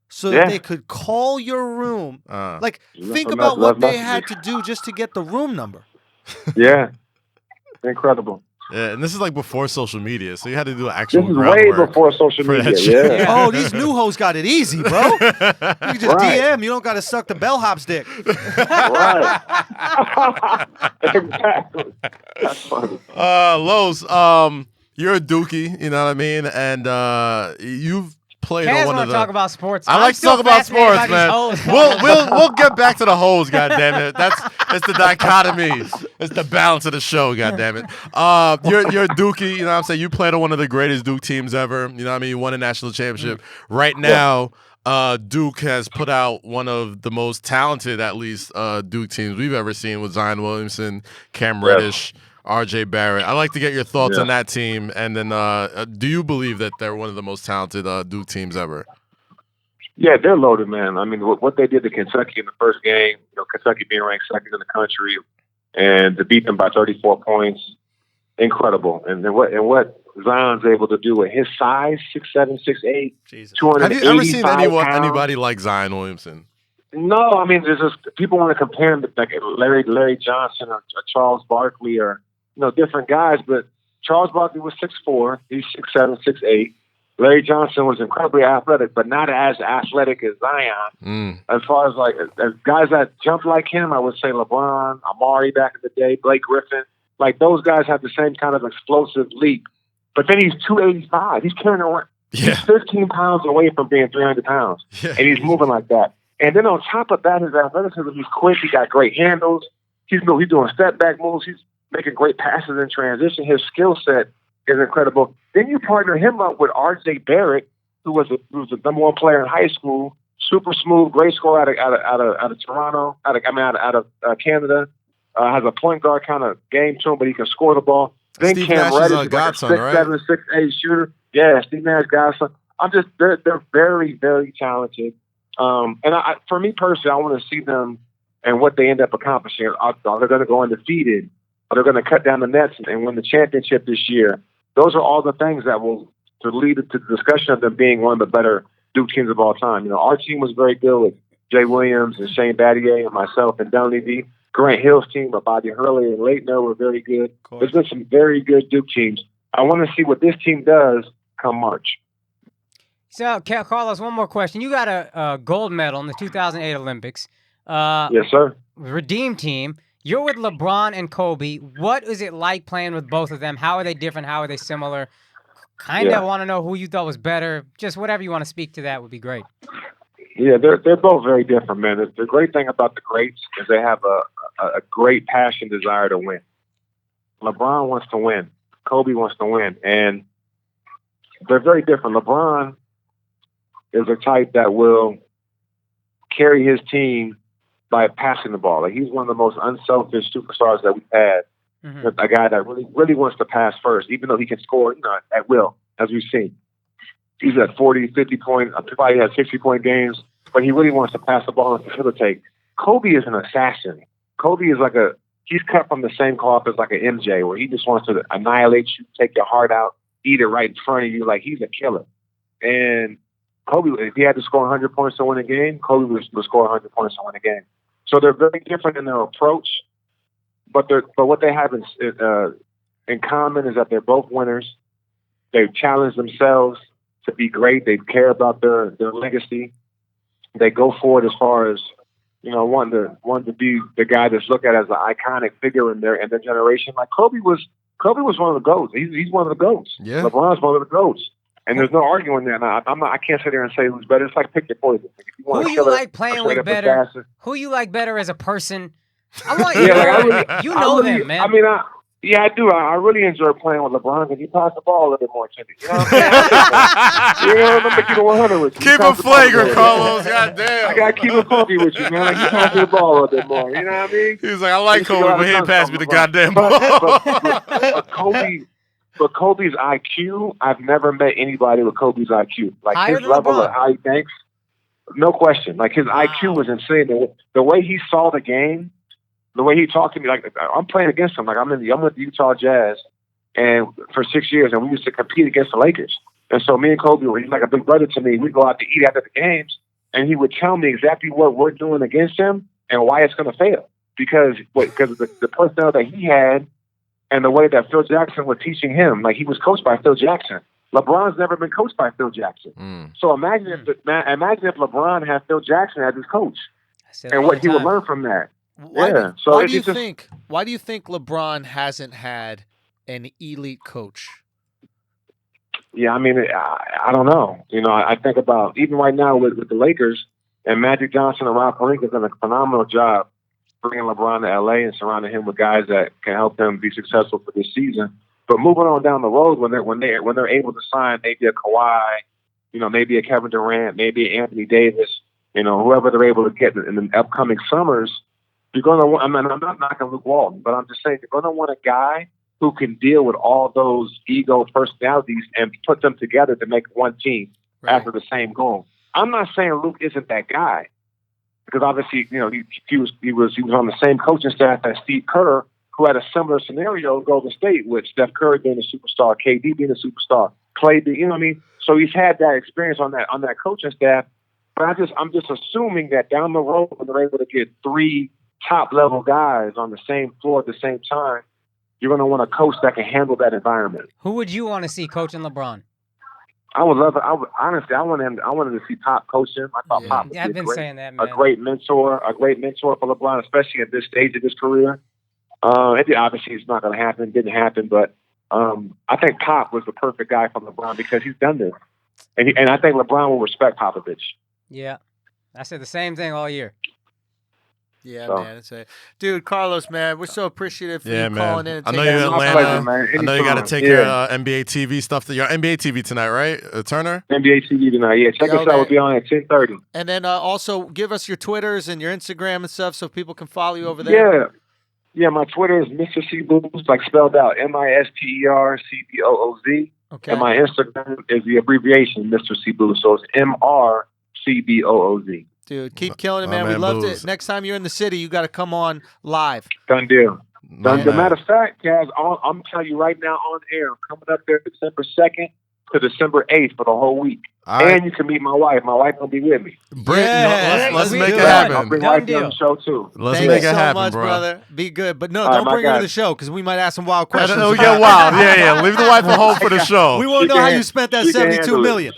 so that they could call your room. Think about what they had to do just to get the room number. Yeah. Incredible. Yeah, and this is like before social media, so you had to do actual This is groundwork way before social media, yeah. Oh, these new hoes got it easy, bro. You can just DM. You don't got to suck the bellhop's dick. Right. Exactly. That's funny. Los, you're a dookie, you know what I mean? And you've played on one of the... talk about sports. I like to talk about sports, man. We'll get back to the hoes, goddammit. It's the dichotomy. It's the balance of the show, goddammit. You're a dookie, you know what I'm saying? You played on one of the greatest Duke teams ever. You know what I mean? You won a national championship. Right now, Duke has put out one of the most talented, at least, Duke teams we've ever seen with Zion Williamson, Cam Reddish, RJ Barrett. I'd like to get your thoughts on that team. And then do you believe that they're one of the most talented Duke teams ever? Yeah, they're loaded, man. I mean, what they did to Kentucky in the first game, Kentucky being ranked second in the country, and to beat them by 34 points, incredible. And then what Zion's able to do with his size, 6'7", 6'8", Jesus. 285 Have you ever seen pounds. anybody like Zion Williamson? No, I mean, there's just people want to compare him to like Larry Johnson or Charles Barkley or different guys, but Charles Barkley was 6'4", he's 6'7", 6'8". Larry Johnson was incredibly athletic, but not as athletic as Zion. As far as as guys that jumped like him, I would say LeBron, Amari back in the day, Blake Griffin. Like those guys have the same kind of explosive leap. But then he's 285. He's carrying around. Yeah. He's 15 pounds away from being 300 pounds. Yeah. And he's moving like that. And then on top of that, his athleticism, he's quick. He got great handles. He's doing step back moves. He's making great passes in transition. His skill set is incredible. Then you partner him up with R.J. Barrett, who was the number one player in high school, super smooth, great scorer out of Toronto, out of Canada. Has a point guard kind of game to him, but he can score the ball. Then Steve Cam Nash's Reddish, godson, like a right? 6'7", 6'8" shooter. Yeah, Steve Nash godson. They're very, very talented. And for me personally, I want to see them and what they end up accomplishing. Are they going to go undefeated? Are they going to cut down the nets and win the championship this year? Those are all the things that will lead to the discussion of them being one of the better Duke teams of all time. Our team was very good with Jay Williams and Shane Battier and myself and Dunleavy. Grant Hill's team with Bobby Hurley and Leitner were very good. There's been some very good Duke teams. I want to see what this team does come March. So, Carlos, one more question. You got a gold medal in the 2008 Olympics. Yes, sir. Redeem team. You're with LeBron and Kobe. What is it like playing with both of them? How are they different? How are they similar? Kind of want to know who you thought was better. Just whatever you want to speak to that would be great. Yeah, they're both very different, man. The great thing about the greats is they have a great passion, desire to win. LeBron wants to win. Kobe wants to win. And they're very different. LeBron is a type that will carry his team by passing the ball. Like he's one of the most unselfish superstars that we've had. Mm-hmm. A guy that really wants to pass first, even though he can score, at will, as we've seen. He's at 40, 50 point, probably has 60-point games, but he really wants to pass the ball and facilitate. Kobe is an assassin. Kobe is he's cut from the same cloth as like an MJ, where he just wants to annihilate you, take your heart out, eat it right in front of you. Like he's a killer. And Kobe, if he had to score 100 points to win a game, Kobe would score 100 points to win a game. So they're very different in their approach, but what they have in common is that they're both winners. They've challenged themselves to be great. They care about their legacy. They go for it as far as wanting to be the guy that's looked at as an iconic figure in their generation. Like Kobe was one of the GOATs. He's one of the GOATs. Yeah. LeBron's one of the GOATs. And there's no arguing there. Now, I can't sit there and say who's better. It's like pick your poison. Who you like playing with better? Who you like better as a person? I want you. You know them, man. I mean, I do. I really enjoy playing with LeBron because he passes the ball a little bit more to me. You know what I'm saying? Let me keep it 100 with you. Keep it flagrant, Carlos. Goddamn. I gotta keep it funky with you, man. Like he passes the ball a little bit more. You know what I mean? He was like, I like Kobe, but he ain't pass me the goddamn ball. But Kobe's IQ, I've never met anybody with Kobe's IQ. Like higher his level LeBron. of how he thinks, no question. Like his IQ was insane. The way he saw the game, the way he talked to me, like I'm playing against him. Like I'm with the Utah Jazz, and for 6 years, and we used to compete against the Lakers. And so me and Kobe he's like a big brother to me. We'd go out to eat after the games, and he would tell me exactly what we're doing against him and why it's going to fail because of the personnel that he had. And the way that Phil Jackson was teaching him, like he was coached by Phil Jackson. LeBron's never been coached by Phil Jackson. So imagine if LeBron had Phil Jackson as his coach, and what he would learn from that. Why do you think LeBron hasn't had an elite coach? Yeah, I mean, I don't know. I think about even right now with the Lakers and Magic Johnson and Rob Pelinka have done a phenomenal job bringing LeBron to LA and surrounding him with guys that can help them be successful for this season. But moving on down the road, when they're able to sign maybe a Kawhi, maybe a Kevin Durant, maybe Anthony Davis, whoever they're able to get in the upcoming summers, you're going to want. I mean, I'm not knocking Luke Walton, but I'm just saying you're going to want a guy who can deal with all those ego personalities and put them together to make one team after the same goal. I'm not saying Luke isn't that guy, because obviously, he was on the same coaching staff as Steve Kerr, who had a similar scenario in Golden State with Steph Curry being a superstar, KD being a superstar, Clay being, you know what I mean? So he's had that experience on that coaching staff. But I'm just assuming that down the road, when they're able to get 3 top-level guys on the same floor at the same time, you're going to want a coach that can handle that environment. Who would you want to see coaching LeBron? I would love it. Honestly, I wanted to see Pop coach him. I thought Pop would Yeah, I've be been saying that, man. a great mentor for LeBron, especially at this stage of his career. Obviously, it's not going to happen. Didn't happen, but I think Pop was the perfect guy for LeBron because he's done this, and I think LeBron will respect Popovich. Yeah, I said the same thing all year. Yeah, man. It's dude, Carlos, man, we're so appreciative for you calling in. And I know you're in Atlanta. Pleasure, man. I know you got to take care of NBA TV stuff. You're on NBA TV tonight, right, Turner? NBA TV tonight, yeah. Check us out. We'll be on at 10:30. And then also give us your Twitters and your Instagram and stuff so people can follow you over there. Yeah. My Twitter is Mr. C Booz, like spelled out MisterCBooz. Okay. And my Instagram is the abbreviation Mr. C Booz, so it's MrCBooz. Dude, keep killing it, man. We loved it. Next time you're in the city, you got to come on live. Done deal. As a matter of fact, Kaz, I'm telling you right now on air, I'm coming up there December 2nd to December 8th for the whole week. And you can meet my wife. My wife will be with me. Let's make it I'll happen. bring wife on the show, too. Let's Thank make you it so happen, much, bro. brother. Be good. But no, don't bring her to the show because we might ask some wild questions. We get wild. Yeah. Leave the wife at home for the show. We want to know how you spent that $72 million.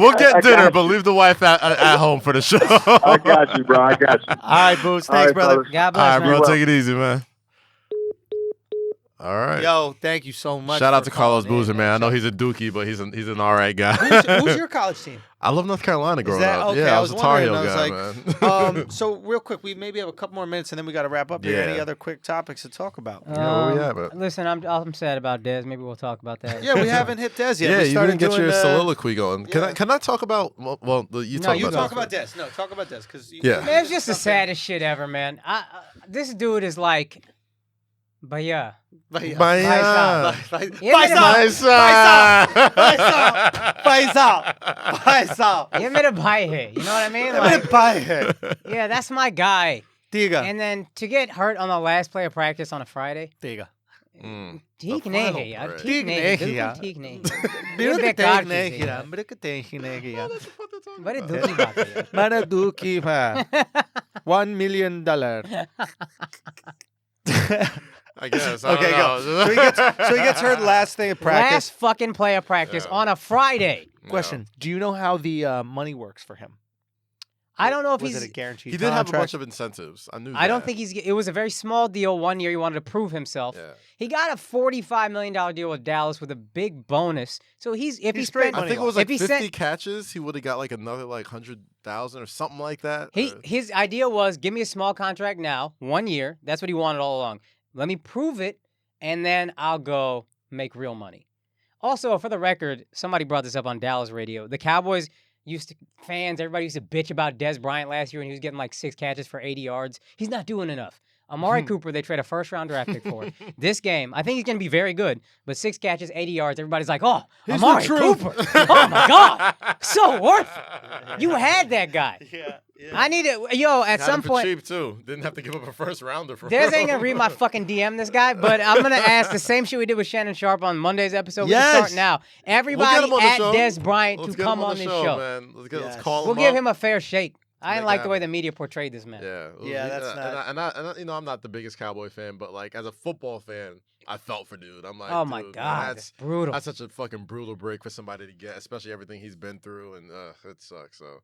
We'll get dinner, but leave the wife at home for the show. I got you, bro. I got you. All right, Boots. Thanks, brother. God bless, All right, bro. Take it easy, man. All right. Yo, thank you so much. Shout out to Carlos Boozer, man. I know he's a dookie, but he's an all right guy. Who's your college team? I love North Carolina growing up. Okay, Yeah, I was a Tar Heel guy, man. So real quick, we maybe have a couple more minutes and then we got to wrap up here. Any other quick topics to talk about? Yeah, where we at, man? Listen, I'm sad about Dez. Maybe we'll talk about that. Yeah, we haven't hit Dez yet. Yeah, we you didn't get your doing, soliloquy going. Can I talk about? Well, you talk about Dez. No, talk about Dez because Man, it's just the saddest shit ever, man. This dude is like, but yeah. Paisa. Give me the bye here. You know what I mean? Yeah, that's my guy. Diga. And then to get hurt on the last play of practice on a Friday. Diga. $1 million. I guess. Okay, go. So he gets hurt last day of practice. Last fucking play of practice on a Friday. Question: do you know how the money works for him? I don't know if was he's. it a guaranteed He did have a contract? bunch of incentives. I knew. I don't think it was a very small deal. 1 year he wanted to prove himself. Yeah. He got a $45 million deal with Dallas with a big bonus. So he spent. I think it was like 50 sent, catches. He would have got like another like 100,000 or something like that. His idea was give me a small contract now, 1 year. That's what he wanted all along. Let me prove it, and then I'll go make real money. Also, for the record, somebody brought this up on Dallas radio. The Cowboys everybody used to bitch about Dez Bryant last year, and he was getting like 6 catches for 80 yards. He's not doing enough. Amari Cooper, they trade a first-round draft pick for. This game, I think he's going to be very good, but 6 catches, 80 yards, everybody's like, oh, He's Amari Cooper. Oh, my God. So worth it. You had that guy. Yeah. I need it. Yo, at some point. cheap too. Didn't have to give up a first rounder for. Dez ain't gonna read my fucking DM, this guy, but I'm gonna ask the same shit we did with Shannon Sharp on Monday's episode. We can start now. Everybody at Dez Bryant to come on this show. Man. Let's call him. We'll give him a fair shake. I didn't like the way the media portrayed this man. Yeah, that's not. And I, I'm not the biggest Cowboy fan, but like as a football fan, I felt for dude. I'm like, oh my God, man, that's brutal. That's such a fucking brutal break for somebody to get, especially everything he's been through, and it sucks. So.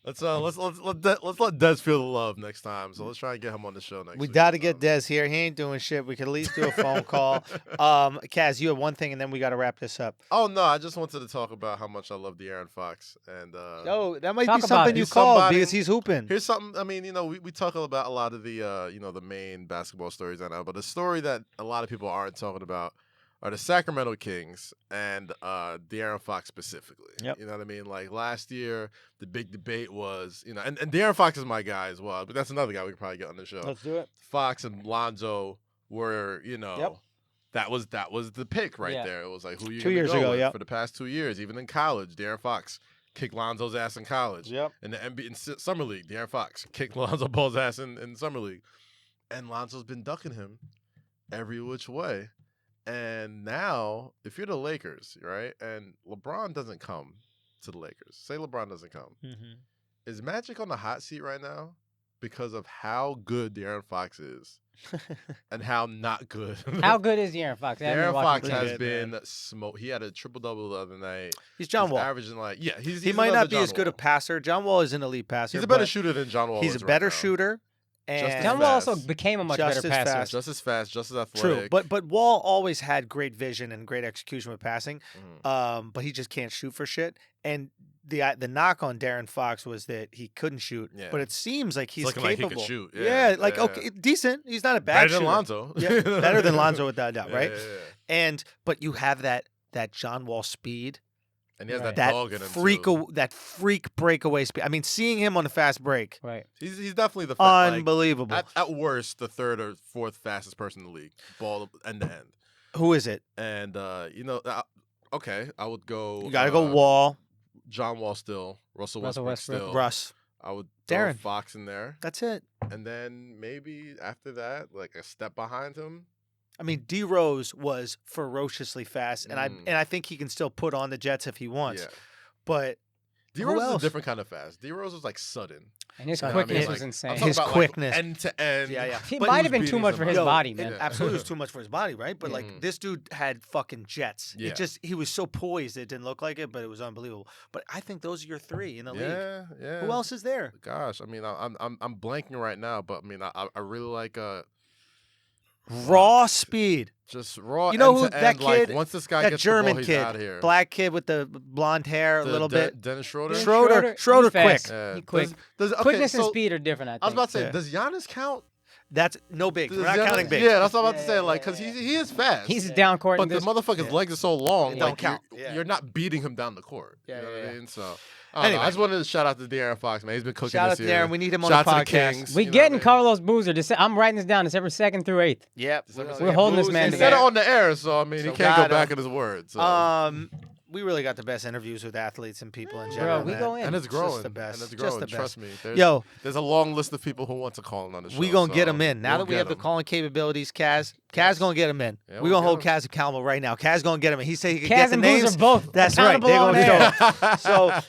Let's let Dez feel the love next time. So let's try and get him on the show next week. We got to get Dez here. He ain't doing shit. We could at least do a phone call. Kaz, you have one thing, and then we got to wrap this up. Oh no, I just wanted to talk about how much I love De'Aaron Fox, and that might be something you called because he's hooping. Here's something. I mean, we talk about a lot of the the main basketball stories I know, but a story that a lot of people aren't talking about are the Sacramento Kings and De'Aaron Fox specifically. Yep. You know what I mean? Like last year, the big debate was, and De'Aaron Fox is my guy as well, but that's another guy we could probably get on the show. Let's do it. Fox and Lonzo were, that was the pick right there. It was like who you 2 years ago, for the past 2 years, even in college, De'Aaron Fox kicked Lonzo's ass in college. Yep. In the NBA, in summer league, De'Aaron Fox kicked Lonzo Ball's ass in summer league, and Lonzo's been ducking him every which way. And now, if you're the Lakers, right, and LeBron doesn't come to the Lakers, say LeBron doesn't come, is Magic on the hot seat right now because of how good De'Aaron Fox is and how not good? How good is De'Aaron Fox? De'Aaron Fox has good, been smoked. He had a triple-double the other night. He's John Wall. Averaging like, yeah, He might not be as good a passer. John Wall is an elite passer. He's a better but shooter than John Wall. He's is a better right now. shooter. And John Wall also became a much Just better as passer. fast. Just as fast, just as True, athletic. but Wall always had great vision and great execution with passing, Mhm. but he just can't shoot for shit. And the knock on De'Aaron Fox was that he couldn't shoot, Yeah. but it seems like he's looking capable. like he could shoot. Yeah, Yeah, yeah. okay, decent. He's not a bad better shooter. than Lonzo. Yeah, better than Lonzo without a doubt, Yeah, right? yeah, yeah. And but you have that John Wall speed, And he has Right. that that dog in him freak, too. that freak breakaway speed. I mean, seeing him on the fast break, Right. He's definitely the like, unbelievable. at worst the third or fourth fastest person in the league, ball end to end. Who is it? And okay, I would go. You got to go Wall, John Wall still, Russell Westbrook still. Russ. I would throw Darren. Fox in there, That's it. and then maybe after that, like a step behind him. I mean, D Rose was ferociously fast, and Mm. I think he can still put on the Jets if he wants. Yeah, But D Who Rose is a else? different kind of fast. D Rose was like sudden. And his I mean, quickness like, was insane. I'm talking His about, quickness. like, end to end. Yeah. He But might he have been was too beating much for his somebody. body, man. It absolutely was too much for his body, right? But like Mhm. this dude had fucking jets. Yeah. He was so poised it didn't look like it, but it was unbelievable. But I think those are your three in the league. Yeah. Who else is there? Gosh, I mean, I'm blanking right now, but I mean, I really like Raw speed. just raw. You know end who to that end, like, kid- once this guy That gets German the ball, he's kid, out of here. black kid with the blonde hair, a little bit. Dennis Schroeder. Schroeder he's quick. fast. Yeah. He quick. Okay, Quickness and so speed are different, I think. I was about to say, Yeah. does Giannis count? That's no big. We're Does not Giannis- counting big. Yeah, that's what I'm about to say. Yeah, Like, yeah, because yeah. he is fast. He's down court. but in the this. motherfucker's legs are so long. It like, don't count. You're, Yeah. you're not beating him down the court. Yeah, you know yeah, what I yeah. mean? So, I don't know. Anyway. I just wanted to shout out to De'Aaron Fox, man. He's been cooking Shout out this to year. Darren. We need him on Shout the out to the podcast. Kings. We you know getting what I mean? Carlos Boozer. I'm writing this down. December 2nd through 8th. Yep. We're holding this man He said it together. on the air, so I mean, So he can't go got back him. in his word. So. We really got the best interviews with athletes and people in Bro, general. we man. go in. And it's It's just growing. the best. And it's Just growing. the best. Trust me. Yo, There's a long list of people who want to call in on the show. we gonna get so him in now we'll that we get have the him. calling capabilities. Kaz Yes. gonna get him in. Yeah, we we'll gonna hold get Kaz accountable right now. Kaz gonna get him in. He said he could Kaz get the and names. Boozer both That's right. accountable They're on gonna air. show.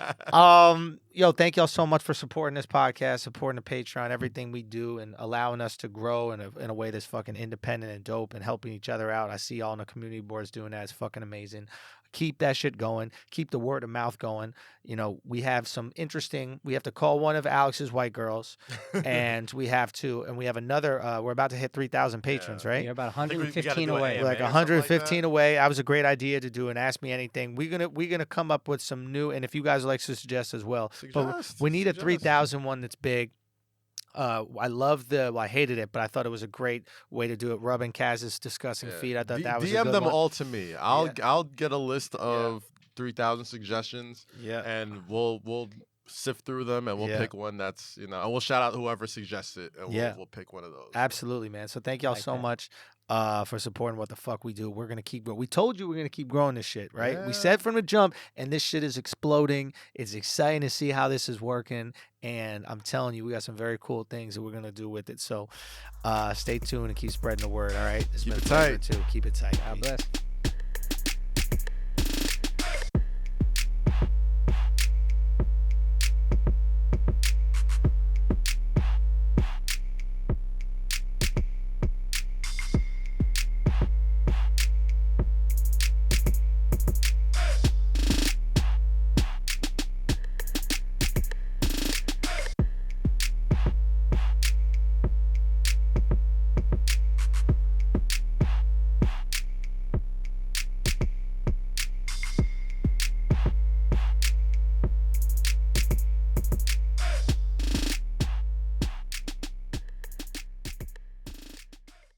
So, yo, thank y'all so much for supporting this podcast, supporting the Patreon, everything we do, and allowing us to grow in a way that's fucking independent and dope, and helping each other out. I see y'all on the community boards doing that. It's fucking amazing. Keep that shit going. Keep the word of mouth going. You know, we have some interesting. We have to call one of Alex's white girls, and we have another. We're about to hit 3,000 patrons, right? You're about think we gotta 115 do an away. AMA. We're like or something like 115 that. away. That was a great idea to do an Ask Me Anything. We're gonna come up with some new, and if you guys would like to suggest as well. But we need a 3,000 one that's big. I love I hated it, but I thought it was a great way to do it. Rubbing Kaz's discussing feet. I thought that was a DM good them one. all to me. I'll get a list of 3,000 suggestions, Yeah. and we'll sift through them, and we'll Yeah. pick one that's and we'll shout out whoever suggests it, and we'll pick one of those. Absolutely, man. So thank y'all Like so that. much for supporting what the fuck we do. We're gonna keep growing. We told you we're gonna keep growing this shit, right? We Yeah. said from the jump, and this shit is exploding. It's exciting to see how this is working, and I'm telling you, we got some very cool things that we're gonna do with it. So stay tuned and keep spreading the word. All right, This Keep has it been Flagrant tight. 2. Keep it tight. God bless.